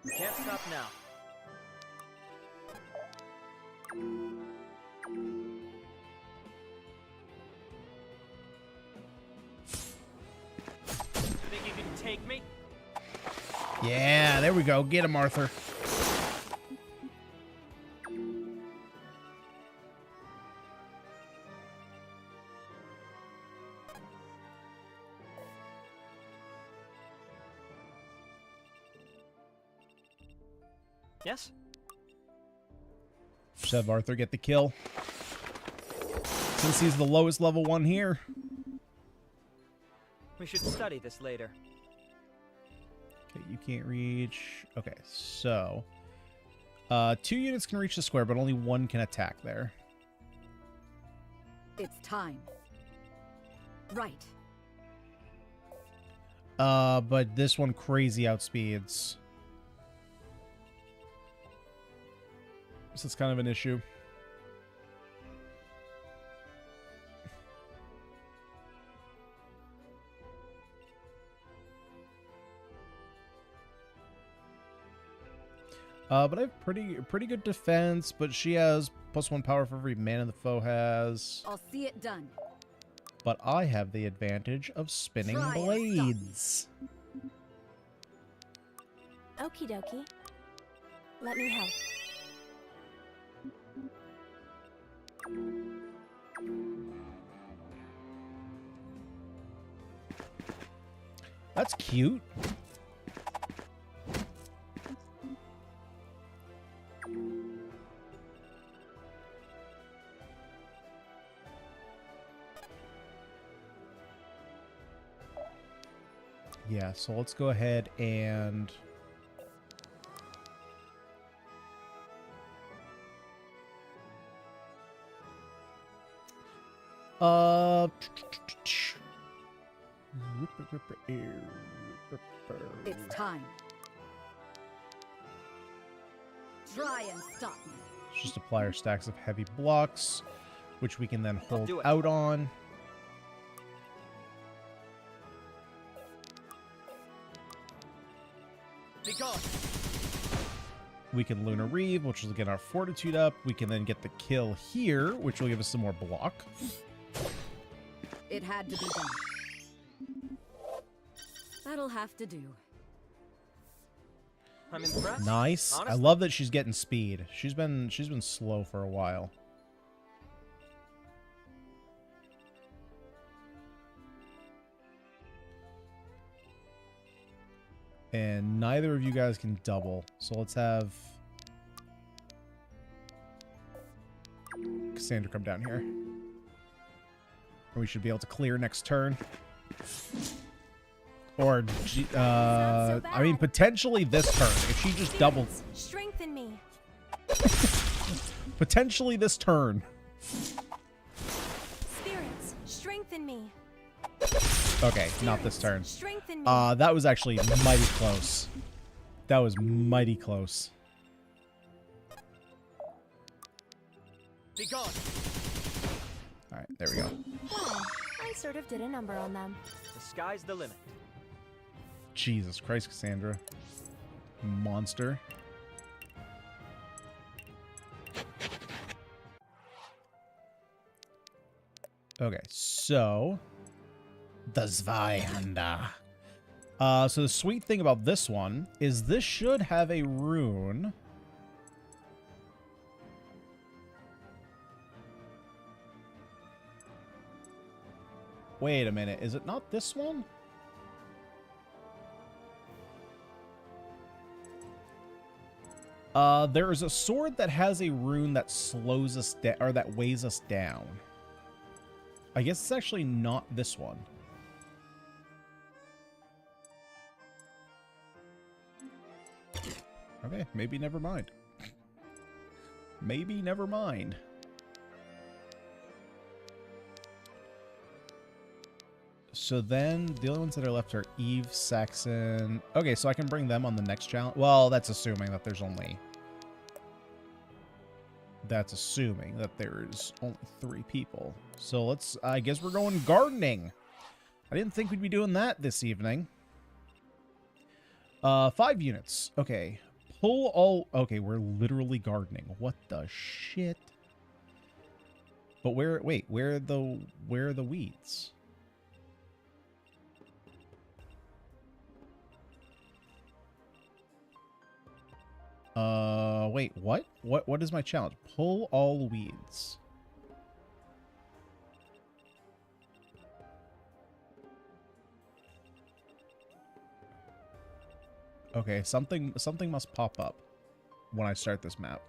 You can't stop now. Think you can take me? Yeah, there we go. Get him, Arthur. Yes? Just have Arthur get the kill. Since he's the lowest level one here. We should study this later. Okay, you can't reach... Okay, so... 2 units can reach the square, but only 1 can attack there. It's time. Right. But this one crazy outspeeds. So it's kind of an issue. But I have pretty good defense, but she has +1 power for every mana the foe has. I'll see it done. But I have the advantage of spinning blades. Okie dokie. Let me help. That's cute. Yeah, so let's go ahead and... It's time. Try and stop me. Just apply our stacks of heavy blocks, which we can then hold do it. out on. Be gone. We can Lunar Reeve, which will get our fortitude up. We can then get the kill here, which will give us some more block. It had to be done. That'll have to do. I'm impressed. Nice. Honestly. I love that she's getting speed. She's been slow for a while. And neither of you guys can double. So let's have Cassandra come down here. And we should be able to clear next turn. Or, I mean, potentially this turn. If she just doubles. Strengthen me. Potentially this turn. Spirits, strengthen me. Okay, not this turn. Strengthen me. That was actually mighty close. That was mighty close. Be gone. Alright, there we go. Well, I sort of did a number on them. The sky's the limit. Jesus Christ, Cassandra. Monster. Okay, so the Zweihander. So the sweet thing about this one is this should have a rune. Wait a minute, is it not this one? There is a sword that has a rune that slows us down, or that weighs us down. I guess it's actually not this one. Okay, maybe never mind. Maybe never mind. So then, the only ones that are left are Eve, Saxon. Okay, so I can bring them on the next challenge. Well, that's assuming that there's only... That's assuming that there's only 3 people. So let's... I guess we're going gardening. I didn't think we'd be doing that this evening. 5 units. Okay. Pull all... Okay, we're literally gardening. What the shit? But where... Wait, where are the weeds? Wait, what? What is my challenge? Pull all weeds. Okay, something must pop up when I start this map.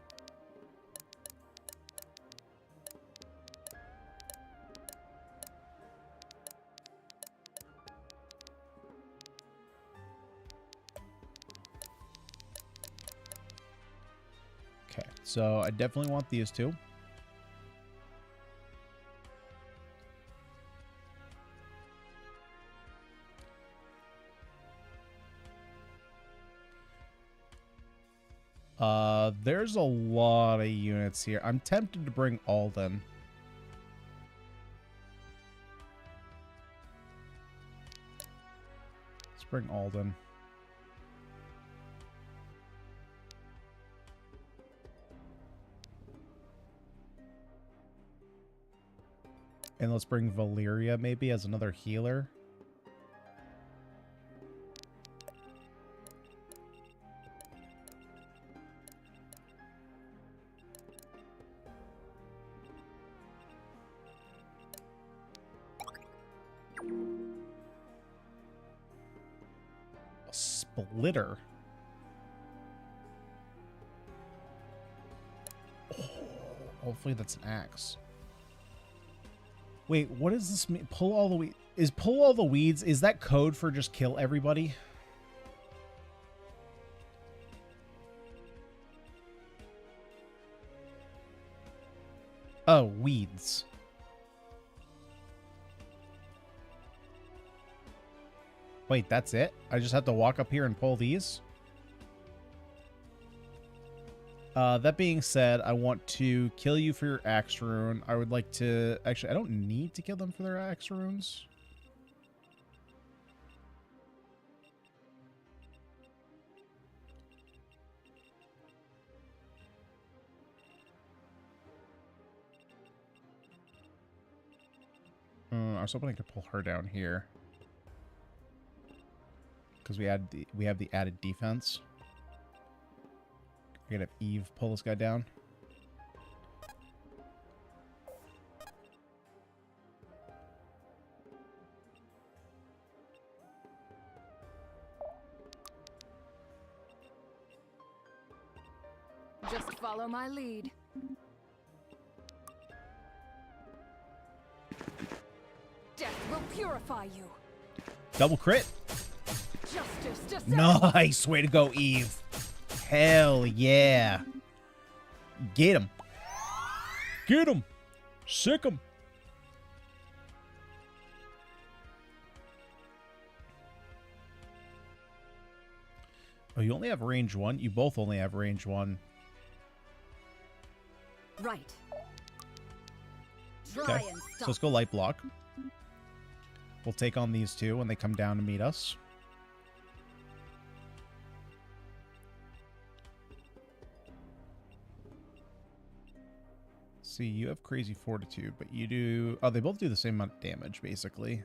Okay, so I definitely want these two. There's a lot of units here. I'm tempted to bring Alden. Let's bring Alden. And let's bring Valeria maybe as another healer. A splitter. Oh, hopefully that's an axe. Wait, what does this mean? Pull all the weeds. Is pull all the weeds, is that code for just kill everybody? Oh, weeds. Wait, that's it? I just have to walk up here and pull these? That being said, I want to kill you for your axe rune. I would like to... Actually, I don't need to kill them for their axe runes. I was hoping I could pull her down here. Because we have the added defense. I gotta have Eve pull this guy down. Just follow my lead. Death will purify you. Double crit. Justice Nice way to go, Eve. Hell yeah. Get him. Get him. Sick him. Oh, you only have range 1? You both only have range 1. Right. Okay, so let's go light block. We'll take on these two when they come down to meet us. See, you have crazy fortitude, but you do... Oh, they both do the same amount of damage, basically.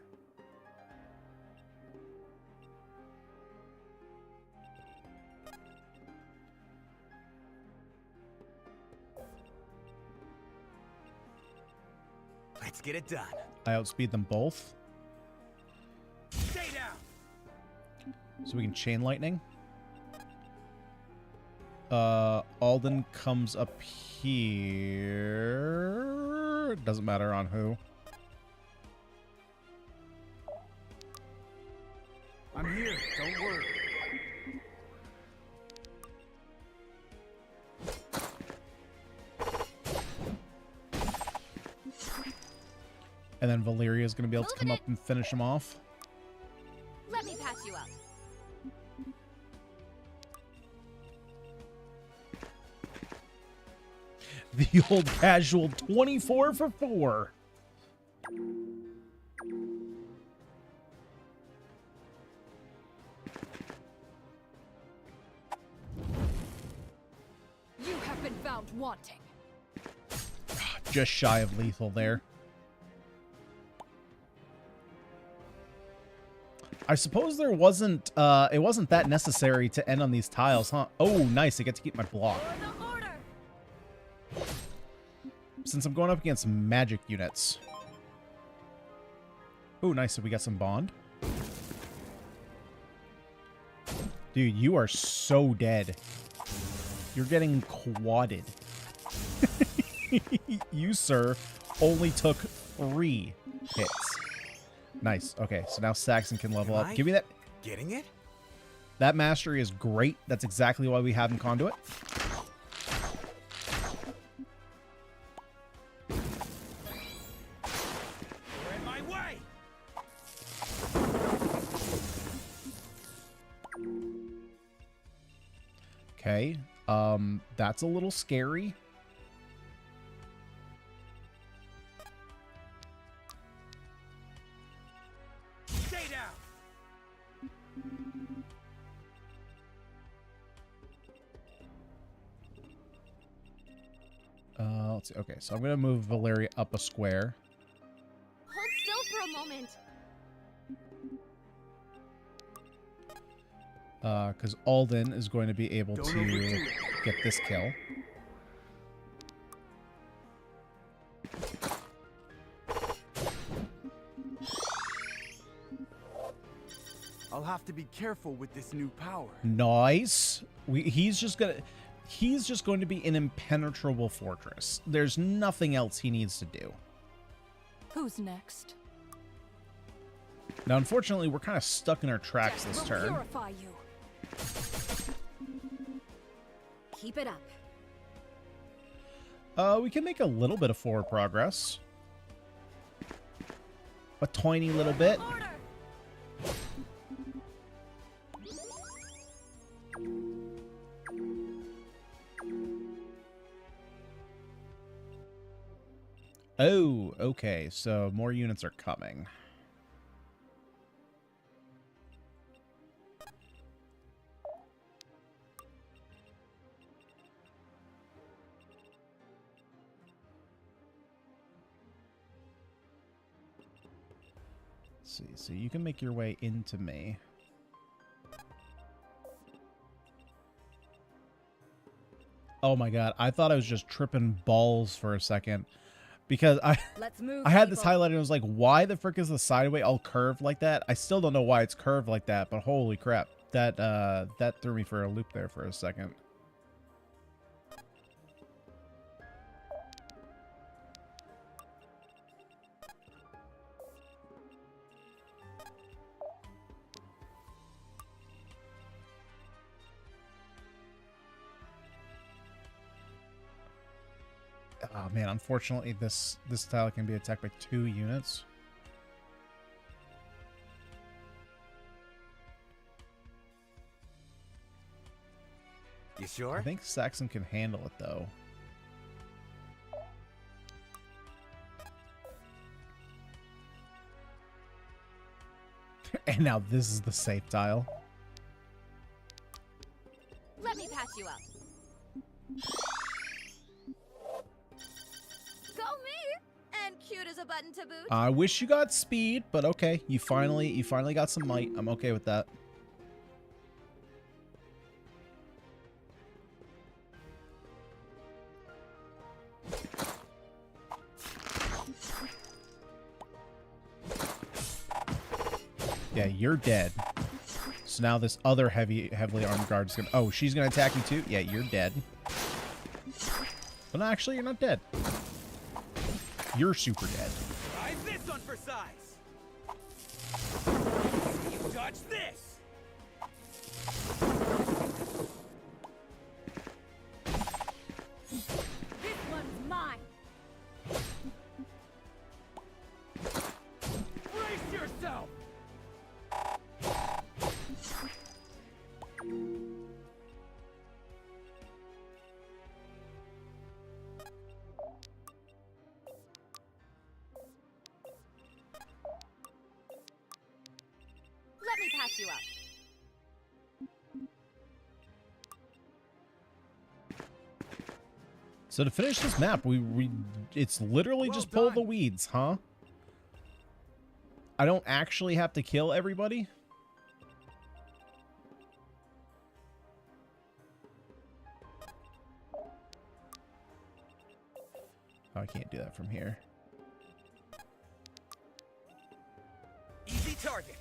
Let's get it done. I outspeed them both. Stay down. So we can chain lightning. Alden comes up here. Doesn't matter on who. I'm here. Don't worry. And then Valeria's going to be able to come up and finish him off. Let me patch you up. The old casual 24 for 4. You have been found wanting. Just shy of lethal there. I suppose there wasn't, it wasn't that necessary to end on these tiles, huh? Oh, nice. I get to keep my block. Since I'm going up against magic units. Oh, nice. So we got some bond. Dude, you are so dead. You're getting quadded. You, sir, only took 3 hits. Nice. Okay, so now Saxon can level up. Give me that. Getting it? That mastery is great. That's exactly why we have in Conduit. You're in my way. Okay. That's a little scary. Stay down. Let's see. Okay, so I'm going to move Valeria up a square. Hold still for a moment. Because Alden is going to be able to get this kill. I'll have to be careful with this new power. Nice. He's just going to be an impenetrable fortress. There's nothing else he needs to do. Who's next? Now, unfortunately, we're kind of stuck in our tracks this turn. Purify you. Keep it up. We can make a little bit of forward progress. A tiny little bit. Oh, okay. So more units are coming. Let's see. So you can make your way into me. Oh my god, I thought I was just tripping balls for a second. Because I had this highlighted and I was like, why the frick is the sideway all curved like that? I still don't know why it's curved like that, but holy crap. That threw me for a loop there for a second. Oh man, unfortunately this tile can be attacked by 2 units. You sure? I think Saxon can handle it though. And now this is the safe tile. Let me patch you up. a button to boot. I wish you got speed, but okay. You finally got some might. I'm okay with that. Yeah, you're dead. So now this other heavily armed guard is gonna... Oh, she's gonna attack you too? Yeah, you're dead. But no, actually, you're not dead. You're super dead. Try this one for size. You dodge this. This one's mine. Brace yourself. Let me patch you up. So to finish this map, it's literally just pull the weeds, huh? I don't actually have to kill everybody? Oh, I can't do that from here. Easy target.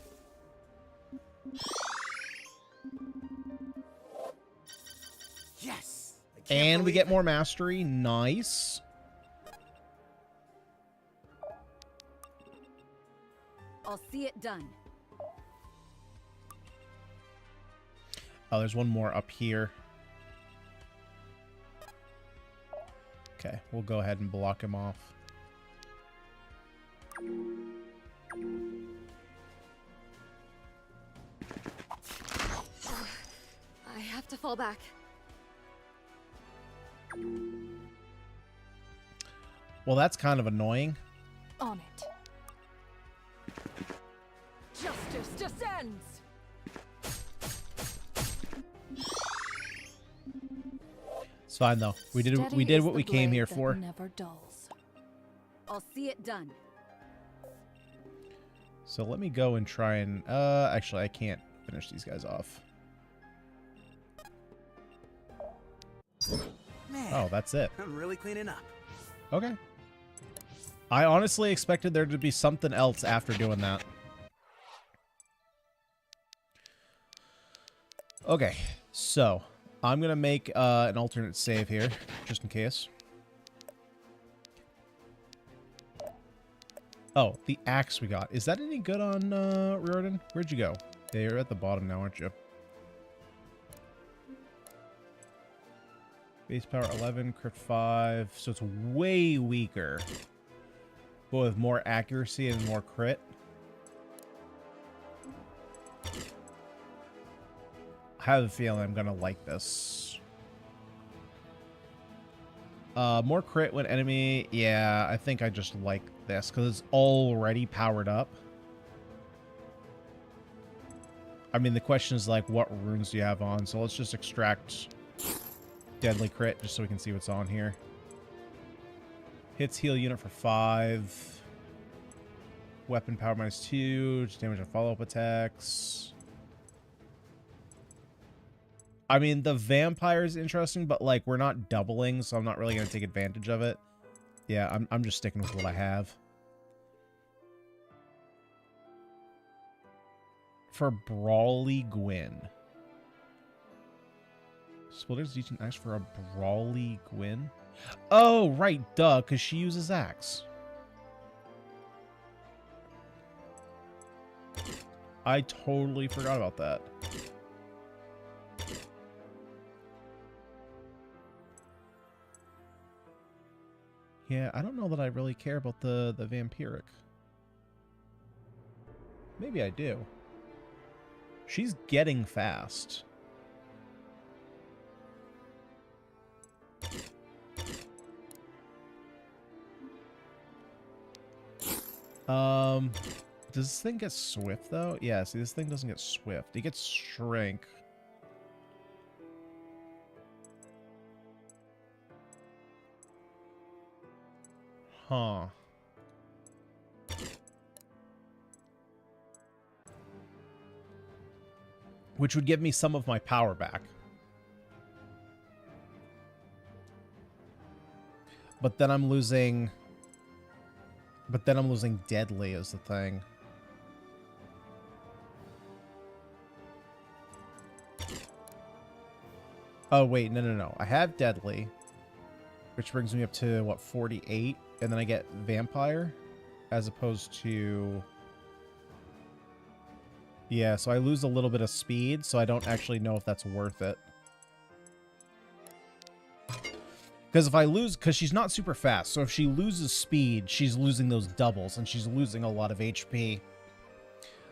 Yes. And we get more mastery. Nice. I'll see it done. Oh, there's one more up here. Okay, we'll go ahead and block him off. I have to fall back. Well, that's kind of annoying. On it. Justice descends. It's fine though. We did what we came here for. Never dulls. I'll see it done. So let me go and try and actually I can't finish these guys off. Man, oh, that's it. I'm really cleaning up. Okay. I honestly expected there to be something else after doing that. Okay, so I'm gonna make an alternate save here, just in case. Oh, the axe we got. Is that any good on Riordan? Where'd you go? Yeah, you're at the bottom now, aren't you? Base power 11, crit 5, so it's way weaker. But with more accuracy and more crit. I have a feeling I'm gonna like this. More crit when enemy. Yeah, I think I just like this because it's already powered up. I mean, the question is like, what runes do you have on? So let's just extract deadly crit just so we can see what's on here. Hits heal unit for 5. Weapon power -2. Just damage on follow-up attacks. I mean, the vampire is interesting, but like we're not doubling, so I'm not really gonna take advantage of it. Yeah, I'm just sticking with what I have. For Brawly Gwyn. Splitters each an axe for a Brawly Gwyn. Oh, right, duh, because she uses axe. I totally forgot about that. Yeah, I don't know that I really care about the vampiric. Maybe I do. She's getting fast. Does this thing get swift though? Yeah, see, this thing doesn't get swift. It gets shrink. Huh. which would give me some of my power back. But then I'm losing deadly is the thing. Oh wait, no. I have deadly, which brings me up to what, 48, and then I get vampire as opposed to, yeah, so I lose a little bit of speed, so I don't actually know if that's worth it. Because if I lose, because she's not super fast, so if she loses speed, she's losing those doubles, and she's losing a lot of HP.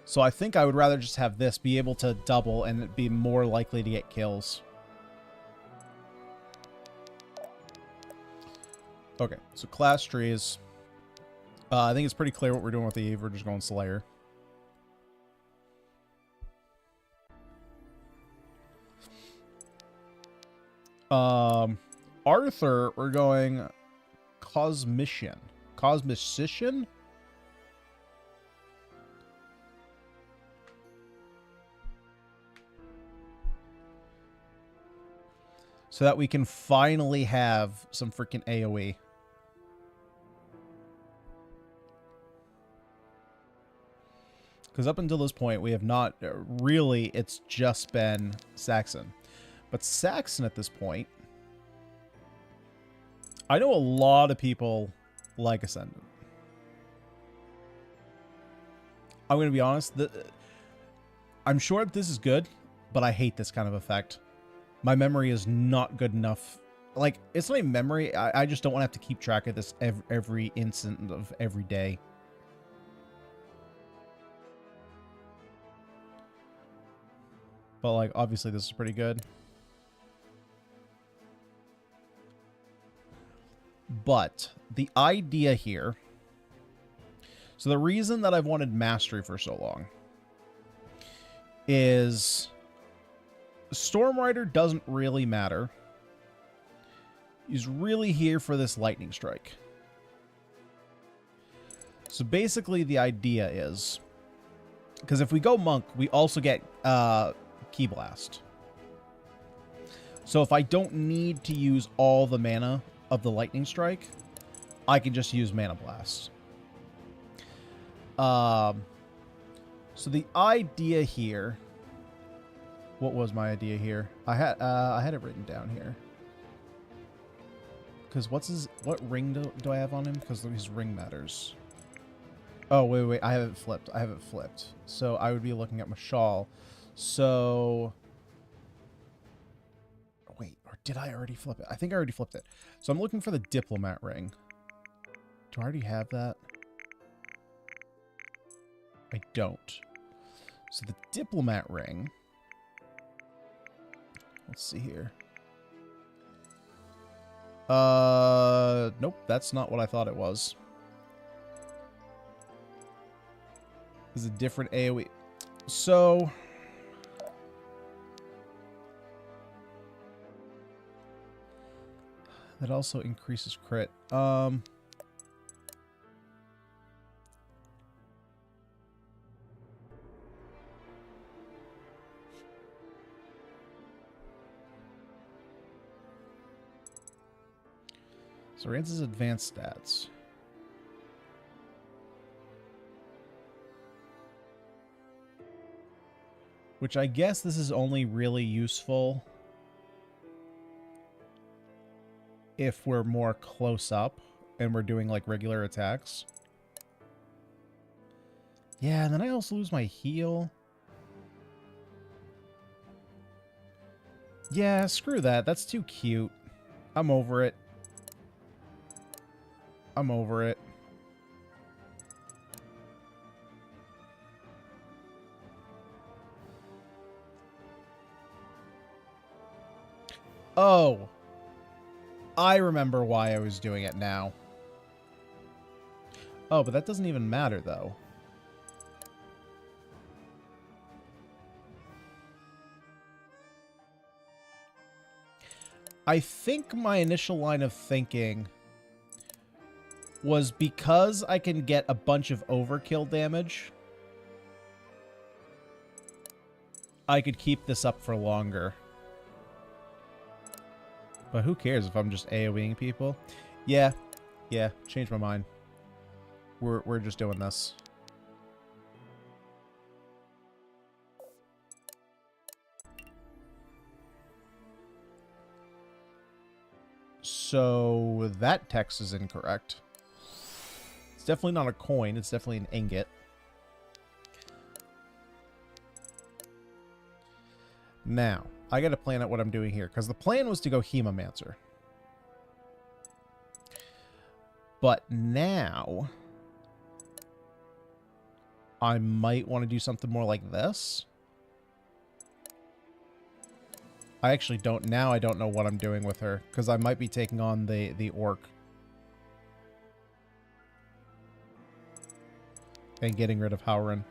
So I think I would rather just have this be able to double and be more likely to get kills. Okay, so class trees. I think it's pretty clear what we're doing with the Eve. We're just going Slayer. Arthur, we're going Cosmician. Cosmicician? So that we can finally have some freaking AoE. Because up until this point, we have not really, it's just been Saxon. But Saxon at this point, I know a lot of people like Ascendant. I'm going to be honest, I'm sure this is good, but I hate this kind of effect. My memory is not good enough. Like, it's not a memory, I just don't want to have to keep track of this every instant of every day. But, like, obviously this is pretty good. But the idea here, so the reason that I've wanted mastery for so long is Storm Rider doesn't really matter. He's really here for this lightning strike. So basically the idea is, because if we go monk, we also get Ki Blast. So if I don't need to use all the mana of the lightning strike, I can just use Mana Blast. So the idea here, what was my idea here? I had it written down here. Because what ring do I have on him? Because his ring matters. Oh wait, I have it flipped. So I would be looking at Mashal. So wait, or did I already flip it? I think I already flipped it. So I'm looking for the Diplomat ring. Do I already have that? I don't. So the Diplomat ring. Let's see here. Nope, that's not what I thought it was. This is a different AoE. So that also increases crit. So Rance's advanced stats. Which I guess this is only really useful if we're more close up and we're doing like regular attacks. Yeah, and then I also lose my heal. Yeah, screw that. That's too cute. I'm over it. I'm over it. Oh. I remember why I was doing it now. Oh, but that doesn't even matter, though. I think my initial line of thinking was because I can get a bunch of overkill damage, I could keep this up for longer. But who cares if I'm just AoEing people? Yeah. Yeah, changed my mind. We're just doing this. So that text is incorrect. It's definitely not a coin. It's definitely an ingot. Now, I got to plan out what I'm doing here, because the plan was to go Hemomancer. But now, I might want to do something more like this. I actually don't, now I don't know what I'm doing with her, because I might be taking on the orc. And getting rid of Howren.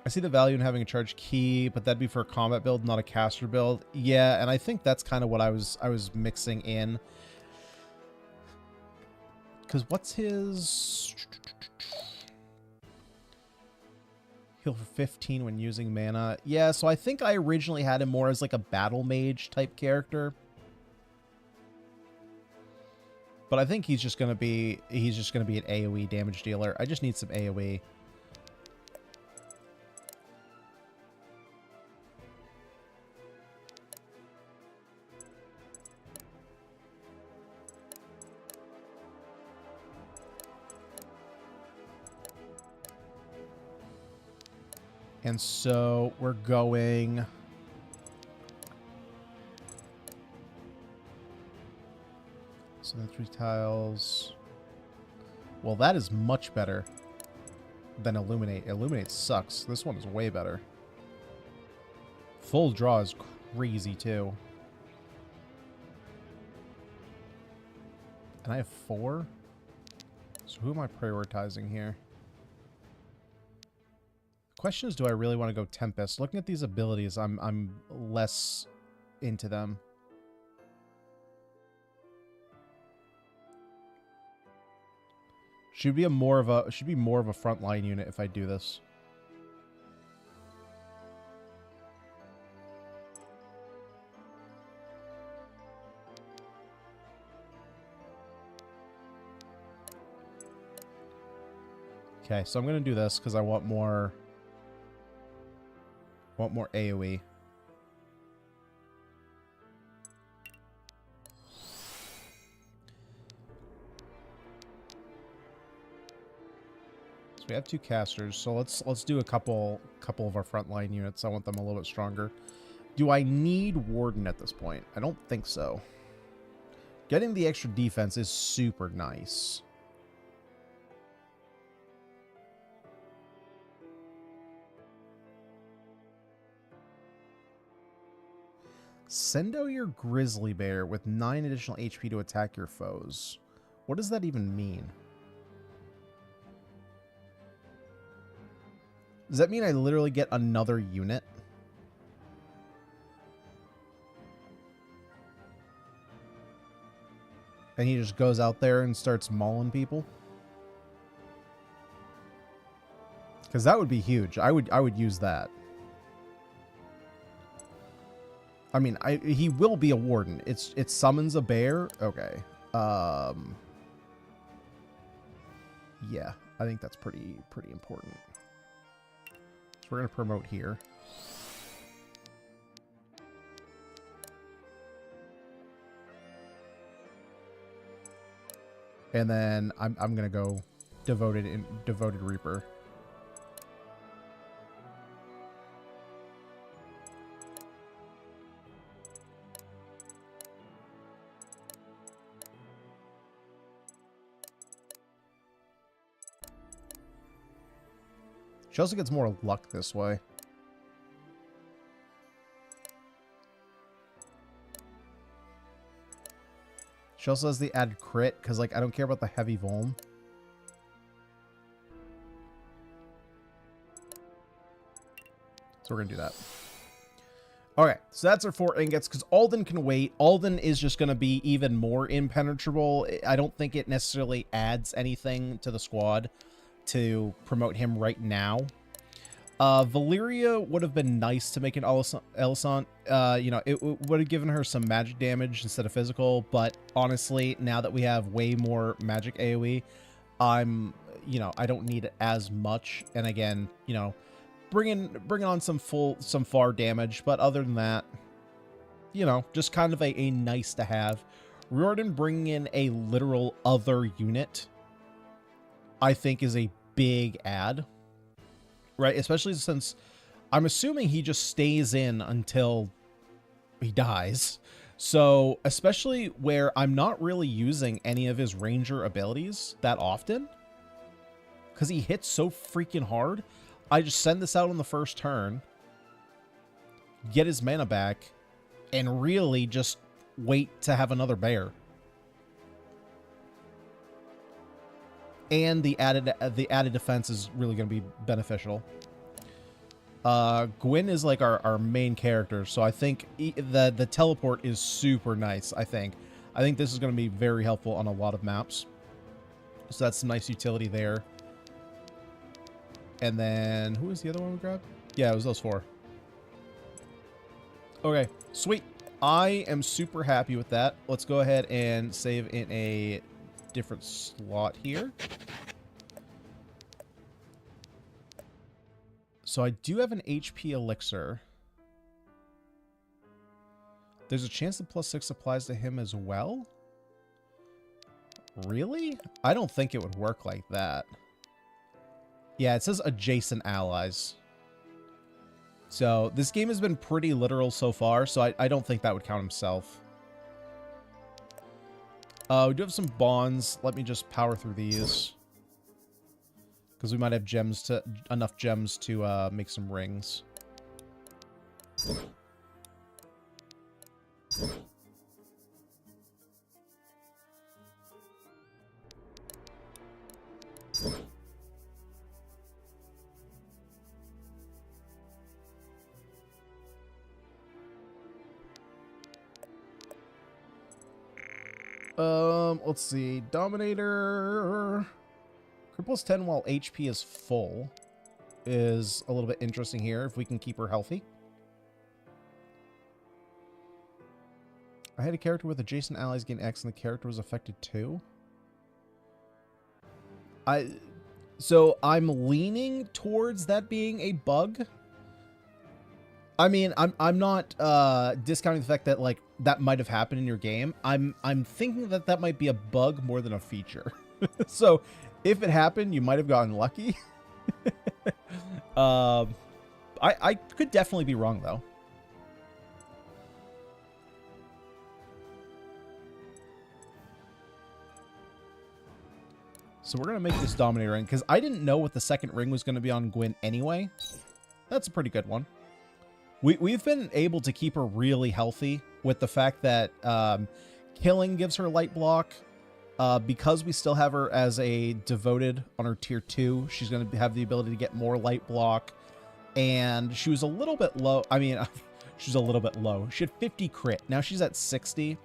I see the value in having a charged key, but that'd be for a combat build, not a caster build. Yeah, and I think that's kind of what I was mixing in. Because what's his... Heal for 15 when using mana. Yeah, so I think I originally had him more as like a battle mage type character. But I think he's just gonna be an AoE damage dealer. I just need some AoE. And so we're going... So the 3 tiles... Well, that is much better than Illuminate. Illuminate sucks. This one is way better. Full draw is crazy, too. And I have 4? So who am I prioritizing here? Question is, do I really want to go Tempest? Looking at these abilities, I'm less into them. Should be more of a frontline unit if I do this. Okay, so I'm gonna do this because I want more AoE. So we have 2 casters, so let's do a couple of our frontline units. I want them a little bit stronger. Do I need Warden at this point? I don't think so. Getting the extra defense is super nice. Send out your grizzly bear with 9 additional HP to attack your foes. What does that even mean? Does that mean I literally get another unit? And he just goes out there and starts mauling people? Because that would be huge. I would use that. I mean, he will be a warden. It summons a bear. Okay. Yeah, I think that's pretty important. So we're gonna promote here. And then I'm gonna go devoted reaper. She also gets more luck this way. She also has the added crit, because, like, I don't care about the heavy vuln. So we're going to do that. Okay, so that's our 4 ingots, because Alden can wait. Alden is just going to be even more impenetrable. I don't think it necessarily adds anything to the squad to promote him right now. Valyria would have been nice to make an Elisant. You know, it would have given her some magic damage instead of physical, but honestly, now that we have way more magic AoE, you know, I don't need it as much. And again, you know, bringing on some far damage, but other than that, you know, just kind of a nice to have. Riordan bringing in a literal other unit, I think, is a big add, right? Especially since I'm assuming he just stays in until he dies. So especially where I'm not really using any of his ranger abilities that often, because he hits so freaking hard, I just send this out on the first turn, get his mana back, and really just wait to have another bear. And the added defense is really going to be beneficial. Gwyn is like our main character, so I think the teleport is super nice. I think this is going to be very helpful on a lot of maps. So that's some nice utility there. And then, who was the other one we grabbed? Yeah, it was those 4. Okay, sweet. I am super happy with that. Let's go ahead and save in a different slot here. So I do have an HP elixir. There's a chance that +6 applies to him as well? Really? I don't think it would work like that. Yeah, it says adjacent allies. So this game has been pretty literal so far, so I don't think that would count himself. We do have some bonds. Let me just power through these, because we might have enough gems to make some rings. Let's see. Dominator. Cripples 10 while HP is full is a little bit interesting here, if we can keep her healthy. I had a character with adjacent allies gain X and the character was affected too. So I'm leaning towards that being a bug. I mean, I'm not discounting the fact that like that might have happened in your game. I'm thinking that that might be a bug more than a feature. So if it happened, you might have gotten lucky. I could definitely be wrong though. So we're gonna make this Dominator ring because I didn't know what the second ring was gonna be on Gwyn anyway. That's a pretty good one. We've been able to keep her really healthy with the fact that killing gives her light block. Because we still have her as a devoted on her tier 2, she's going to have the ability to get more light block. And she was a little bit low. I mean, she's a little bit low. She had 50 crit. Now she's at 60.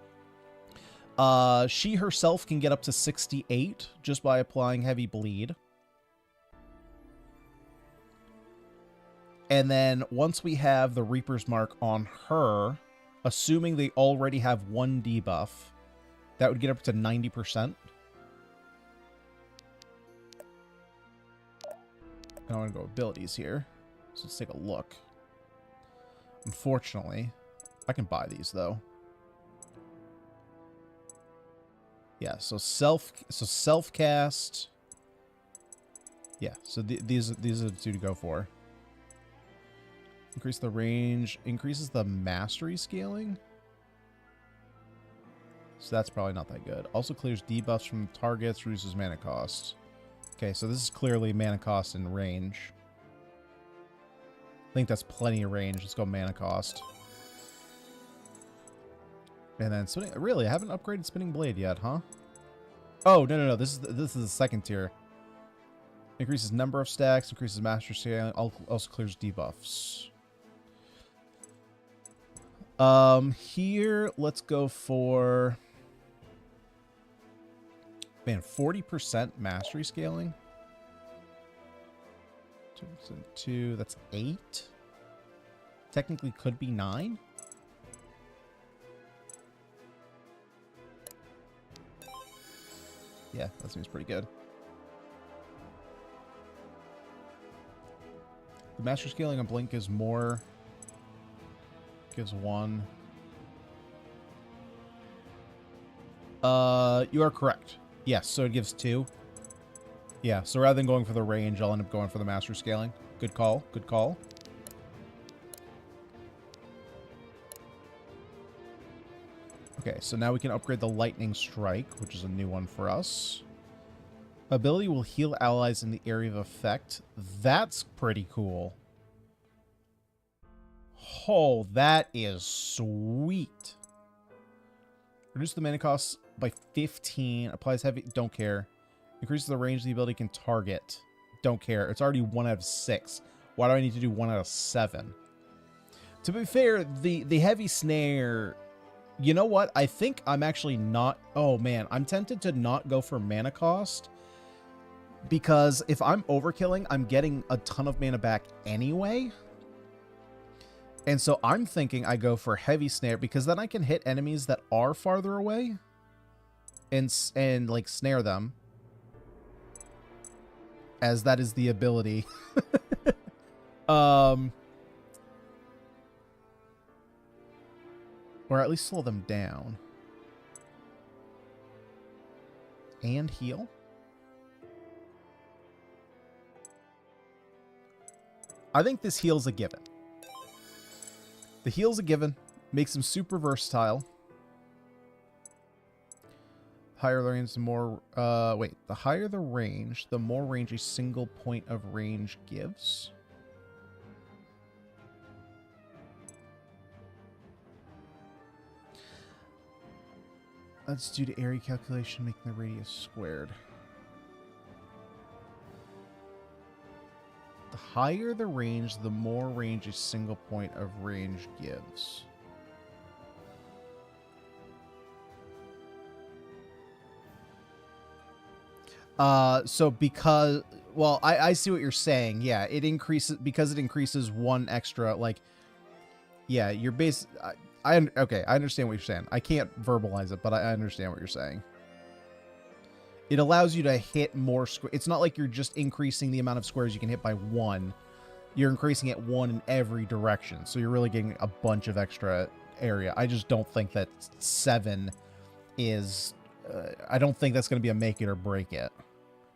She herself can get up to 68 just by applying heavy bleed. And then once we have the Reaper's Mark on her, assuming they already have 1 debuff, that would get up to 90%. I want to go abilities here. So let's take a look. Unfortunately, I can buy these though. Yeah, so self cast. Yeah, so these are the 2 to go for. Increase the range, increases the mastery scaling. So that's probably not that good. Also clears debuffs from targets, reduces mana cost. Okay, so this is clearly mana cost and range. I think that's plenty of range. Let's go mana cost. And then spinning. Really, I haven't upgraded Spinning Blade yet, huh? Oh no! This is the second tier. Increases number of stacks, increases mastery scaling, also clears debuffs. Here, let's go for... Man, 40% mastery scaling. 2, that's 8. Technically could be 9. Yeah, that seems pretty good. The master scaling on Blink is more. Gives 1. You are correct. Yes, so it gives 2. Yeah, so rather than going for the range, I'll end up going for the master scaling. Good call, good call. Okay, so now we can upgrade the Lightning Strike, which is a new one for us. Ability will heal allies in the area of effect. That's pretty cool. Oh, that is sweet. Reduce the mana cost by 15. Applies heavy. Don't care. Increases the range the ability can target. Don't care. It's already 1 out of 6. Why do I need to do 1 out of 7? To be fair, the heavy snare... You know what? I think I'm actually not... Oh, man. I'm tempted to not go for mana cost. Because if I'm overkilling, I'm getting a ton of mana back anyway. And so I'm thinking I go for heavy snare, because then I can hit enemies that are farther away. And like, snare them. As that is the ability. Or at least slow them down. And heal. I think this heal's a given. The heal's a given. Makes him super versatile. Higher the range, the more... wait. The higher the range, the more range a single point of range gives. That's due to area calculation making the radius squared. The higher the range, the more range a single point of range gives. So because... Well, I see what you're saying. Yeah, it increases... Because it increases 1 extra, like... Yeah, you're base... Okay, I understand what you're saying. I can't verbalize it, but I understand what you're saying. It allows you to hit more squares. It's not like you're just increasing the amount of squares you can hit by 1. You're increasing it 1 in every direction. So you're really getting a bunch of extra area. I just don't think that 7 is... I don't think that's going to be a make it or break it.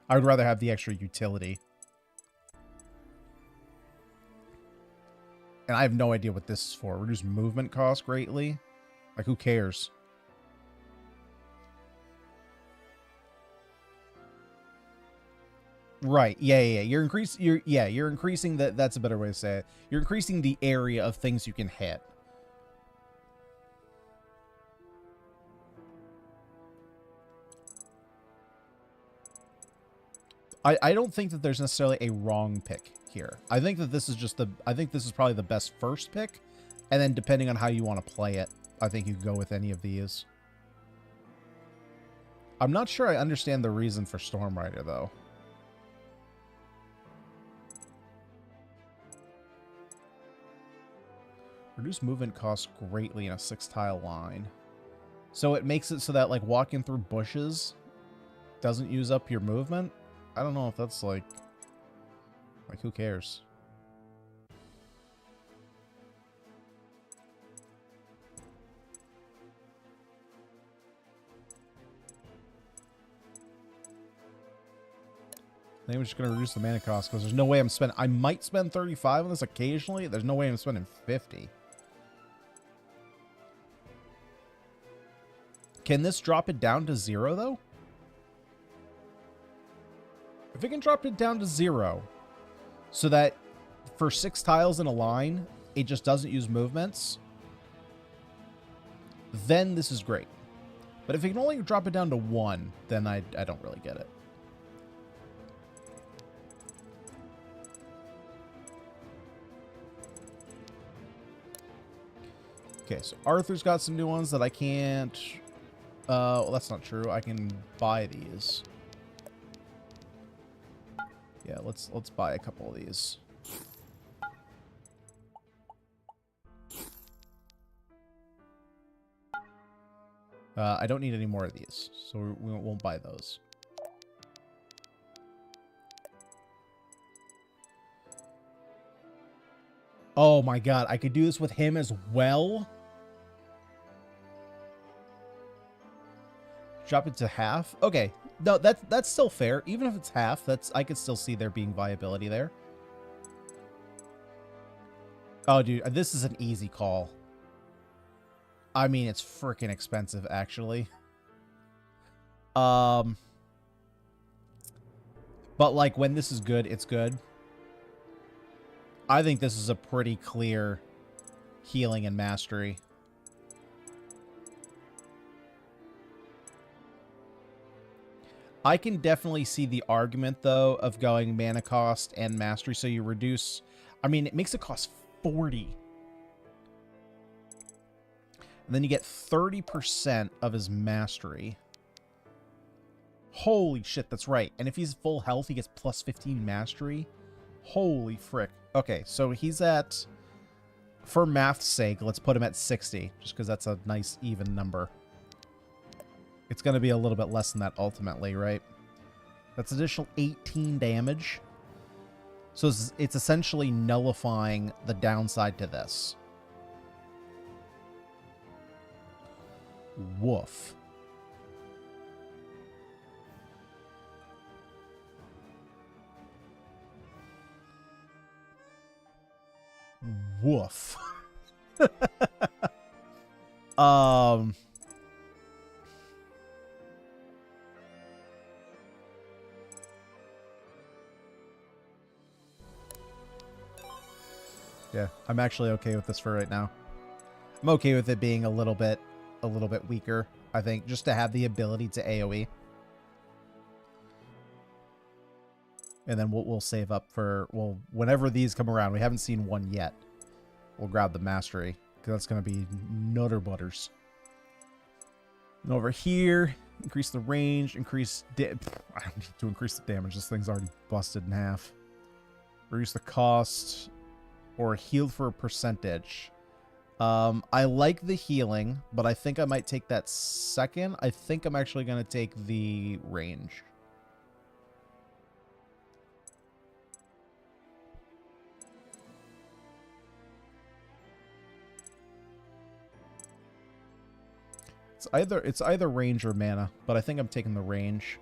I would rather have the extra utility. And I have no idea what this is for. Reduce movement cost greatly? Like, who cares? Right. Yeah. You're increasing that's a better way to say it. You're increasing the area of things you can hit. I don't think that there's necessarily a wrong pick here. I think that this is just I think this is probably the best first pick. And then depending on how you want to play it, I think you can go with any of these. I'm not sure I understand the reason for Storm Rider, though. Reduce movement costs greatly in a 6-tile line. So it makes it so that, like, walking through bushes doesn't use up your movement? I don't know if that's, like, who cares? I think I'm just going to reduce the mana cost because there's no way I'm spending... I might spend 35 on this occasionally. There's no way I'm spending 50. Can this drop it down to 0, though? If it can drop it down to 0, so that for 6 tiles in a line, it just doesn't use movements, then this is great. But if it can only drop it down to 1, then I don't really get it. Okay, so Arthur's got some new ones that I can't... well, that's not true. I can buy these. Yeah, let's buy a couple of these. I don't need any more of these, so we won't buy those. Oh my god, I could do this with him as well? Drop it to half? Okay. No, that's still fair. Even if it's half, I could still see there being viability there. Oh, dude, this is an easy call. I mean, it's freaking expensive, actually. But, like, when this is good, it's good. I think this is a pretty clear healing and mastery. I can definitely see the argument, though, of going mana cost and mastery, so you reduce... I mean, it makes it cost 40. And then you get 30% of his mastery. Holy shit, that's right. And if he's full health, he gets plus 15 mastery. Holy frick. Okay, so he's at... For math's sake, let's put him at 60, just because that's a nice, even number. It's going to be a little bit less than that ultimately, right? That's additional 18 damage. So it's essentially nullifying the downside to this. Woof. Woof. Yeah, I'm actually okay with this for right now. I'm okay with it being a little bit weaker, I think, just to have the ability to AoE. And then we'll save up for, well, whenever these come around. We haven't seen one yet. We'll grab the mastery, because that's going to be nutter butters. And over here, increase the range, I don't need to increase the damage. This thing's already busted in half. Reduce the cost, or heal for a percentage. I like the healing, but I think I might take that second. I think I'm actually going to take the range. It's either range or mana, but I think I'm taking the range.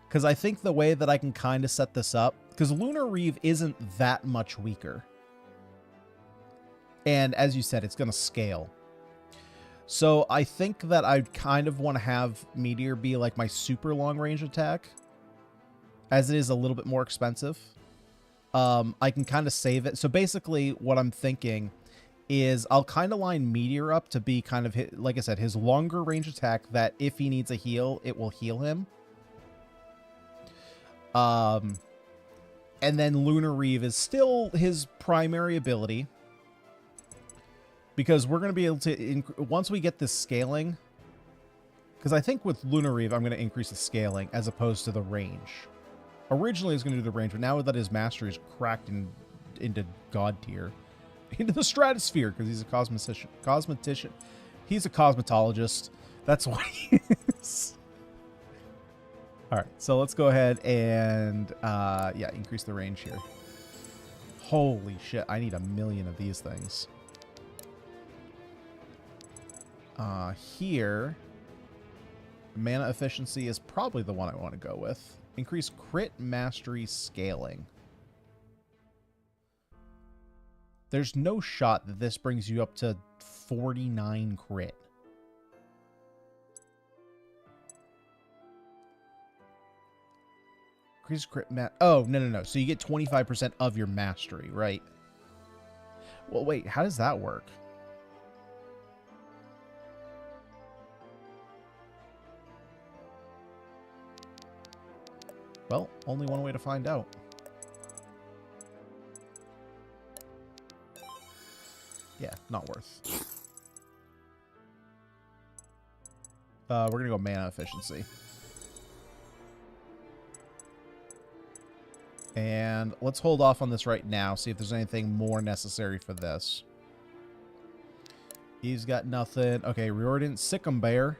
Because I think the way that I can kind of set this up, because Lunar Reeve isn't that much weaker. And as you said, it's going to scale. So I think that I'd kind of want to have Meteor be like my super long range attack, as it is a little bit more expensive. I can kind of save it. So basically what I'm thinking is I'll kind of line Meteor up to be kind of, like I said, his longer range attack that if he needs a heal, it will heal him. And then Lunar Reeve is still his primary ability, because we're going to be able to, once we get this scaling, because I think with Lunar Reeve, I'm going to increase the scaling as opposed to the range. Originally, I was going to do the range, but now that his mastery is cracked into God tier, into the stratosphere, because he's a cosmetician. He's a cosmetologist. That's why he is. All right, so let's go ahead and, yeah, increase the range here. Holy shit, I need 1,000,000 of these things. Here, mana efficiency is probably the one I want to go with. Increase crit mastery scaling. There's no shot that this brings you up to 49 crit. Increase crit oh, no. So you get 25% of your mastery, right? Well, wait, how does that work? Well, only one way to find out. Yeah, not worth. We're gonna go mana efficiency. And let's hold off on this right now, see if there's anything more necessary for this. He's got nothing. Okay, Riordan, Sikkim Bear.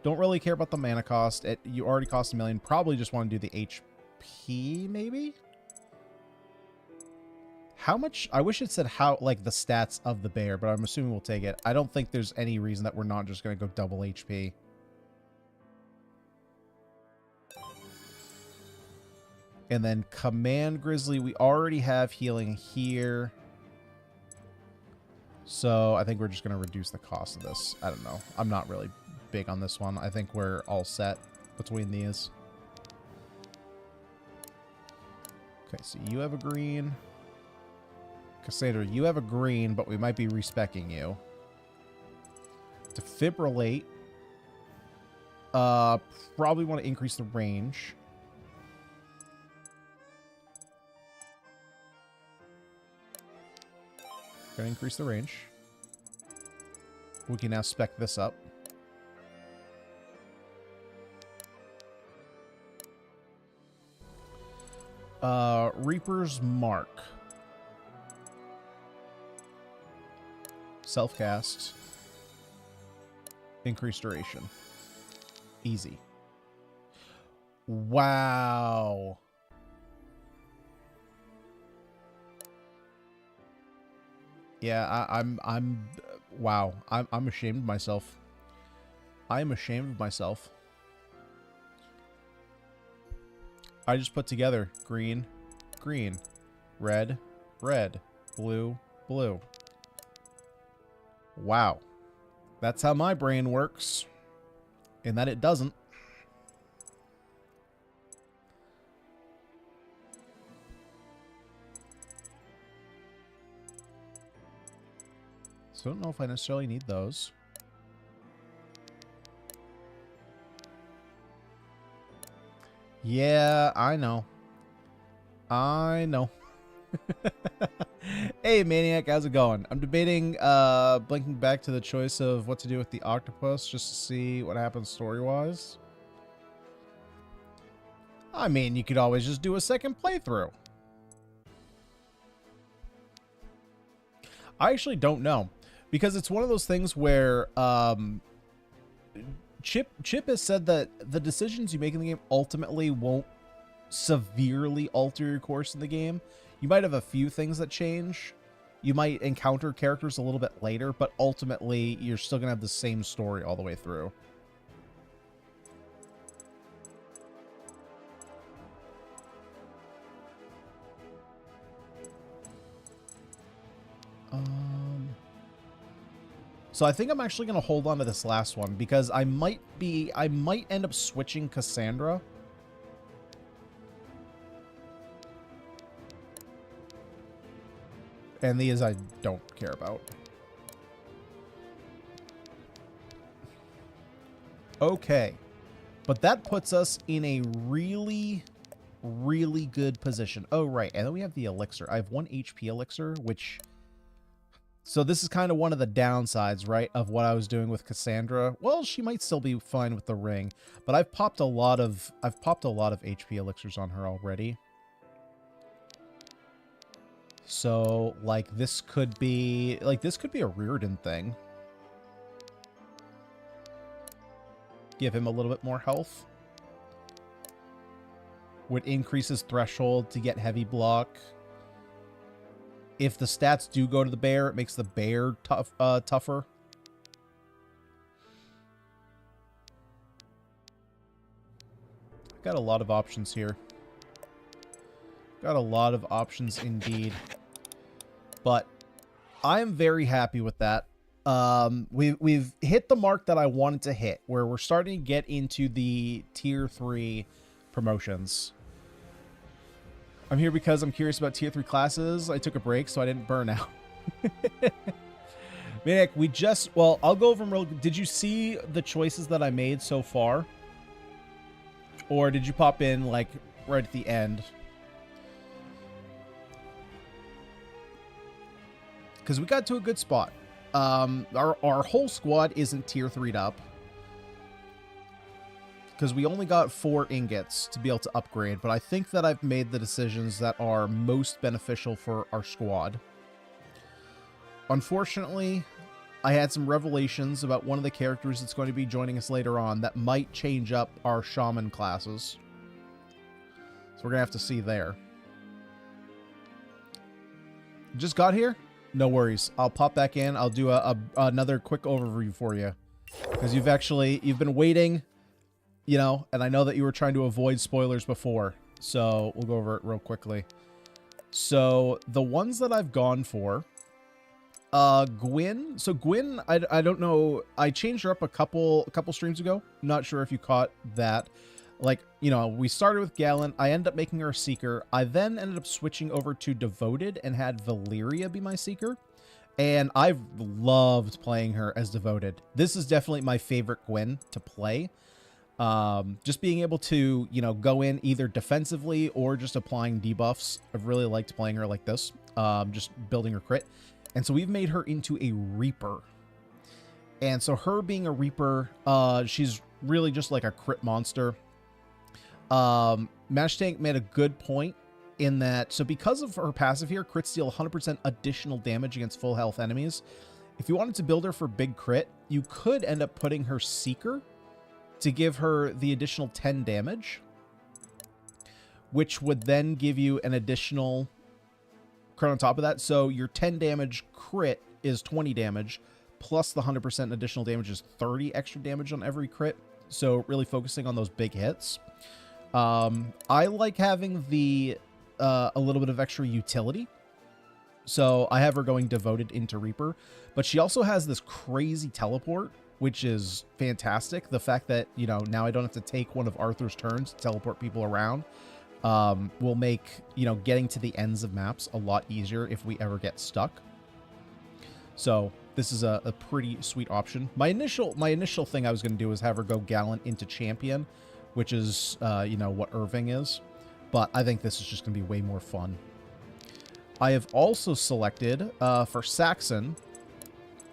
Don't really care about the mana cost. You already cost 1 million. Probably just want to do the HP, maybe? How much? I wish it said how, like, the stats of the bear, but I'm assuming we'll take it. I don't think there's any reason that we're not just going to go double HP. And then Command Grizzly, we already have healing here. So I think we're just going to reduce the cost of this. I don't know. I'm not really big on this one. I think we're all set between these. Okay, so you have a green. Cassandra, you have a green, but we might be respecking you. Defibrillate. Probably want to increase the range. Gonna increase the range. We can now spec this up. Reaper's Mark. Self-cast. Increased duration. Easy. Wow. Yeah, I'm wow. I'm ashamed of myself. I'm ashamed of myself. I just put together green, green, red, red, blue, blue. Wow. That's how my brain works. And that it doesn't. So I don't know if I necessarily need those. Yeah, I know. I know. Hey, Maniac, how's it going? I'm debating blinking back to the choice of what to do with the octopus just to see what happens story-wise. I mean, you could always just do a second playthrough. I actually don't know. Because it's one of those things where Chip has said that the decisions you make in the game ultimately won't severely alter your course in the game. You might have a few things that change. You might encounter characters a little bit later, but ultimately you're still going to have the same story all the way through. So I think I'm actually going to hold on to this last one because I might end up switching Cassandra. And these I don't care about. Okay. But that puts us in a really, really good position. Oh, right. And then we have the elixir. I have 1 HP elixir, which... So this is kind of one of the downsides, right, of what I was doing with Cassandra. Well, she might still be fine with the ring, but I've popped a lot of HP elixirs on her already. So, like, this could be a Riordan thing. Give him a little bit more health. Would increase his threshold to get heavy block. If the stats do go to the bear, it makes the bear tougher. Got a lot of options here. Got a lot of options indeed. But I am very happy with that. We've hit the mark that I wanted to hit, where we're starting to get into the tier 3 promotions. I'm here because I'm curious about tier 3 classes. I took a break, so I didn't burn out. Maniac, well, I'll go over them real. Did you see the choices that I made so far? Or did you pop in, like, right at the end? because we got to a good spot. Our whole squad isn't tier 3'd up, because we only got 4 ingots to be able to upgrade, but I think that I've made the decisions that are most beneficial for our squad. Unfortunately, I had some revelations about one of the characters that's going to be joining us later on that might change up our shaman classes. So we're going to have to see there. Just got here? No worries. I'll pop back in. I'll do another quick overview for you. Because you've been waiting, you know, and I know that you were trying to avoid spoilers before. So we'll go over it real quickly. So the ones that I've gone for, Gwyn. So Gwyn, I don't know. I changed her up a couple streams ago. Not sure if you caught that. Like, you know, we started with Gallant. I ended up making her a Seeker. I then ended up switching over to Devoted and had Valeria be my Seeker. And I've loved playing her as Devoted. This is definitely my favorite Gwyn to play. Just being able to, you know, go in either defensively or just applying debuffs. I've really liked playing her like this. Just building her crit. And so we've made her into a Reaper. And so her being a Reaper, she's really just like a crit monster. Mash Tank made a good point in that, so because of her passive here, crits deal 100% additional damage against full health enemies. If you wanted to build her for big crit, you could end up putting her Seeker to give her the additional 10 damage, which would then give you an additional crit on top of that. So your 10 damage crit is 20 damage, plus the 100% additional damage is 30 extra damage on every crit. So really focusing on those big hits. I like having the a little bit of extra utility. So I have her going Devoted into Reaper, but she also has this crazy teleport, which is fantastic. The fact that, you know, now I don't have to take one of Arthur's turns to teleport people around will make, you know, getting to the ends of maps a lot easier if we ever get stuck. So this is a pretty sweet option. My initial thing I was going to do was have her go Gallant into Champion, which is, you know, what Irving is. But I think this is just going to be way more fun. I have also selected for Saxon.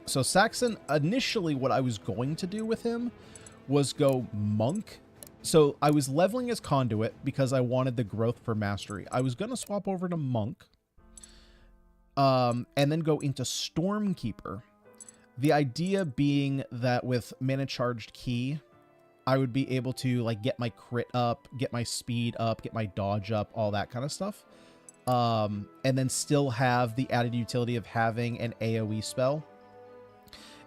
So Saxon, initially what I was going to do with him was go Monk. So I was leveling his Conduit because I wanted the growth per mastery. I was going to swap over to Monk. And then go into Stormkeeper. The idea being that with Mana Charged Key, I would be able to, like, get my crit up, get my speed up, get my dodge up, all that kind of stuff. And then still have the added utility of having an AoE spell.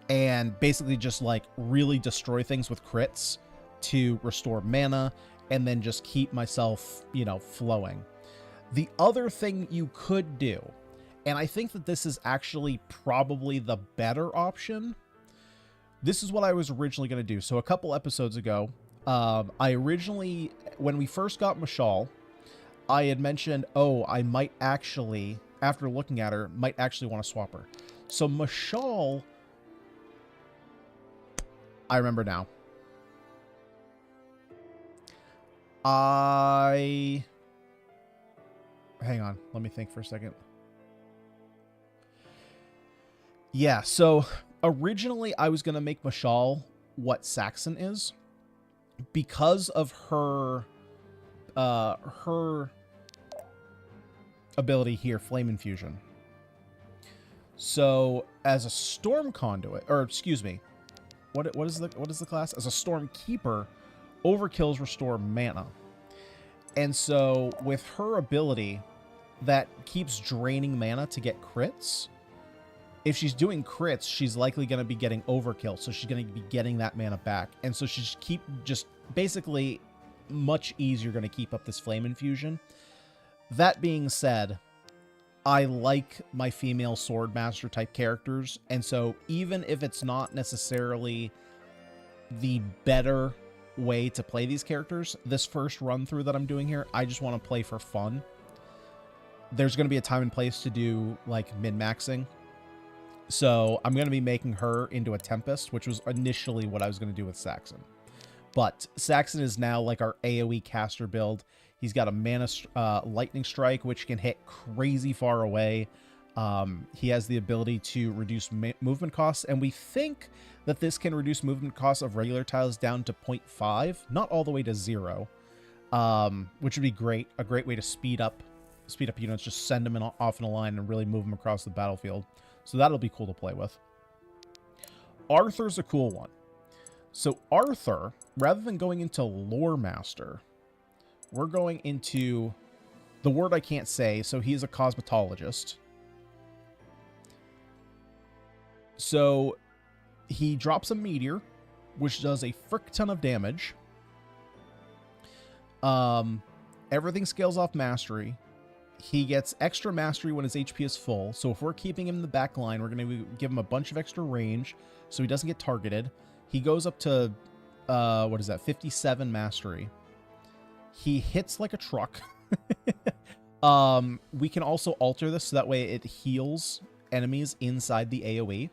And basically just, like, really destroy things with crits to restore mana and then just keep myself, you know, flowing. The other thing you could do, and I think that this is actually probably the better option. This is what I was originally going to do. So a couple episodes ago, I originally, when we first got Mashal, I had mentioned, oh, I might actually, after looking at her, might actually want to swap her. So Mashal, I remember now. Hang on, let me think for a second. Yeah, so originally I was going to make Mashal what Saxon is because of her ability here, Flame Infusion. So as a Storm Conduit, or excuse me, what is the class? As a Stormkeeper, Overkills restore mana. And so with her ability that keeps draining mana to get crits, if she's doing crits, she's likely going to be getting Overkill, so she's going to be getting that mana back. And so she's just basically much easier going to keep up this Flame Infusion. That being said, I like my female Swordmaster type characters, and so even if it's not necessarily the better way to play these characters, this first run through that I'm doing here, I just want to play for fun. There's going to be a time and place to do like min-maxing. So I'm going to be making her into a Tempest, which was initially what I was going to do with Saxon. But Saxon is now like our AoE caster build. He's got a Mana Lightning Strike, which can hit crazy far away. He has the ability to reduce movement costs, and we think that this can reduce movement costs of regular tiles down to 0.5, not all the way to 0, which would be great. A great way to speed up units, just send them off in a line and really move them across the battlefield. So that'll be cool to play with. Arthur's a cool one. So Arthur, rather than going into Lore Master, we're going into the word I can't say, so he's a cosmetologist. So he drops a meteor, which does a frick ton of damage. Everything scales off mastery. He gets extra mastery when his HP is full. So if we're keeping him in the back line, we're going to give him a bunch of extra range so he doesn't get targeted. He goes up to, 57 mastery. He hits like a truck. We can also alter this so that way it heals enemies inside the AoE,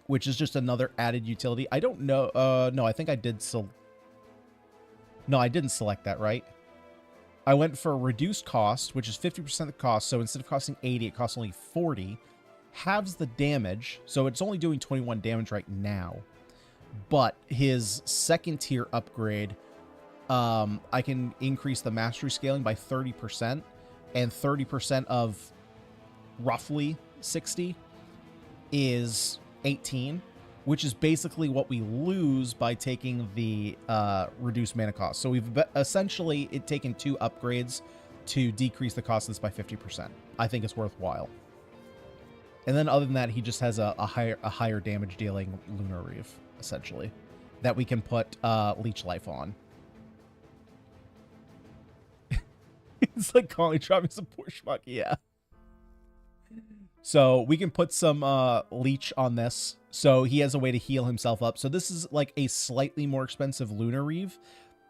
which is just another added utility. I don't know. No, I think I did. No, I didn't select that, right? I went for reduced cost, which is 50% the cost. So instead of costing 80, it costs only 40. Halves the damage. So it's only doing 21 damage right now. But his second tier upgrade, I can increase the mastery scaling by 30%. And 30% of roughly 60 is 18, which is basically what we lose by taking the reduced mana cost. So we've essentially taken 2 upgrades to decrease the cost of this by 50%. I think it's worthwhile. And then other than that, he just has a higher damage dealing Lunar Reeve, essentially, that we can put Leech Life on. It's like calling Travis a poor schmuck, yeah. So we can put some leech on this, so he has a way to heal himself up. So this is like a slightly more expensive Lunar Reeve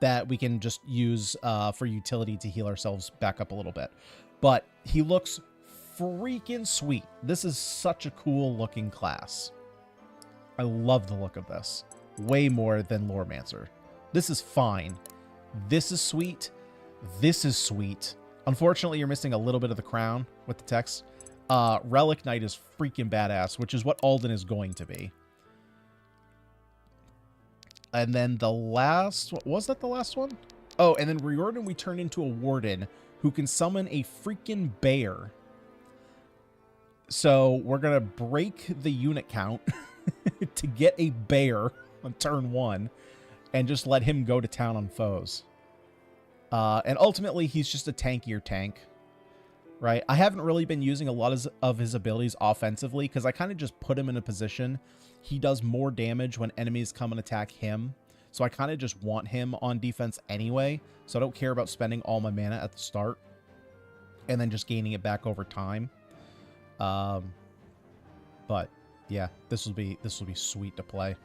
that we can just use for utility to heal ourselves back up a little bit. But he looks freaking sweet. This is such a cool looking class. I love the look of this. Way more than Loremancer. This is fine. This is sweet. This is sweet. Unfortunately, you're missing a little bit of the crown with the text. Relic Knight is freaking badass, which is what Alden is going to be. And then the last... Was that the last one? Oh, and then Riordan we turn into a Warden who can summon a freaking bear. So we're going to break the unit count to get a bear on turn 1 and just let him go to town on foes. And ultimately, he's just a tankier tank. Right? I haven't really been using a lot of his abilities offensively because I kind of just put him in a position. He does more damage when enemies come and attack him. So I kind of just want him on defense anyway. So I don't care about spending all my mana at the start and then just gaining it back over time. But yeah, this will be sweet to play.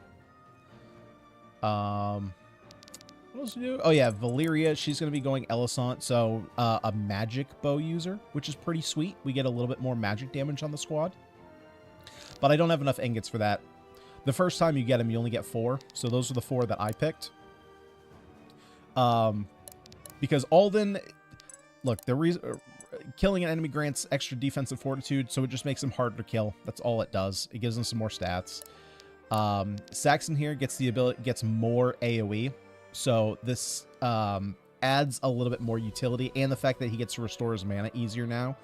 What else do we do? Oh yeah, Valeria, she's going to be going Elisant, so a magic bow user, which is pretty sweet. We get a little bit more magic damage on the squad. But I don't have enough ingots for that. The first time you get them, you only get 4, so those are the 4 that I picked. Because Alden, look, the reason killing an enemy grants extra defensive fortitude, so it just makes him harder to kill. That's all it does. It gives him some more stats. Saxon here gets the ability, gets more AoE. So this adds a little bit more utility, and the fact that he gets to restore his mana easier now,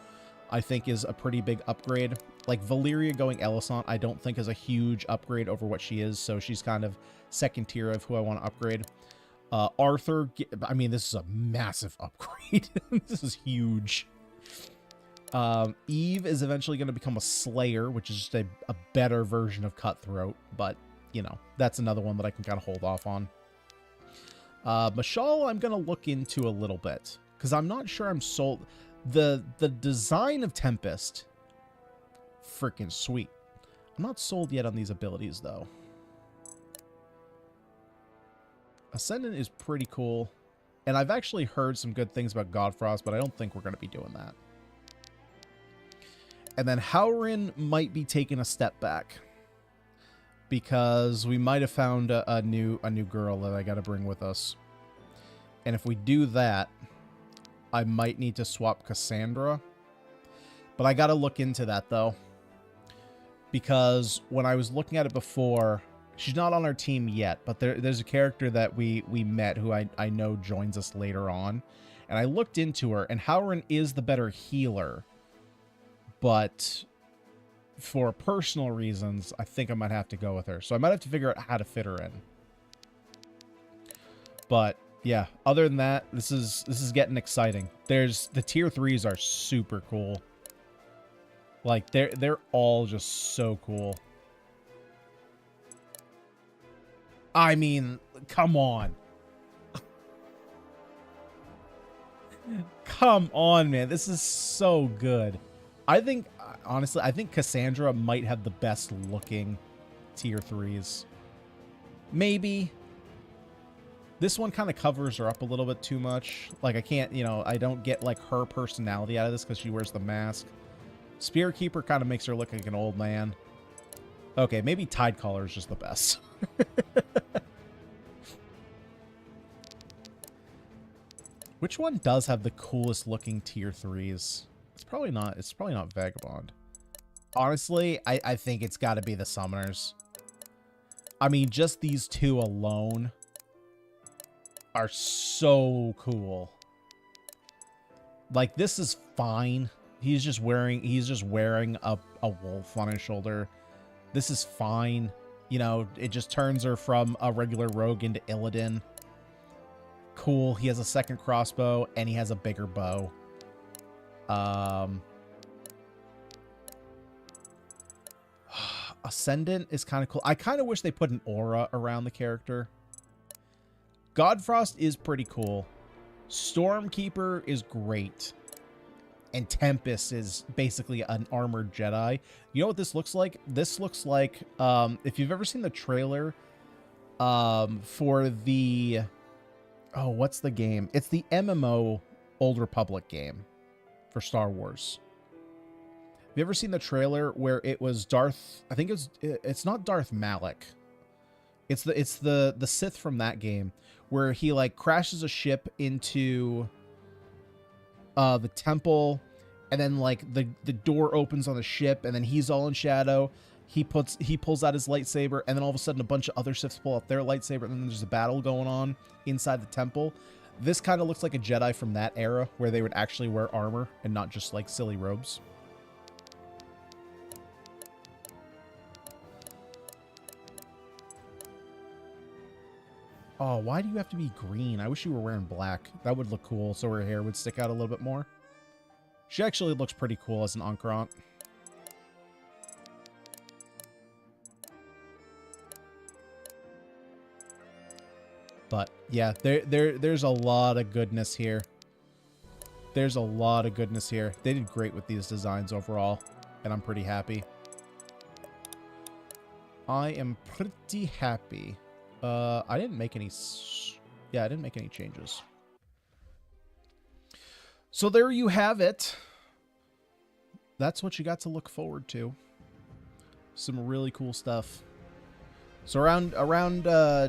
I think is a pretty big upgrade. Like Valeria going Elisant, I don't think is a huge upgrade over what she is, so she's kind of second tier of who I want to upgrade. Arthur, I mean, this is a massive upgrade. This is huge. Eve is eventually going to become a Slayer, which is just a better version of Cutthroat, but, you know, that's another one that I can kind of hold off on. Mashal, I'm going to look into a little bit, because I'm not sure I'm sold. The design of Tempest, freaking sweet. I'm not sold yet on these abilities, though. Ascendant is pretty cool, and I've actually heard some good things about Godfrost, but I don't think we're going to be doing that. And then Howrin might be taking a step back, because we might have found a new girl that I got to bring with us. And if we do that, I might need to swap Cassandra. But I got to look into that, though. Because when I was looking at it before, she's not on our team yet, but there's a character that we met who I know joins us later on. And I looked into her, and Howren is the better healer. But for personal reasons, I think I might have to go with her. So I might have to figure out how to fit her in. But yeah, other than that, this is getting exciting. There's the tier 3s are super cool. Like they're all just so cool. I mean, come on. Come on, man. This is so good. I think, honestly, I think Cassandra might have the best looking tier 3s. Maybe. This one kind of covers her up a little bit too much. Like, I can't, you know, I don't get, like, her personality out of this because she wears the mask. Spear Keeper kind of makes her look like an old man. Okay, maybe Tidecaller is just the best. Which one does have the coolest looking tier 3s? It's probably not Vagabond. Honestly, I think it's got to be the Summoners. I mean, just these two alone are so cool. Like, this is fine. He's just wearing a wolf on his shoulder. This is fine. You know, it just turns her from a regular rogue into Illidan. Cool. He has a second crossbow and he has a bigger bow. Ascendant is kind of cool. I kind of wish they put an aura around the character. Godfrost is pretty cool. Stormkeeper is great. And Tempest is basically an armored Jedi. You know what this looks like? This looks like, if you've ever seen the trailer for the... Oh, what's the game? It's the MMO Old Republic game for Star Wars. Have you ever seen the trailer where it was Darth... I think it's not Darth Malak. It's the Sith from that game where he like crashes a ship into the temple, and then like the door opens on the ship, and then he's all in shadow. He pulls out his lightsaber, and then all of a sudden a bunch of other Siths pull out their lightsaber, and then there's a battle going on inside the temple. This kind of looks like a Jedi from that era where they would actually wear armor and not just like silly robes. Oh, why do you have to be green? I wish you were wearing black. That would look cool, so her hair would stick out a little bit more. She actually looks pretty cool as an Ankh-Rant. But yeah, there's a lot of goodness here. There's a lot of goodness here. They did great with these designs overall, and I'm pretty happy. I am pretty happy. I didn't make any... Yeah, I didn't make any changes. So there you have it. That's what you got to look forward to. Some really cool stuff. So around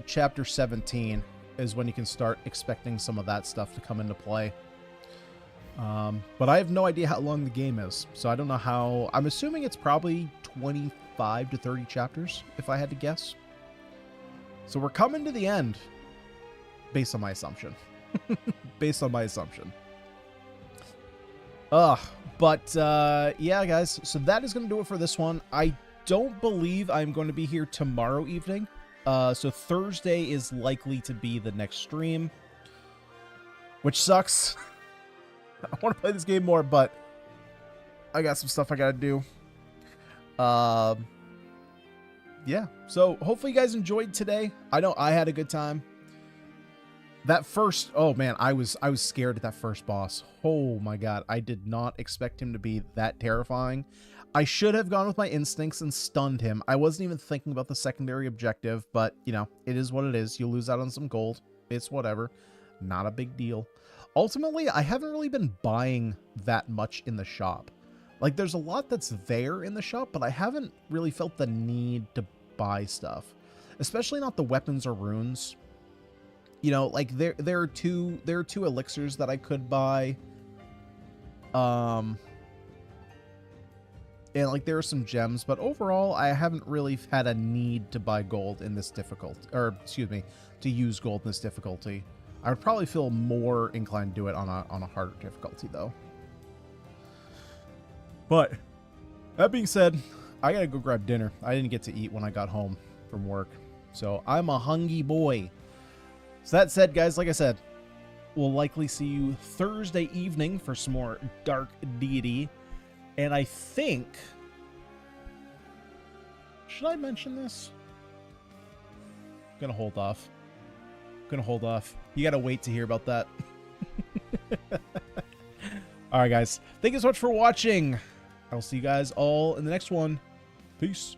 chapter 17 is when you can start expecting some of that stuff to come into play. But I have no idea how long the game is, so I don't know how... I'm assuming it's probably 25 to 30 chapters, if I had to guess. So we're coming to the end, based on my assumption. Based on my assumption. But yeah, guys, so that is going to do it for this one. I don't believe I'm going to be here tomorrow evening. So Thursday is likely to be the next stream, which sucks. I want to play this game more, but I got some stuff I got to do. Yeah, so hopefully you guys enjoyed today. I know I had a good time. That first, oh man, I was scared at that first boss. Oh my god, I did not expect him to be that terrifying. I should have gone with my instincts and stunned him. I wasn't even thinking about the secondary objective, but you know, it is what it is. You lose out on some gold. It's whatever. Not a big deal. Ultimately, I haven't really been buying that much in the shop. Like, there's a lot that's there in the shop, but I haven't really felt the need to buy stuff. Especially not the weapons or runes. You know, like, there are two elixirs that I could buy. And like there are some gems, but overall I haven't really had a need to buy gold in this difficulty, or excuse me, to use gold in this difficulty. I would probably feel more inclined to do it on a harder difficulty though. But that being said, I gotta go grab dinner. I didn't get to eat when I got home from work, so I'm a hungry boy. So that said, guys, like I said, we'll likely see you Thursday evening for some more Dark Deity. And I think... Should I mention this? I'm gonna hold off. You gotta wait to hear about that. Alright, guys. Thank you so much for watching. I will see you guys all in the next one. Peace.